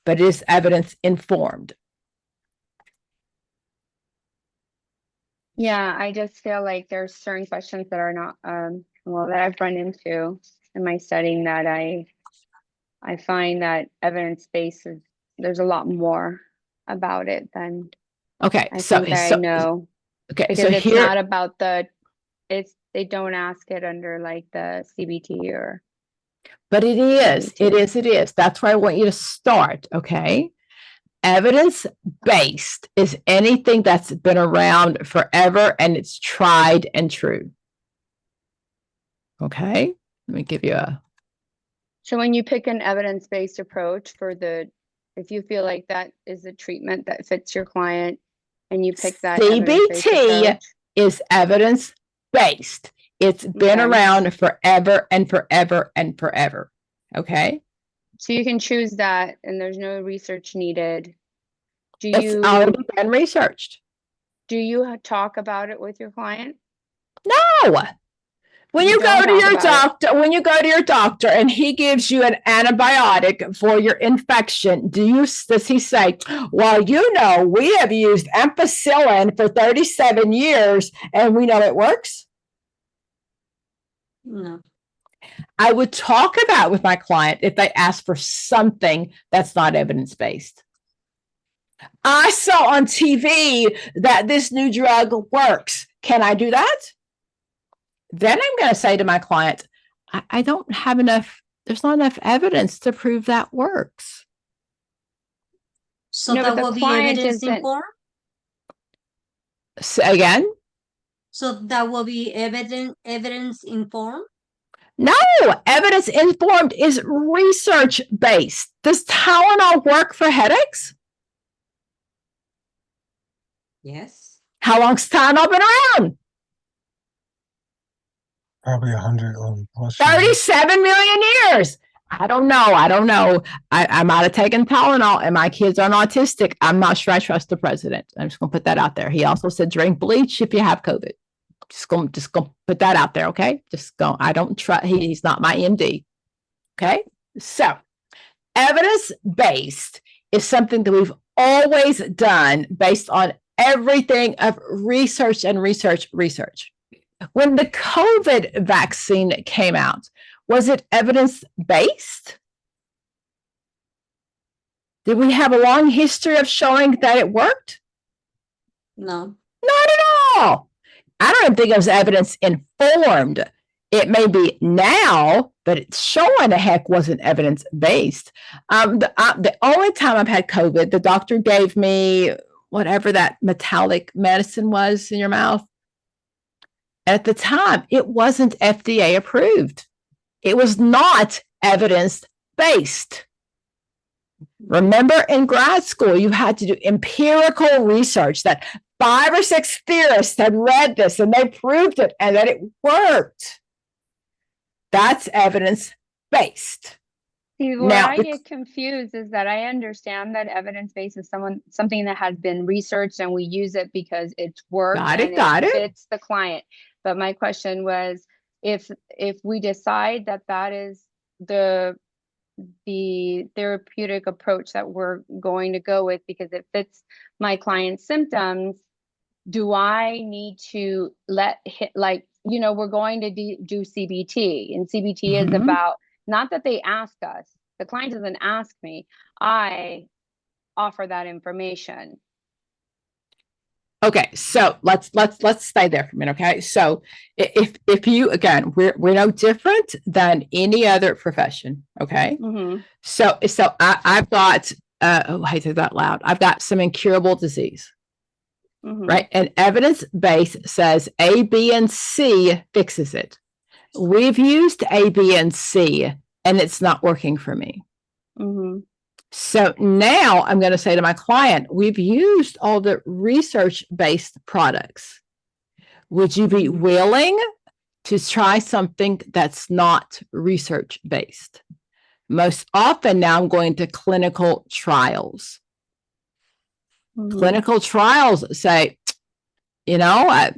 But it is evidence-informed. Yeah, I just feel like there's certain questions that are not, well, that I've run into in my studying that I find that evidence-based is, there's a lot more about it than Okay, I so think I know. okay, Because so it's here, not about they don't ask it under like the CBT or but it is, it CBT. is, it is. That's where I want you to start. Okay. Evidence-based is anything that's been around forever and it's tried and true. Okay. Let me give you a, So when you pick an evidence-based approach for if you feel like that is a treatment that fits your client and you pick that evidence-based CBT approach. is evidence-based. It's been Okay. around forever and forever and forever. Okay. So you can choose that and there's no research needed. It's already been researched. Do you talk about it with your client? No. When You you go don't to talk your about it. doctor, when you go to your doctor and he gives you an antibiotic for your infection, does he say, well, you know, we have used ampicillin for 37 years and we know it works? No. I would talk about with my client if they ask for something that's not evidence-based. I saw on TV that this new drug works. Can I do that? Then I'm going to say to my client, I don't have enough, there's not enough evidence to prove that works. So No, that but will the be client evidence isn't. informed? So again? So that will be evidence informed? No, evidence informed is research based. Does Tylenol work for headaches? Yes. How long's Tylenol been around? Probably 100 plus years. 37 million years. I don't know. I might have taken Tylenol and my kids aren't autistic. I'm not sure I trust the president. I'm just going to put that out there. He also said drink bleach if you have COVID. Just go put that out there. Okay. Just go. I don't trust. He's not my MD. Okay. So evidence-based is something that we've always done based on everything of research and research. When the COVID vaccine came out, was it evidence-based? Did we have a long history of showing that it worked? No. Not at all. I don't even think it was evidence-informed. It may be now, but it's showing the heck wasn't evidence-based. The only time I've had COVID, the doctor gave me whatever that metallic medicine was in your mouth. At the time, it wasn't FDA approved. It was not evidence-based. Remember in grad school, you had to do empirical research that 5 or 6 theorists had read this and they proved it and that it worked. That's evidence-based. See, where Now, I get confused is that I understand that evidence-based is something that has been researched and we use it because it's worked and it fits the client. But my question was, if we decide that that is the therapeutic approach that we're going to go with because it fits my client's symptoms, do I need to we're going to do CBT, and CBT is about, not that they ask us, the client doesn't ask me, I offer that information. Okay, so let's stay there for a minute. Okay, so if you, again, we're no different than any other profession. Okay, so I've got I hate to say that loud. I've got some incurable disease, right? And evidence-based says A, B, and C fixes it. We've used A, B, and C, and it's not working for me. So now I'm going to say to my client, we've used all the research-based products. Would you be willing to try something that's not research-based? Most often now I'm going to clinical trials. Clinical trials say, you're about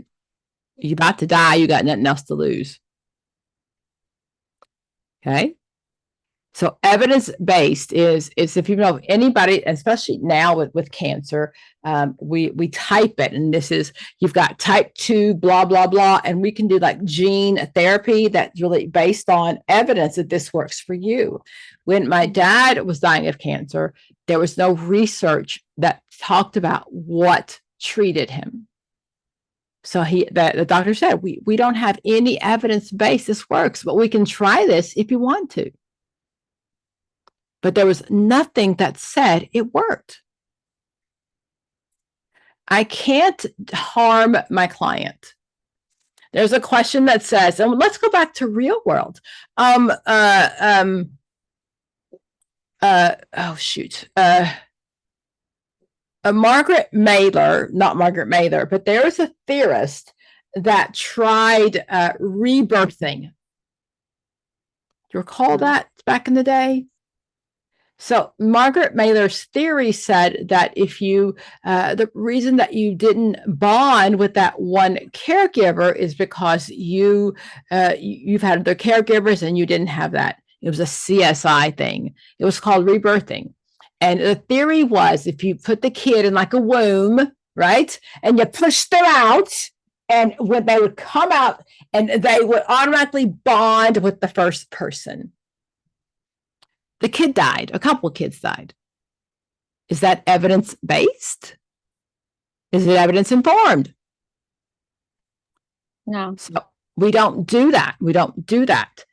to die, you got nothing else to lose. Okay. So evidence-based is if you know anybody, especially now with cancer, we type it, and this is, you've got type 2, blah, blah, blah, and we can do like gene therapy that's really based on evidence that this works for you. When my dad was dying of cancer, there was no research that talked about what treated him. So the doctor said, we don't have any evidence base this works, but we can try this if you want to. But there was nothing that said it worked. I can't harm my client. There's a question that says, and let's go back to real world. Oh shoot. Margaret Mailer, not Margaret Mailer, but there was a theorist that tried rebirthing. Do you recall that back in the day? So Margaret Mailer's theory said that if you, the reason that you didn't bond with that one caregiver is because you've had other caregivers and you didn't have that. It was a CSI thing. It was called rebirthing. And the theory was, if you put the kid in like a womb, right, and you push them out, and when they would come out, and they would automatically bond with the first person. The kid died. A couple of kids died. Is that evidence-based? Is it evidence-informed? No. So we don't do that. We don't do that.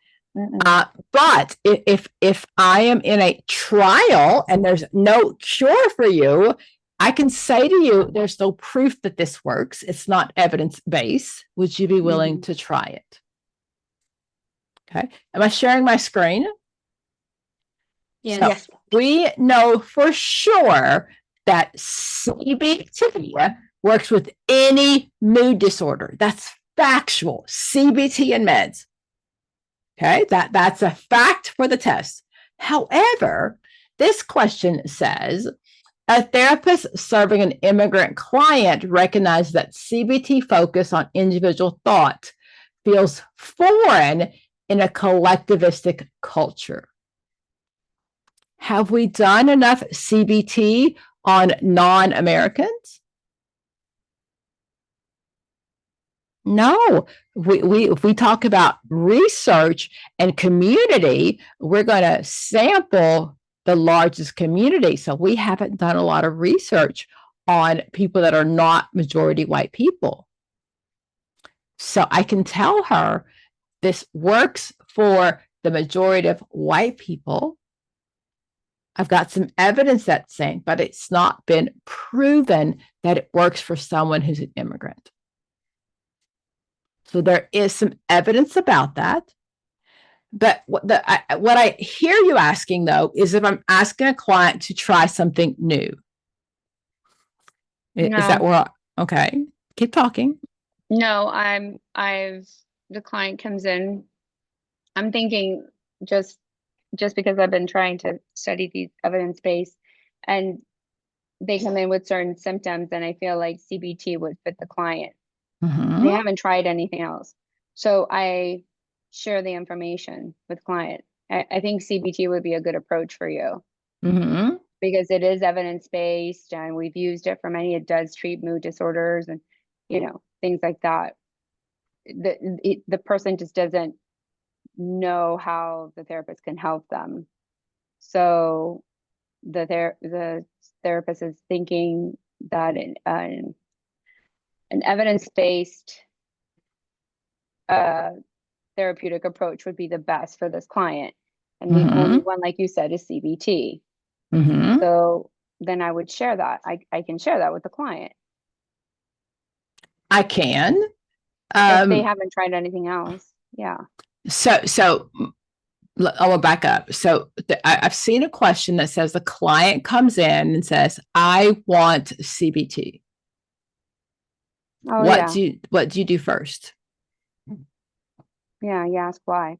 But if I am in a trial and there's no cure for you, I can say to you, there's no proof that this works. It's not evidence-based. Would you be willing to try it? Okay. Am I sharing my screen? Yes. So we know for sure that CBT works with any mood disorder. That's factual. CBT and meds. Okay, that's a fact for the test. However, this question says, a therapist serving an immigrant client recognized that CBT focus on individual thought feels foreign in a collectivistic culture. Have we done enough CBT on non-Americans? No. If we talk about research and community, we're going to sample the largest community. So we haven't done a lot of research on people that are not majority white people. So I can tell her this works for the majority of white people. I've got some evidence that's saying, but it's not been proven that it works for someone who's an immigrant. So there is some evidence about that. But what I hear you asking, though, is if I'm asking a client to try something new. No. Is that where? Okay, keep talking. No, the client comes in. I'm thinking just because I've been trying to study these evidence-based, and they come in with certain symptoms, and I feel like CBT would fit the client. Mm-hmm. They haven't tried anything else. So I share the information with client. I think CBT would be a good approach for you. Mm-hmm. Because it is evidence-based and we've used it for many. It does treat mood disorders and, things like that. The person just doesn't know how the therapist can help them. So the therapist is thinking that an evidence-based therapeutic approach would be the best for this client. And the only one, like you said, is CBT. Mm-hmm. So then I would share that. I can share that with the client. I can. If they haven't tried anything else. Yeah. So I will back up. So I've seen a question that says the client comes in and says, I want CBT. Oh, What do you do first? Yeah, you ask why.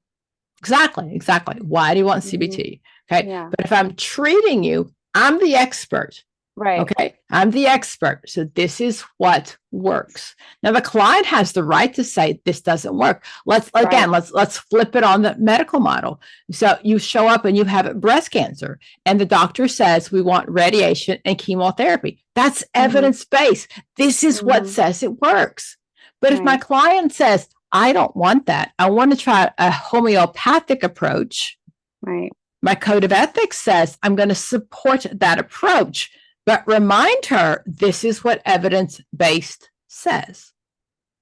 Exactly. Why do you want CBT? Okay. Yeah. But if I'm treating you, I'm the expert. Right. Okay. I'm the expert. So this is what works. Now the client has the right to say this doesn't work. Let's flip it on the medical model. So you show up and you have breast cancer and the doctor says we want radiation and chemotherapy. That's evidence-based. This is what says it works. But if my client says, I don't want that, I want to try a homeopathic approach. Right. My code of ethics says I'm going to support that approach, but remind her this is what evidence-based says.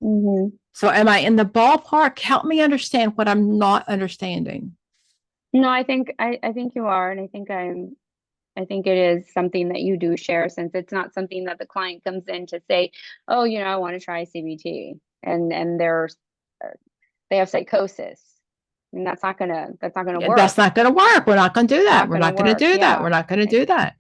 So am I in the ballpark? Help me understand what I'm not understanding. No, I think you are, and I think it is something that you do share, since it's not something that the client comes in to say, oh, I want to try CBT, and they have psychosis. And that's not gonna work. That's not gonna work. We're not gonna do that. We're not gonna do that. Yeah. We're not gonna do that.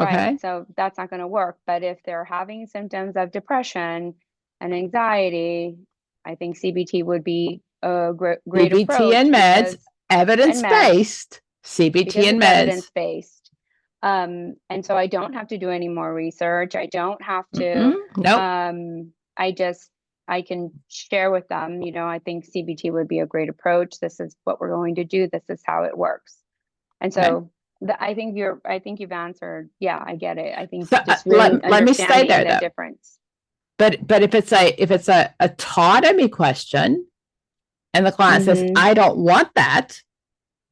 Okay. Right. So that's not gonna work. But if they're having symptoms of depression and anxiety, I think CBT would be a great CBT approach. and meds, evidence-based. CBT and meds. Evidence-based. And so I don't have to do any more research. I don't have to. Nope. I can share with them, I think CBT would be a great approach. This is what we're going to do. This is how it works. And so I think you've answered. Yeah, I get it. I think so, just really let me stay there, the though. difference. But if it's a autonomy question and the client says, I don't want that,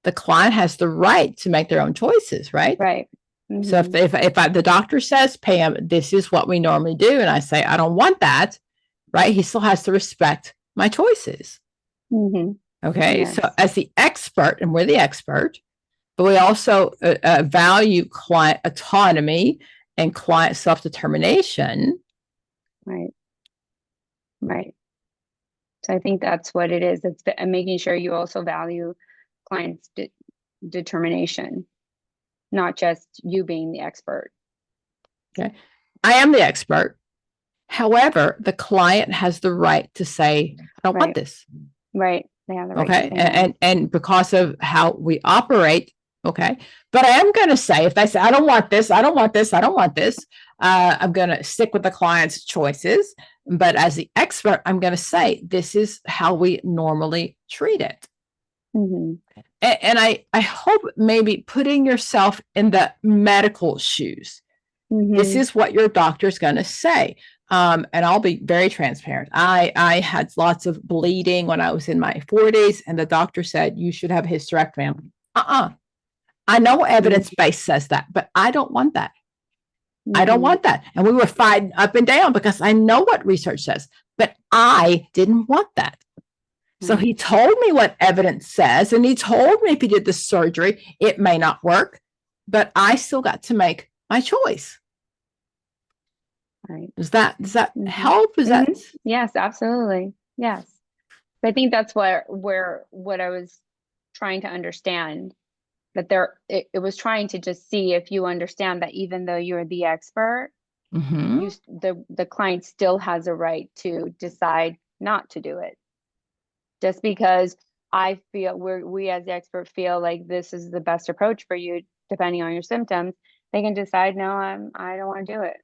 the client has the right to make their own choices, right? Right. So if the doctor says, Pam, this is what we normally do, and I say, I don't want that, right? He still has to respect my choices. Okay. Yes. So as the expert, and we're the expert, but we also value client autonomy and client self-determination. Right. Right. So I think that's what it is. It's making sure you also value client's determination, not just you being the expert. Okay. I am the expert. However, the client has the right to say, I don't want this. Right. They have the right to say and because of how we operate, okay. But I am going to say, if they say, I don't want this, I don't want this, I don't want this, I'm going to stick with the client's choices. But as the expert, I'm going to say, this is how we normally treat it. And I hope maybe putting yourself in the medical shoes. This is what your doctor's going to say. And I'll be very transparent. I had lots of bleeding when I was in my 40s, and the doctor said, you should have a hysterectomy. I know evidence-based says that, but I don't want that. I don't want that. And we were fighting up and down because I know what research says, but I didn't want that. So he told me what evidence says, and he told me if he did the surgery, it may not work, but I still got to make my choice. Right. Does that help? Is that? Yes, absolutely. Yes. I think that's what I was trying to understand, that it was trying to just see if you understand that even though you're the expert, the client still has a right to decide not to do it. Just because I feel we as the expert feel like this is the best approach for you, depending on your symptoms, they can decide, no, I don't want to do it.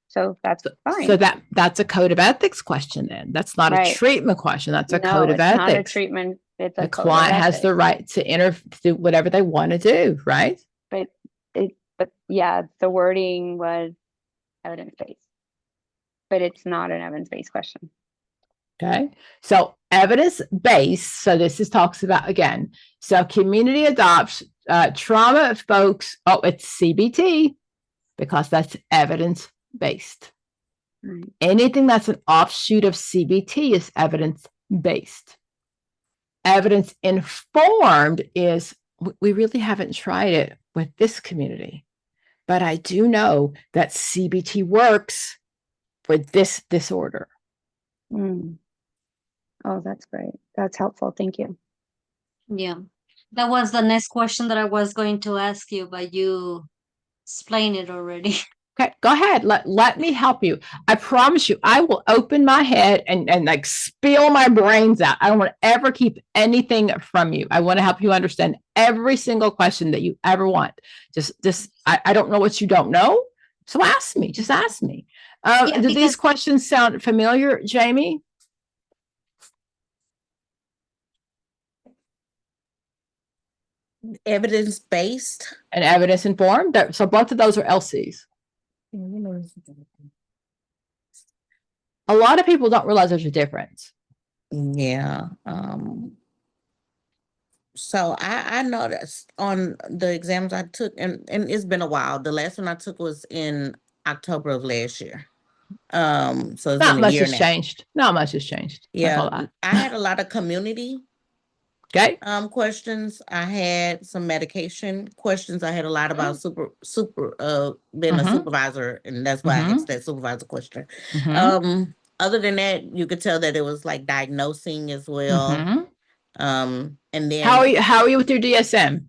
So that's fine. So that's a code of ethics question then. That's not a treatment question. That's a code of ethics. It's not a treatment. It's a the client has the right to do whatever they want to do, right? But yeah, the wording was evidence-based. But it's not an evidence-based question. Okay. So evidence-based. So this talks about, again, so community adopts trauma folks. Oh, it's CBT because that's evidence-based. Right. Anything that's an offshoot of CBT is evidence-based. Evidence-informed is we really haven't tried it with this community, but I do know that CBT works for this disorder. Oh, that's great. That's helpful. Thank you. Yeah, that was the next question that I was going to ask you, but you explained it already. Okay, go ahead. Let me help you. I promise you, I will open my head and like spill my brains out. I don't want to ever keep anything from you. I want to help you understand every single question that you ever want. I don't know what you don't know, So ask me, just ask me. Yeah, Do these because- questions sound familiar, Jamie? Evidence-based. And evidence informed. So both of those are LCs. A lot of people don't realize there's a difference. Yeah. So I noticed on the exams I took, and it's been a while. The last one I took was in October of last year. So it's Not been a much year has now. changed. Not much has changed. Yeah, I had a lot of community Okay. questions. I had some medication questions. I had a lot about being a Mhm. supervisor, and that's why I Mhm. asked that supervisor question. Mhm. Other than that, you could tell that it was like diagnosing as well. Mhm. And then How are you with your DSM?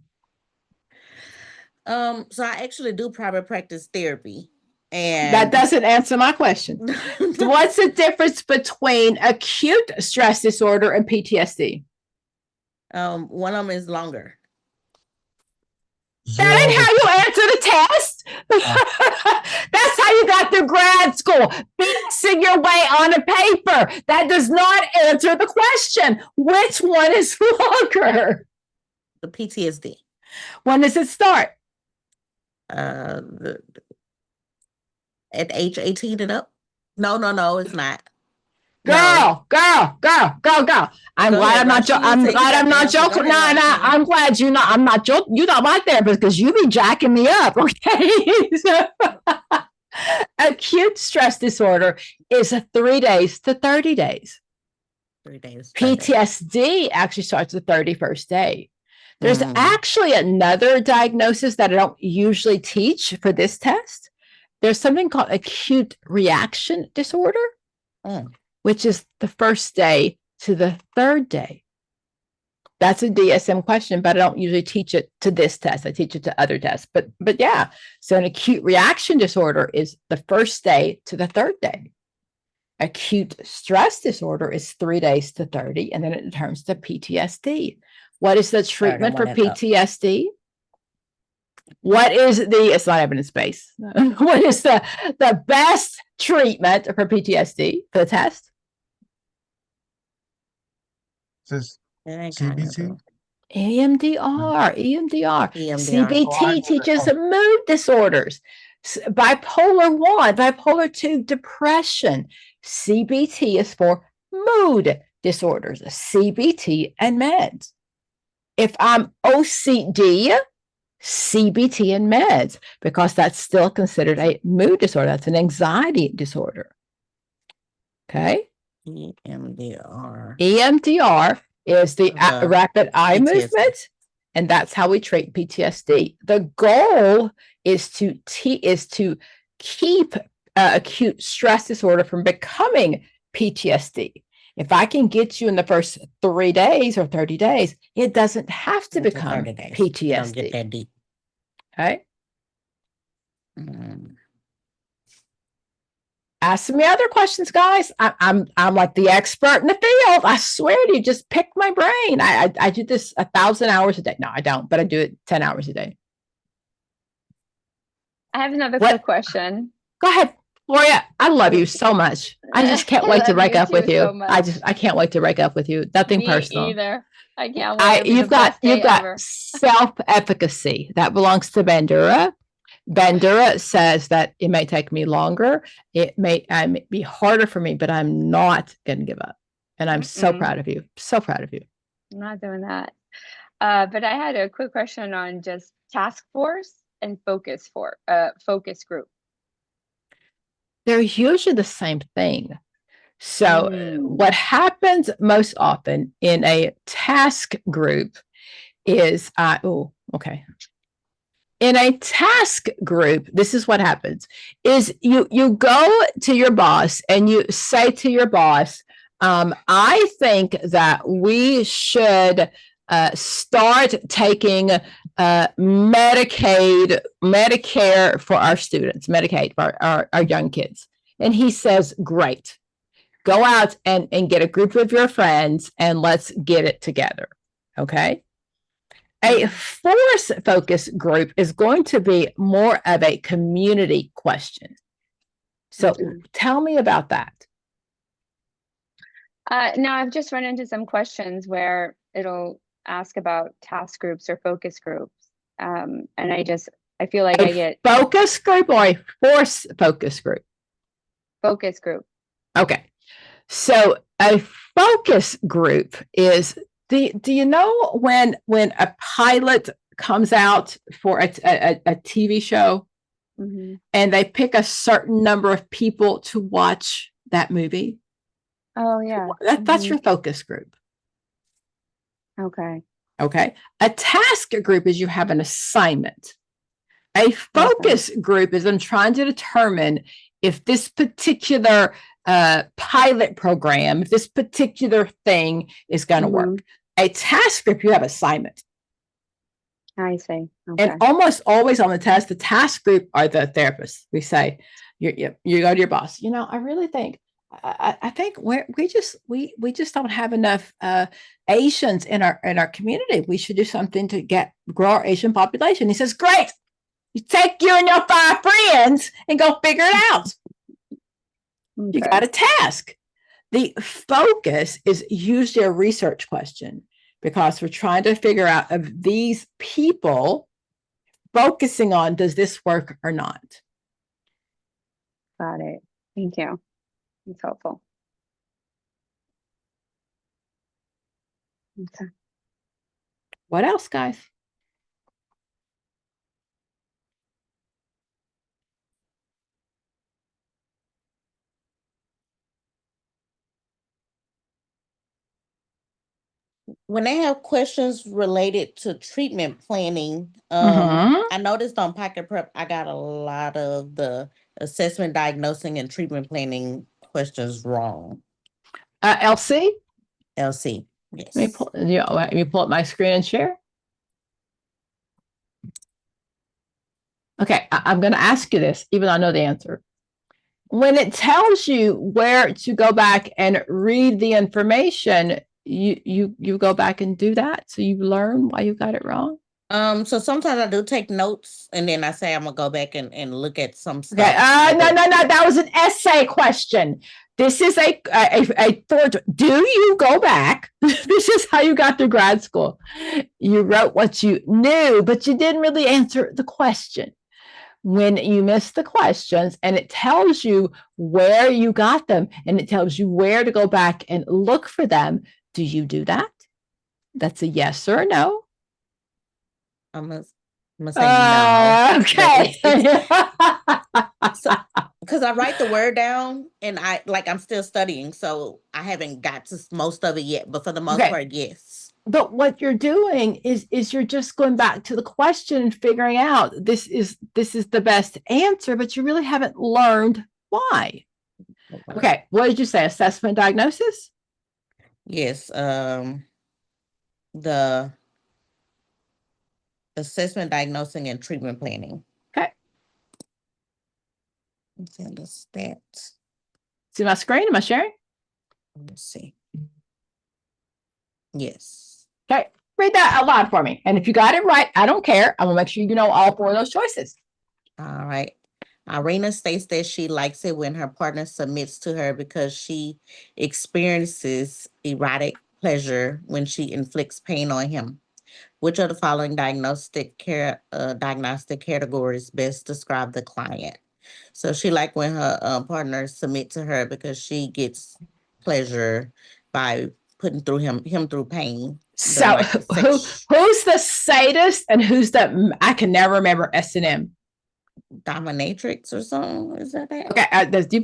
so I actually do private practice therapy, and That doesn't answer my question. What's the difference between acute stress disorder and PTSD? one of them is longer. That ain't how you answer the test. That's how you got through grad school, fixing your way on a paper. That does not answer the question. Which one is longer? The PTSD. When does it start? At age 18 and up. No, it's not. Girl. I'm glad I'm not joking. I'm glad I'm not joking. No, I'm glad you're not. I'm not joking. You're not my therapist because you be jacking me up. Okay. Acute stress disorder is 3 days to 30 days. 3 days. PTSD actually starts the 31st day. There's actually another diagnosis that I don't usually teach for this test. There's something called acute reaction disorder, which is the first day to the 3rd day. That's a DSM question, but I don't usually teach it to this test. I teach it to other tests. But yeah, so an acute reaction disorder is the 1st day to the 3rd day. Acute stress disorder is 3 days to 30, and then it turns to PTSD. What is the treatment for PTSD? What is it's not evidence-based. What is the best treatment for PTSD for the test? CBT? EMDR. CBT teaches mood disorders. Bipolar 1, bipolar 2, depression. CBT is for mood disorders, CBT and meds. If I'm OCD, CBT and meds, because that's still considered a mood disorder. That's an anxiety disorder. Okay. EMDR is the rapid eye PTSD. movement, and that's how we treat PTSD. The goal is to keep acute stress disorder from becoming PTSD. If I can get you in the first 3 days or 30 days, it doesn't have to become PTSD. Don't get that deep. Okay. Ask me other questions, guys. I'm like the expert in the field. I swear to you, just pick my brain. I do this 1,000 hours a day. No, I don't, but I do it 10 hours a day. I have another quick question. Go ahead, Gloria. I love you so much. I just can't wait to break up with you. So I can't wait to break up with you. Nothing personal. Either. I can't wait. You've got self-efficacy that belongs to Bandura. Bandura says that it may take me longer. It may be harder for me, but I'm not going to give up. And I'm so proud of you. So proud of you. I'm not doing that. But I had a quick question on just task force and focus group. They're usually the same thing. So what happens most often in a task group is, in a task group, this is what happens, is you go to your boss and you say to your boss, I think that we should start taking Medicare for our students, Medicaid for our young kids. And he says, great, go out and get a group of your friends and let's get it together. Okay. A force focus group is going to be more of a community question. So tell me about that. No, I've just run into some questions where it'll ask about task groups or focus groups. And I feel like I get focus group or a force focus group? Focus group. Okay. So a focus group is do you know when a pilot comes out for a TV show and they pick a certain number of people to watch that movie? Oh, yeah. That's your focus group. Okay. Okay. A task group is you have an assignment. A focus group is I'm trying to determine if this particular pilot program, if this particular thing is going to work. A task group, you have assignment. I see. Okay. And almost always on the task group are the therapists. We say, you go to your boss. You know, I really think, I think we just don't have enough Asians in our community. We should do something to grow our Asian population. He says, great. You take you and your 5 friends and go figure it out. Okay. You got a task. The focus is usually a research question because we're trying to figure out of these people focusing on, does this work or not? Got it. Thank you. It's helpful. Okay. What else, guys? When they have questions related to treatment planning, I noticed on Pocket Prep, I got a lot of the assessment, diagnosing, and treatment planning questions wrong. LC? LC, yes. Let me pull up my screen and share. Okay, I'm going to ask you this, even though I know the answer. When it tells you where to go back and read the information, you go back and do that, so you learn why you got it wrong. So sometimes I do take notes, and then I say I'm gonna go back and look at some stuff. Okay. No. That was an essay question. This is a third. Do you go back? This is how you got through grad school. You wrote what you knew, but you didn't really answer the question. When you miss the questions and it tells you where you got them and it tells you where to go back and look for them, do you do that? That's a yes or a no. I'm gonna say no. Okay. Because I write the word down and I'm still studying, so I haven't got to most of it yet. But for the most part, yes. But what you're doing is you're just going back to the question and figuring out this is the best answer, but you really haven't learned why. Okay. What did you say? Assessment, diagnosis? Yes. The assessment, diagnosing, and treatment planning. Okay. Let's see the stats. See my screen? Am I sharing? Let's see. Yes. Okay. Read that out loud for me. And if you got it right, I don't care. I'm going to make sure you know all 4 of those choices. All right. Irina states that she likes it when her partner submits to her because she experiences erotic pleasure when she inflicts pain on him. Which of the following diagnostic categories best describe the client? So she likes when her partner submits to her because she gets pleasure by putting him through pain. So who's the sadist and who's I can never remember S&M. Dominatrix or something? Is that? Okay,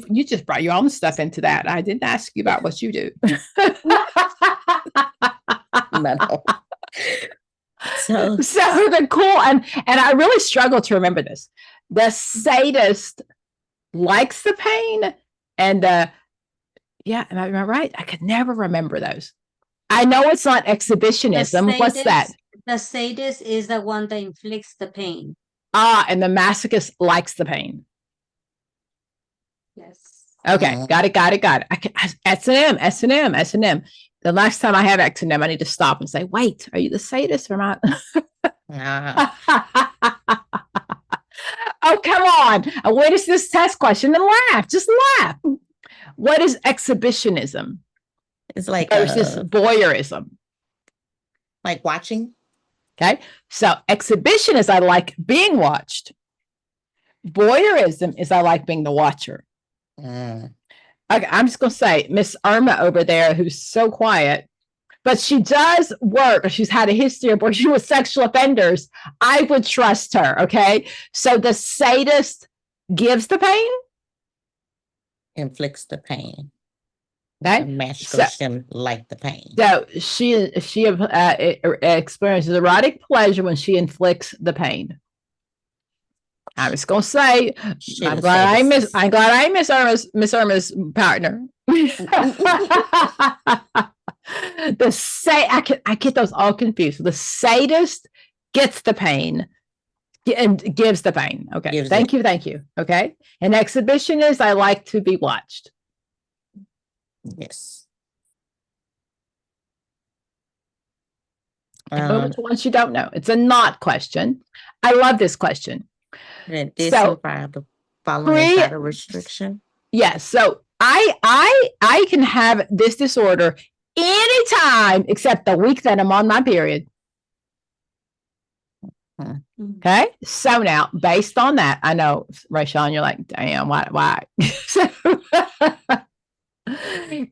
you just brought your own stuff into that. I didn't ask you about what you do. No. So the cool and I really struggle to remember this. The sadist likes the pain and am I right? I could never remember those. I know it's not exhibitionism. What's that? The sadist is the one that inflicts the pain. And the masochist likes the pain. Yes. Okay, got it. S&M. The last time I have ectonym, I need to stop and say, wait, are you the sadist or not? Oh, come on. What is this test question? And laugh. Just laugh. What is exhibitionism? It's like versus voyeurism. Like watching. Okay. So exhibition is I like being watched. Voyeurism is I like being the watcher. Okay, I'm just going to say Miss Irma over there, who's so quiet, but she does work. She's had a history of working with sexual offenders. I would trust her. Okay. So the sadist gives the pain, inflicts the pain. Okay. The masturbation like the pain. So she experiences erotic pleasure when she inflicts the pain. I was gonna say, I'm glad I miss Irma's partner. I get those all confused. The sadist gets the pain and gives the pain. Okay, thank you. Okay, an exhibitionist, I like to be watched. Yes. Which ones you don't know? It's a not question. I love this question. So, following inside a restriction. Yes. So I can have this disorder anytime except the week that I'm on my period. Okay. So now, based on that, I know, Rayshawn, you're like, damn, why?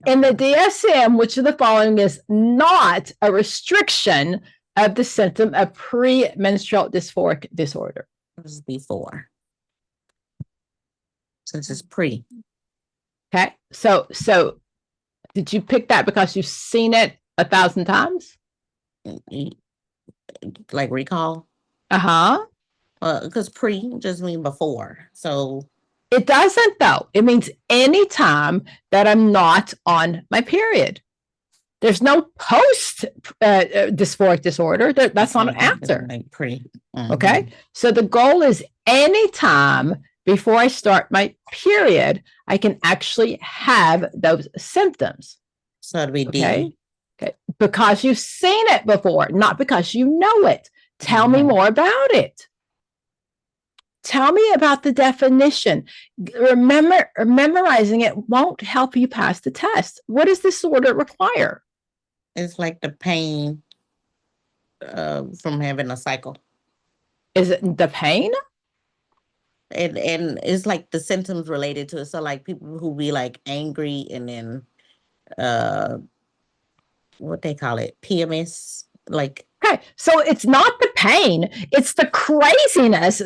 In the DSM, which of the following is not a restriction of the symptom of premenstrual dysphoric disorder? This is before. Since it's pre. Okay. So did you pick that because you've seen it 1,000 times? Like recall? Uh-huh. Because pre just mean before. So it doesn't though. It means anytime that I'm not on my period. There's no post dysphoric disorder. That's not an after. Like pre. Okay. So the goal is anytime before I start my period, I can actually have those symptoms. So it'd be D. Okay. Because you've seen it before, not because you know it. Tell me more about it. Tell me about the definition. Memorizing it won't help you pass the test. What does this disorder require? It's like the pain from having a cycle. Is it the pain? And it's like the symptoms related to it. So like people who be like angry and then what they call it, PMS, like. Okay, so it's not the pain, it's the craziness,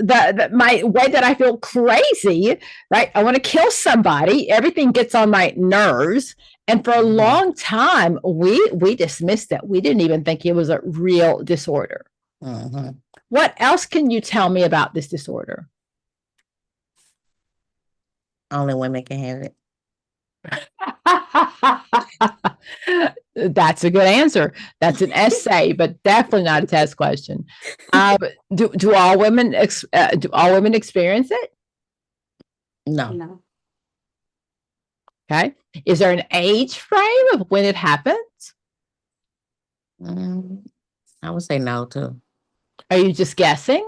my way that I feel crazy, right? I want to kill somebody. Everything gets on my nerves. And for a long time, we dismissed it. We didn't even think it was a real disorder. What else can you tell me about this disorder? Only women can have it. That's a good answer. That's an essay, but definitely not a test question. Do all women experience it? No. Okay. Is there an age frame of when it happens? I would say no too. Are you just guessing?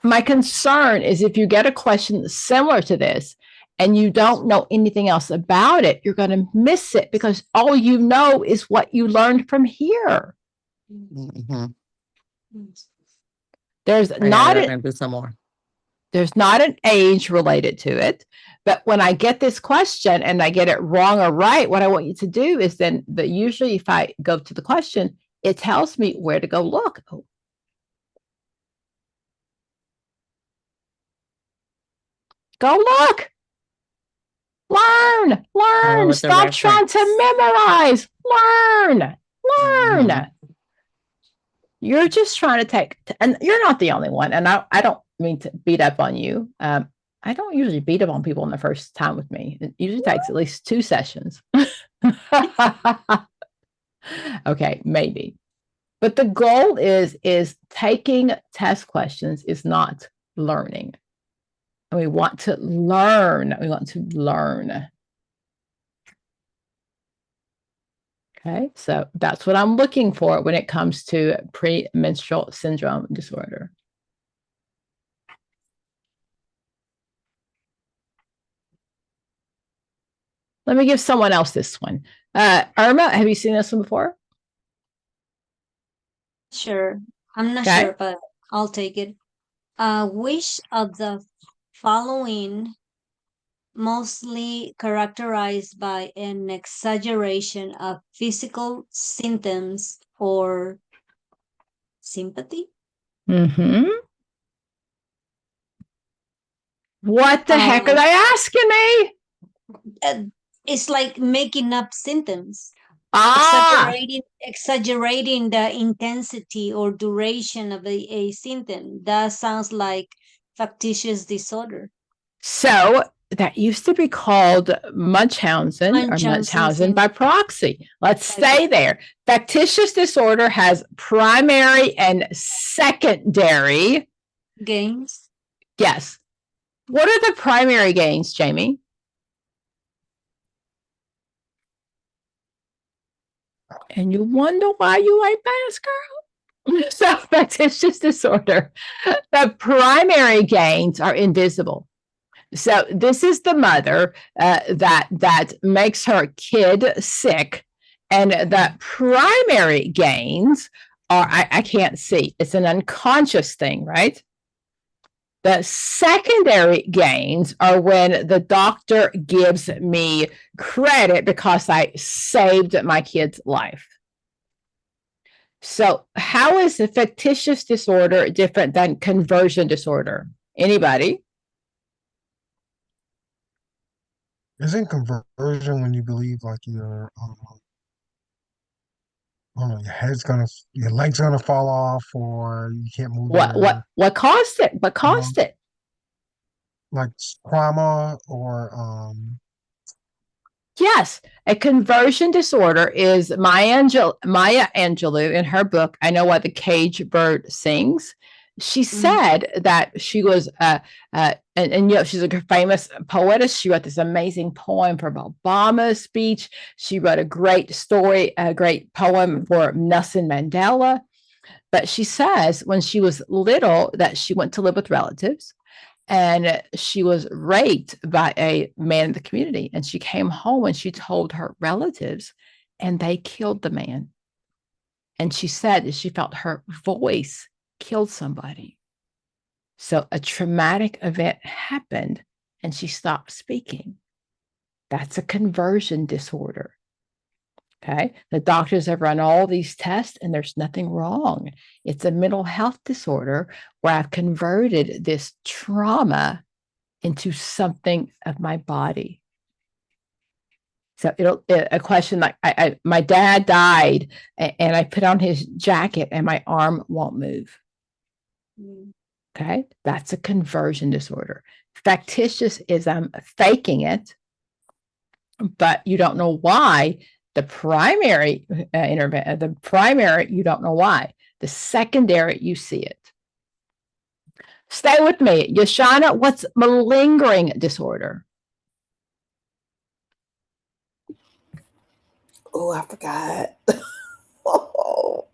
My concern is if you get a question similar to this and you don't know anything else about it, you're going to miss it because all you know is what you learned from here. There's not an age related to it, but when I get this question and I get it wrong or right, what I want you to do is then usually if I go to the question, it tells me where to go look. Go look. Learn. Stop trying to memorize. Learn. You're just trying to take, and you're not the only one. And I don't mean to beat up on you. I don't usually beat up on people in the first time with me. It usually takes at least 2 sessions. Okay, maybe. But the goal is taking test questions is not learning. And we want to learn. We want to learn. Okay, so that's what I'm looking for when it comes to premenstrual syndrome disorder. Let me give someone else this one. Irma, have you seen this one before? Sure. I'm not Okay. sure, but I'll take it. Which of the following mostly characterized by an exaggeration of physical symptoms or sympathy? Mm-hmm. What the heck are they asking me? It's like making up symptoms. Ah, Exaggerating the intensity or duration of a symptom. That sounds like factitious disorder. so that used to be called Munchausen or Munchausen by proxy. Let's stay there. Factitious disorder has primary and secondary gains. Yes. What are the primary gains, Jamie? And you wonder why you like bass, girl? So factitious disorder. The primary gains are invisible. So this is the mother that makes her kid sick, and the primary gains are I can't see. It's an unconscious thing, right? The secondary gains are when the doctor gives me credit because I saved my kid's life. So, how is a fictitious disorder different than conversion disorder? Anybody? Isn't conversion when you believe like your your leg's gonna fall off, or you can't move What caused it? What caused it? Like trauma or Yes, a conversion disorder is Maya Angelou in her book, I Know Why the Cage Bird Sings. She said that she was, and you know, she's a famous poetess. She wrote this amazing poem for Obama's speech. She wrote a great story, a great poem for Nelson Mandela. But she says when she was little that she went to live with relatives and she was raped by a man in the community. And she came home and she told her relatives, and they killed the man. And she said that she felt her voice killed somebody. So a traumatic event happened and she stopped speaking. That's a conversion disorder. Okay. The doctors have run all these tests and there's nothing wrong. It's a mental health disorder where I've converted this trauma into something of my body. So a question like my dad died and I put on his jacket and my arm won't move. Okay. That's a conversion disorder. Factitious is I'm faking it, but you don't know why. The primary you don't know why. The secondary, you see it. Stay with me. Yashana, what's malingering disorder? Oh, I forgot.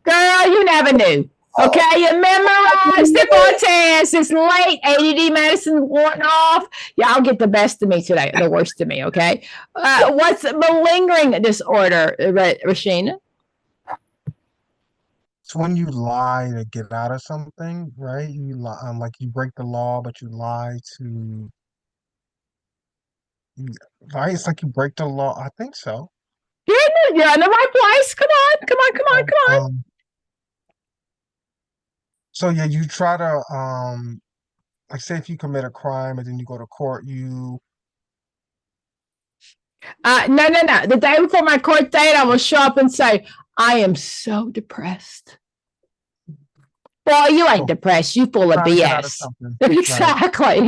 Girl, you never knew. Okay, you memorized it for a test. It's late. ADD medicine worn off. Y'all get the best of me today, the worst of me, okay? What's malingering disorder, Rashina? It's when you lie to get out of something, right? You lie, like you break the law, but you lie to. Right? It's like you break the law. I think so. You're in the right place. Come on, come on, come on, come on. So yeah, you try to like say if you commit a crime and then you go to court, you No. The day before my court date, I will show up and say, I am so depressed. Boy, you ain't depressed. You full of BS. Exactly.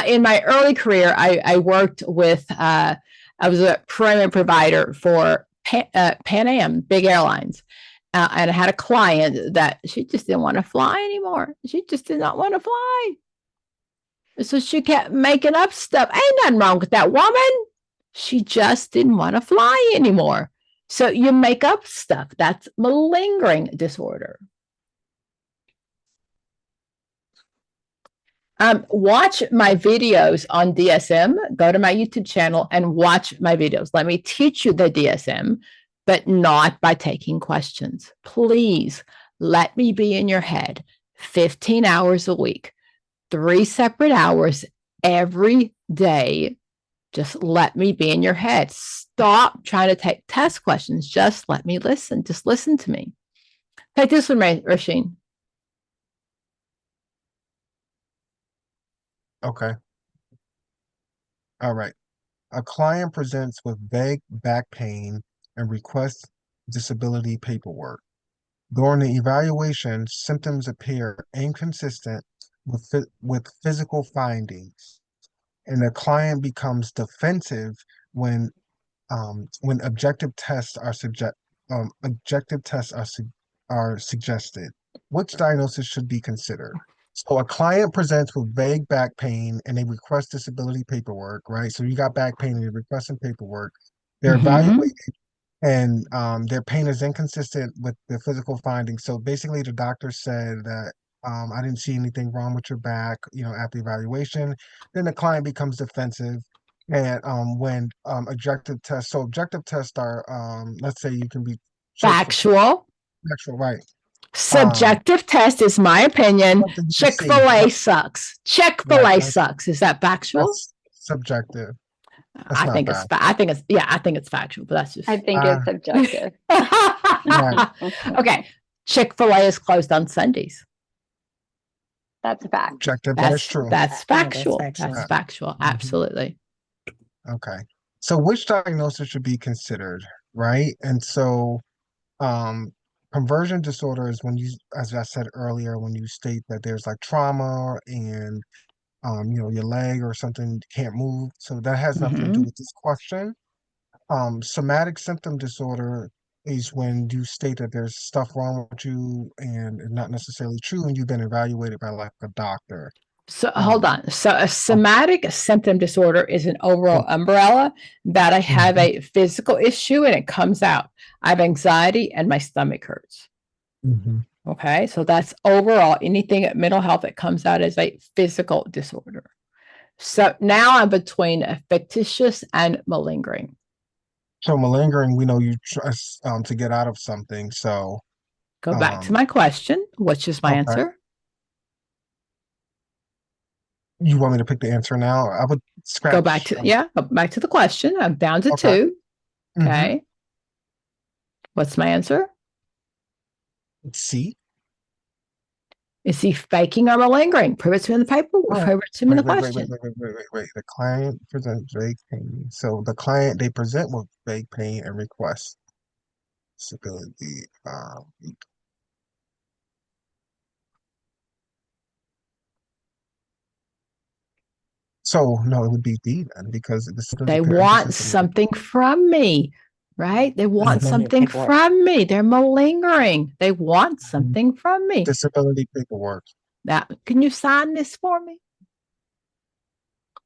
In my early career, I worked with, I was a primary provider for Pan Am, big airlines. And I had a client that she just didn't want to fly anymore. She just did not want to fly. So she kept making up stuff. Ain't nothing wrong with that woman. She just didn't want to fly anymore. So you make up stuff. That's malingering disorder. Watch my videos on DSM. Go to my YouTube channel and watch my videos. Let me teach you the DSM, but not by taking questions. Please let me be in your head 15 hours a week, 3 separate hours every day. Just let me be in your head. Stop trying to take test questions. Just let me listen. Just listen to me. Take this one, Rasheen. Okay. All right. A client presents with vague back pain and requests disability paperwork. During the evaluation, symptoms appear inconsistent with physical findings, and the client becomes defensive when objective tests are suggested. Which diagnosis should be considered? So a client presents with vague back pain and they request disability paperwork, right? So you got back pain and you're requesting paperwork. They're evaluated and their pain is inconsistent with the physical findings. So basically the doctor said that I didn't see anything wrong with your back, after evaluation. Then the client becomes defensive. And when objective tests are, let's say you can be factual, right? Subjective test is my opinion. Chick-fil-A sucks. Chick-fil-A sucks. Is that factual? That's subjective. That's I think it's factual, but that's just. I think it's subjective. Okay, Chick-fil-A is closed on Sundays. That's a fact. Objective, that is true. That's factual. That's factual. Absolutely. Okay. So which diagnosis should be considered, right? And so conversion disorder is when you, as I said earlier, when you state that there's like trauma and your leg or something can't move. So that has nothing to do with this question. Somatic symptom disorder is when you state that there's stuff wrong with you and it's not necessarily true and you've been evaluated by like a doctor. So hold on. So a somatic symptom disorder is an overall umbrella that I have a physical issue and it comes out. I have anxiety and my stomach hurts. Okay. So that's overall anything at mental health that comes out as a physical disorder. So now I'm between a fictitious and malingering. So malingering, we know you trust to get out of something. So go back to my question, which is my answer. You want me to pick the answer now? I would scratch. Go back to the question. I'm down to 2. Okay. What's my answer? C. Is he faking or malingering? Prove it to me in the paper. Prove it to me in the question. Wait. The client presents vague pain. So the client, they present with vague pain and request disability. So no, it would be D then because they want something from me, right? They want something from me. They're malingering. They want something from me. Disability paperwork. Now, can you sign this for me?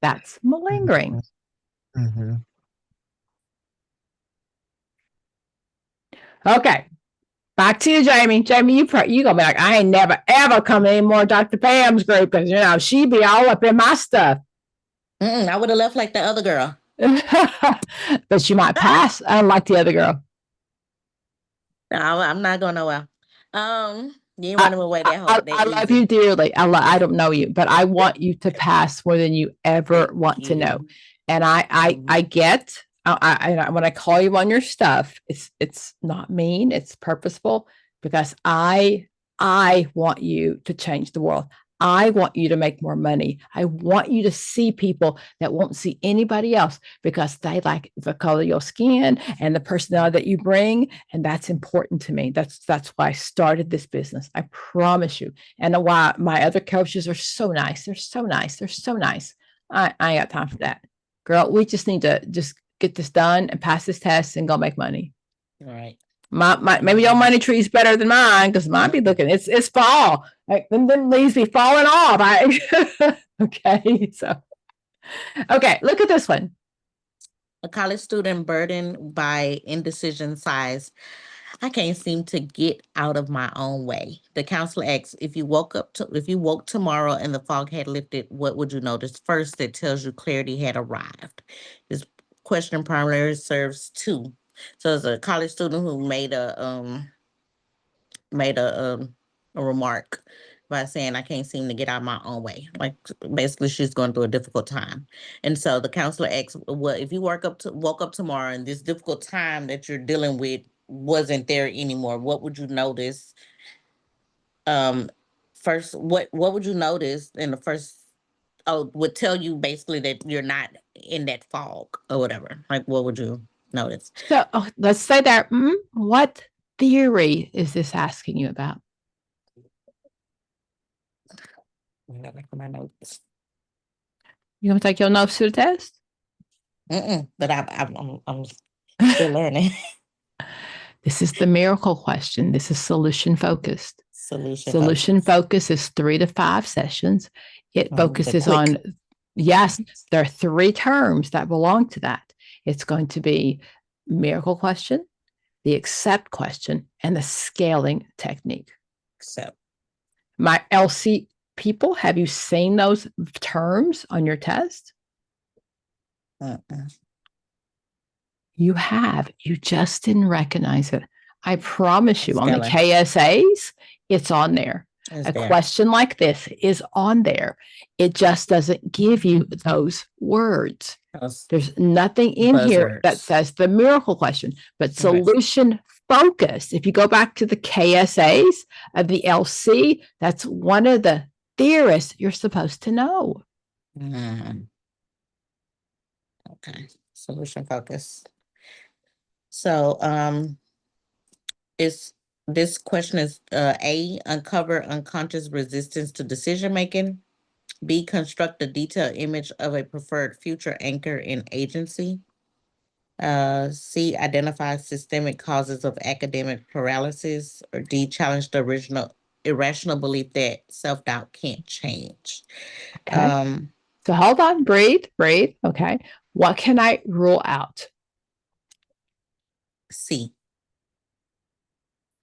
That's malingering. Okay. Back to you, Jamie. Jamie, you gonna be like, I ain't never ever come to any more Dr. Pam's group because she be all up in my stuff. I would have left like the other girl. But she might pass, unlike the other girl. No, I'm not going nowhere. You ain't running away that whole day. I love you dearly. I don't know you, but I want you to pass more than you ever want to know. And I get when I call you on your stuff, it's not mean, it's purposeful because I want you to change the world. I want you to make more money. I want you to see people that won't see anybody else because they like the color of your skin and the personality that you bring. And that's important to me. That's why I started this business. I promise you. And why my other coaches are so nice. They're so nice. They're so nice. I ain't got time for that. Girl, we just need to just get this done and pass this test and go make money. All right. Maybe your money tree is better than mine because mine be looking. It's fall. Like them leaves be falling off. Okay, so okay, look at this one. A college student burdened by indecision size. I can't seem to get out of my own way. The counselor asks, if you woke tomorrow and the fog had lifted, what would you notice first that tells you clarity had arrived? This question primarily serves two. So it's a college student who made a remark by saying, I can't seem to get out of my own way. Like basically she's going through a difficult time. And so the counselor asks, well, if you woke up tomorrow and this difficult time that you're dealing with wasn't there anymore, what would you notice? First, what would you notice in the first, would tell you basically that you're not in that fog or whatever. Like what would you notice? So let's say that, what theory is this asking you about? My notes. You gonna take your notes to the test? But I'm still learning. This is the miracle question. This is solution focused. Solution focus is 3 to 5 sessions. It focuses on, yes, there are 3 terms that belong to that. It's going to be miracle question, the accept question, and the scaling technique. Accept. My LC people, have you seen those terms on your test? You have. You just didn't recognize it. I promise you, on the KSAs, it's on there. A question like this is on there. It just doesn't give you those words. There's nothing in here that says the miracle question, but solution focus. If you go back to the KSAs of the LC, that's one of the theorists you're supposed to know. Okay, solution focus. So, this question is A, uncover unconscious resistance to decision making. B, construct a detailed image of a preferred future anchor in agency. C, identify systemic causes of academic paralysis. Or D, challenge the irrational belief that self-doubt can't change. Okay. So hold on, breathe. Okay. What can I rule out? C.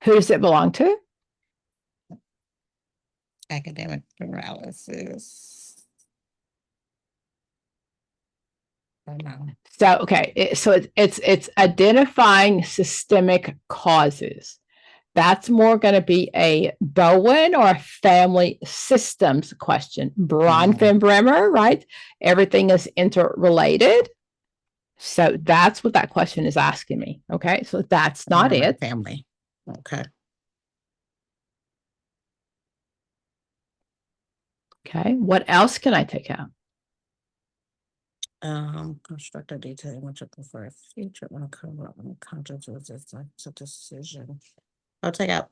Who does it belong to? Academic paralysis. Oh, no. So, okay. So it's identifying systemic causes. That's more going to be a Bowen or a family systems question. Bronfenbrenner, right? Everything is interrelated. So that's what that question is asking me. Okay. So that's not it. Family. Okay. Okay. What else can I take out? Construct a detailed image for a future uncover unconscious resistance to decision. I'll take out.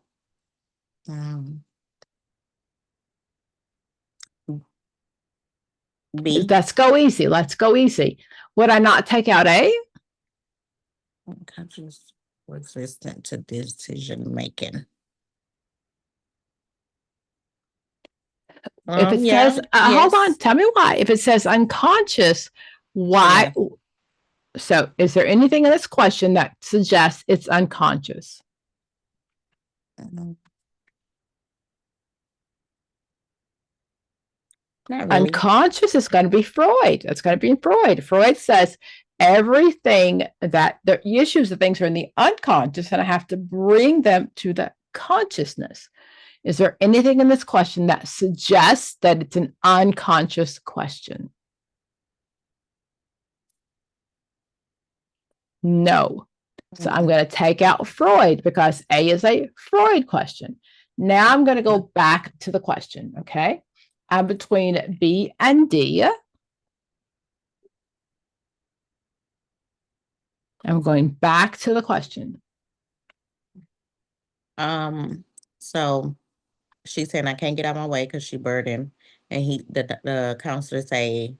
B. Let's go easy. Would I not take out A? Unconscious resistant to decision making. If it says, hold on, tell me why. If it says unconscious, why? Yeah. So is there anything in this question that suggests it's unconscious? Not really. Unconscious is going to be Freud. It's going to be in Freud. Freud says everything that the issues of things are in the unconscious, and I have to bring them to the consciousness. Is there anything in this question that suggests that it's an unconscious question? No. So I'm going to take out Freud because A is a Freud question. Now I'm going to go back to the question, okay? I'm between B and D. I'm going back to the question. So she's saying I can't get out of my way because she's burdened. And the counselor say,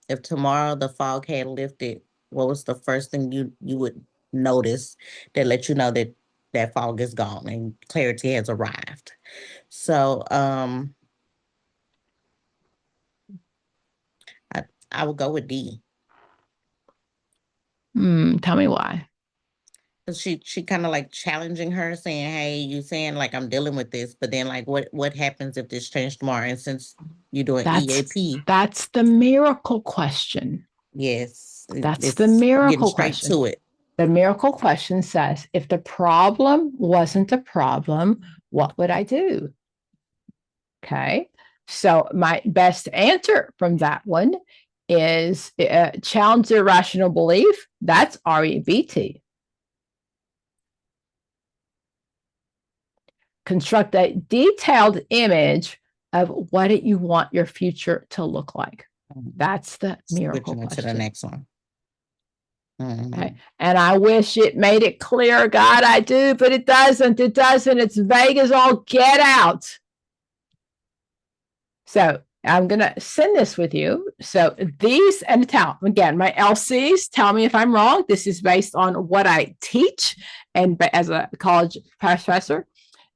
if tomorrow the fog had lifted, what was the first thing you would notice that let you know that that fog is gone and clarity has arrived. So I will go with D. Tell me why. She kind of like challenging her, saying, "Hey, you saying like I'm dealing with this, but then like what happens if this changed tomorrow?" And since you're doing EAP, that's the miracle question. Yes, That's the miracle straight question. to it. The miracle question says, if the problem wasn't a problem, what would I do? Okay. So my best answer from that one is challenge the irrational belief. That's REBT. Construct a detailed image of what you want your future to look like. That's the miracle question. To the next one. Okay. And I wish it made it clear. God, I do, but it doesn't. It doesn't. It's vague as all get out. So I'm going to send this with you. So these, and again, my LCs, tell me if I'm wrong. This is based on what I teach and as a college professor.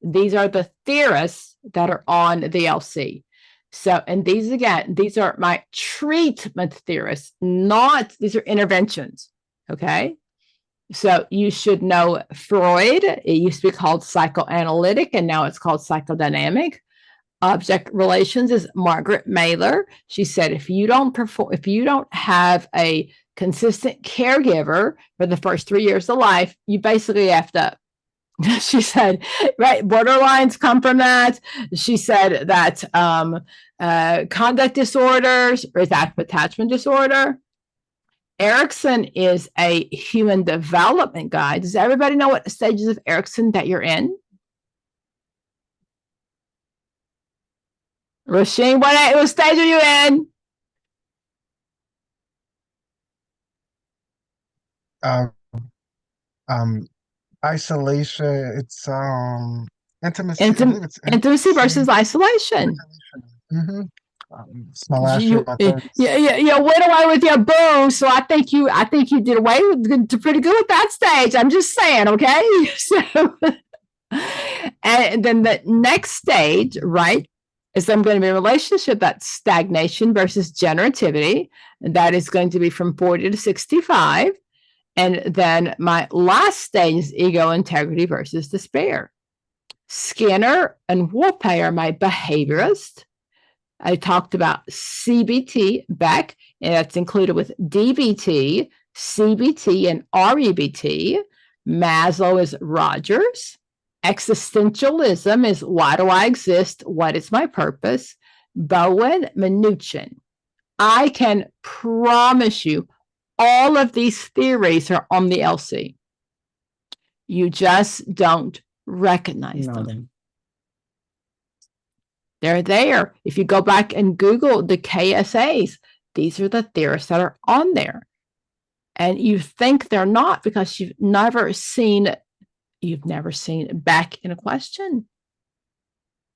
These are the theorists that are on the LC. So, and these again, these are my treatment theorists, these are interventions. Okay. So you should know Freud. It used to be called psychoanalytic, and now it's called psychodynamic. Object relations is Margaret Mailer. She said, if you don't have a consistent caregiver for the first 3 years of life, you basically effed up. She said, right, borderlines come from that. She said that conduct disorders or attachment disorder. Erickson is a human development guide. Does everybody know what stages of Erickson that you're in? Rasheen, what stage are you in? Isolation. It's intimacy. Intimacy versus isolation. Mm-hmm. My last year, my you went away with your boo, so I think you did pretty good with that stage. I'm just saying, okay. So, and then the next stage, right, is I'm going to be a relationship that's stagnation versus generativity, and that is going to be from 40 to 65. And then my last stage is ego integrity versus despair. Skinner and Wolpe are my behaviorists. I talked about CBT back, and that's included with DBT, CBT, and REBT. Maslow is Rogers. Existentialism is why do I exist? What is my purpose? Bowen, Minuchin. I can promise you all of these theories are on the LC. You just don't recognize them. They're there. If you go back and Google the KSAs, these are the theorists that are on there. And you think they're not because you've never seen back in a question.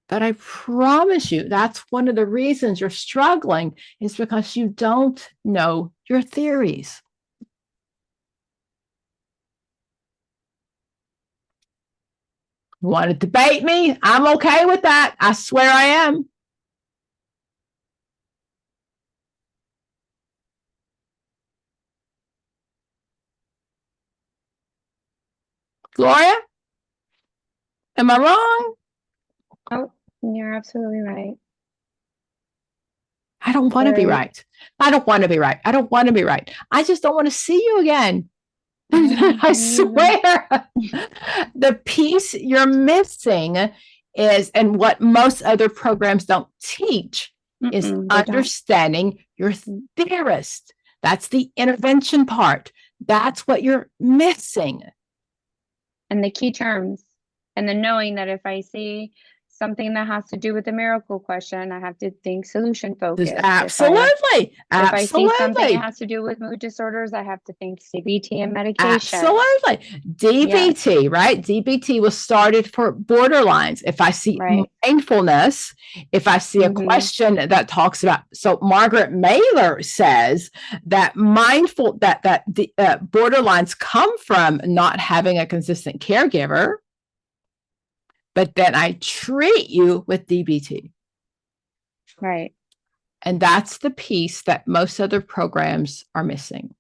But I promise you, that's one of the reasons you're struggling is because you don't know your theories. You want to debate me? I'm okay with that. I swear I am. Gloria? Am I wrong? Oh, you're absolutely right. I don't want to be right. I don't want to be right. I don't want to be right. I just don't want to see you again. I swear. The piece you're missing is, and what most other programs don't teach, is understanding your theorist. That's the intervention part. That's what you're missing. And the key terms, and then knowing that if I see something that has to do with the miracle question, I have to think solution focused. Absolutely. If I see something that has to do with mood disorders, I have to think CBT and medication. Absolutely. DBT, right? DBT was started for borderlines. If I see mindfulness, if I see a question that talks about, so Margaret Mailer says that the borderlines come from not having a consistent caregiver. but then I treat you with DBT. Right. And that's the piece that most other programs are missing.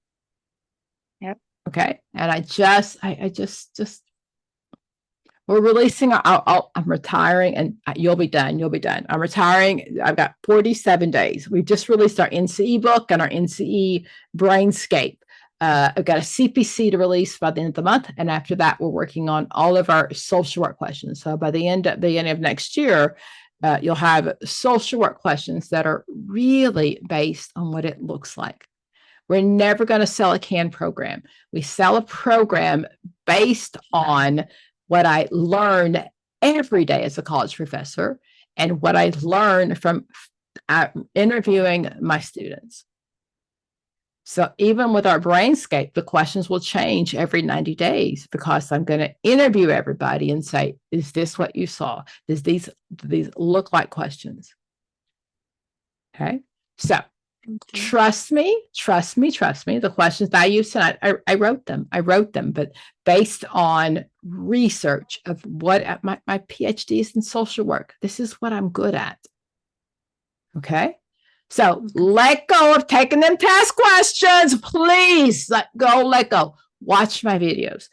Yep. Okay. And I just we're releasing I'm retiring, and you'll be done. You'll be done. I'm retiring. I've got 47 days. We've just released our NCE book and our NCE Brainscape. I've got a CPC to release by the end of the month. And after that, we're working on all of our social work questions. So by the end of next year, you'll have social work questions that are really based on what it looks like. We're never going to sell a canned program. We sell a program based on what I learned every day as a college professor and what I learned from interviewing my students. So even with our Brainscape, the questions will change every 90 days because I'm going to interview everybody and say, is this what you saw? Do these look like questions? Okay. So trust me. The questions that I used tonight, I wrote them, but based on research of what my PhD is in social work. This is what I'm good at. Okay. So let go of taking them test questions. Please let go. Watch my videos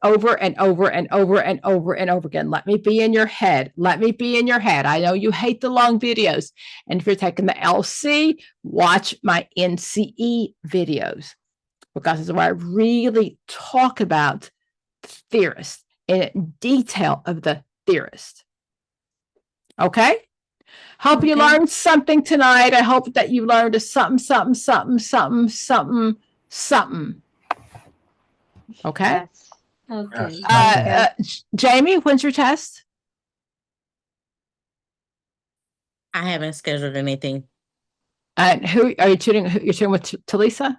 over and over and over and over and over again. Let me be in your head. I know you hate the long videos. And if you're taking the LC, watch my NCE videos, because it's where I really talk about theorists in detail of the theorist. Okay? Hope you learned something tonight. I hope that you learned a something. Okay. Yes. Okay. Jamie, when's your test? I haven't scheduled anything. And who are you tutoring? You're tutoring with Talisa?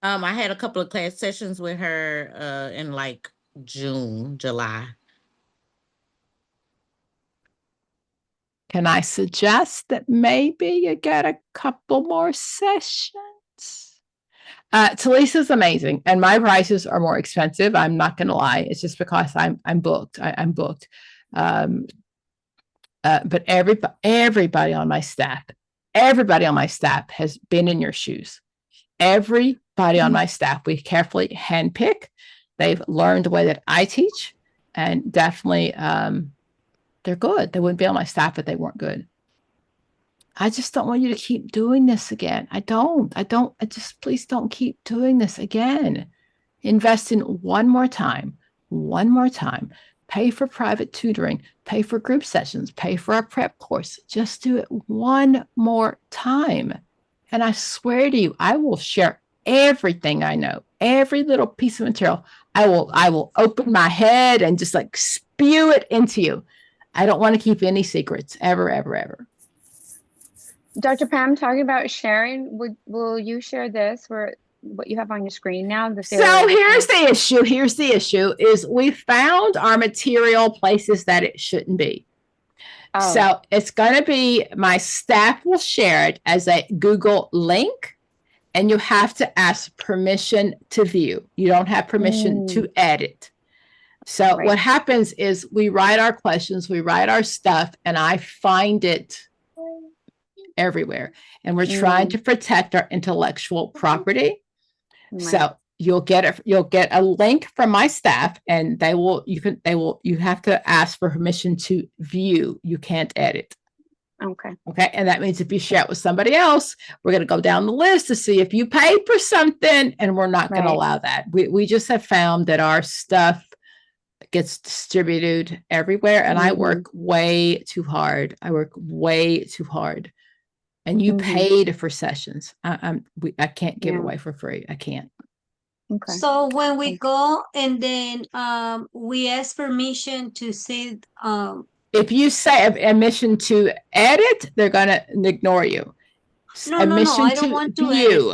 I had a couple of class sessions with her in like June, July. Can I suggest that maybe you get a couple more sessions? Talisa's amazing, and my prices are more expensive. I'm not going to lie. It's just because I'm booked. I'm booked. But everybody on my staff has been in your shoes. Everybody on my staff, we carefully handpick. They've learned the way that I teach, and definitely they're good. They wouldn't be on my staff if they weren't good. I just don't want you to keep doing this again. I just please don't keep doing this again. Invest in one more time. Pay for private tutoring, pay for group sessions, pay for our prep course. Just do it one more time. And I swear to you, I will share everything I know, every little piece of material. I will open my head and just like spew it into you. I don't want to keep any secrets ever. Dr. Pam, talking about sharing, will you share this where what you have on your screen now? So here's the issue is we found our material places that it shouldn't be. Oh. So it's going to be, my staff will share it as a Google link, and you have to ask permission to view. You don't have permission to edit. So what happens is we write our questions, we write our stuff, and I find it everywhere. And we're trying to protect our intellectual property. So you'll get a link from my staff, and you have to ask for permission to view. You can't edit. Okay. And that means if you share it with somebody else, we're going to go down the list to see if you paid for something, and we're not going to allow that. We just have found that our stuff gets distributed everywhere, and I work way too hard. And you paid for sessions. I can't give it away for free. I can't. Okay. So when we go and then we ask permission to say if you say admission to edit, they're gonna ignore you. No, I don't want to view.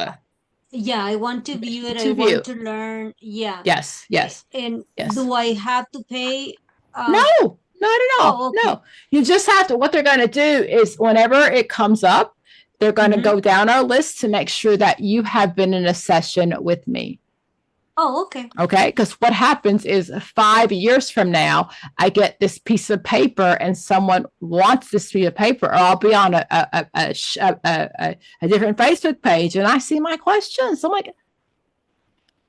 Yeah, I want to view it. I want to learn. Yeah. Yes. And do I have to pay? No, not at all. Okay. No, you just have to. What they're going to do is whenever it comes up, they're going to go down our list to make sure that you have been in a session with me. Oh, okay. Okay, because what happens is 5 years from now, I get this piece of paper, and someone wants this piece of paper, or I'll be on a different Facebook page, and I see my questions. I'm like,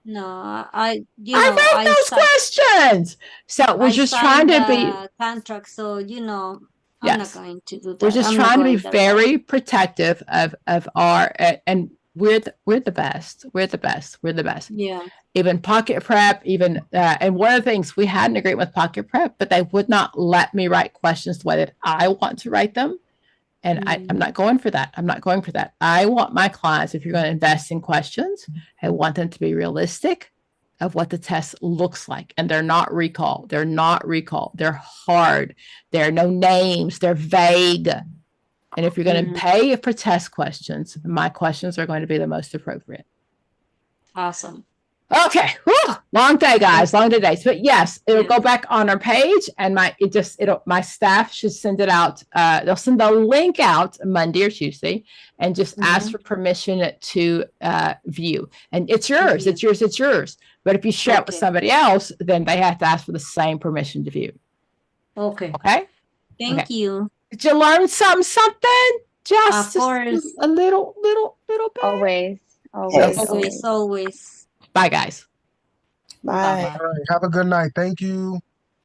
No, I wrote those questions. So we're just trying to be contract, so I'm not yes. going to do that. We're just I'm not trying to be going that route. very protective of our and we're the best. We're the best. We're the best. Yeah. Even Pocket Prep, even and one of the things we had an agreement with Pocket Prep, but they would not let me write questions the way that I want to write them. And I'm not going for that. I'm not going for that. I want my clients, if you're going to invest in questions, I want them to be realistic of what the test looks like. And they're not recall. They're not recall. They're hard. There are no names. They're vague. And if you're going to pay for test questions, my questions are going to be the most appropriate. Awesome. Okay. Whew. Long day, guys. Long day. But yes, it'll go back on our page, and my staff should send it out. They'll send the link out Monday or Tuesday, and just ask for permission to view. And it's yours. It's yours. It's yours. But if you share it with somebody else, then they have to ask for the same permission to view. Okay. Okay. Thank you. Did you learn something? Just Of course. a little bit. Always. Always. Bye, guys. Bye. All right. Have a good night. Thank you.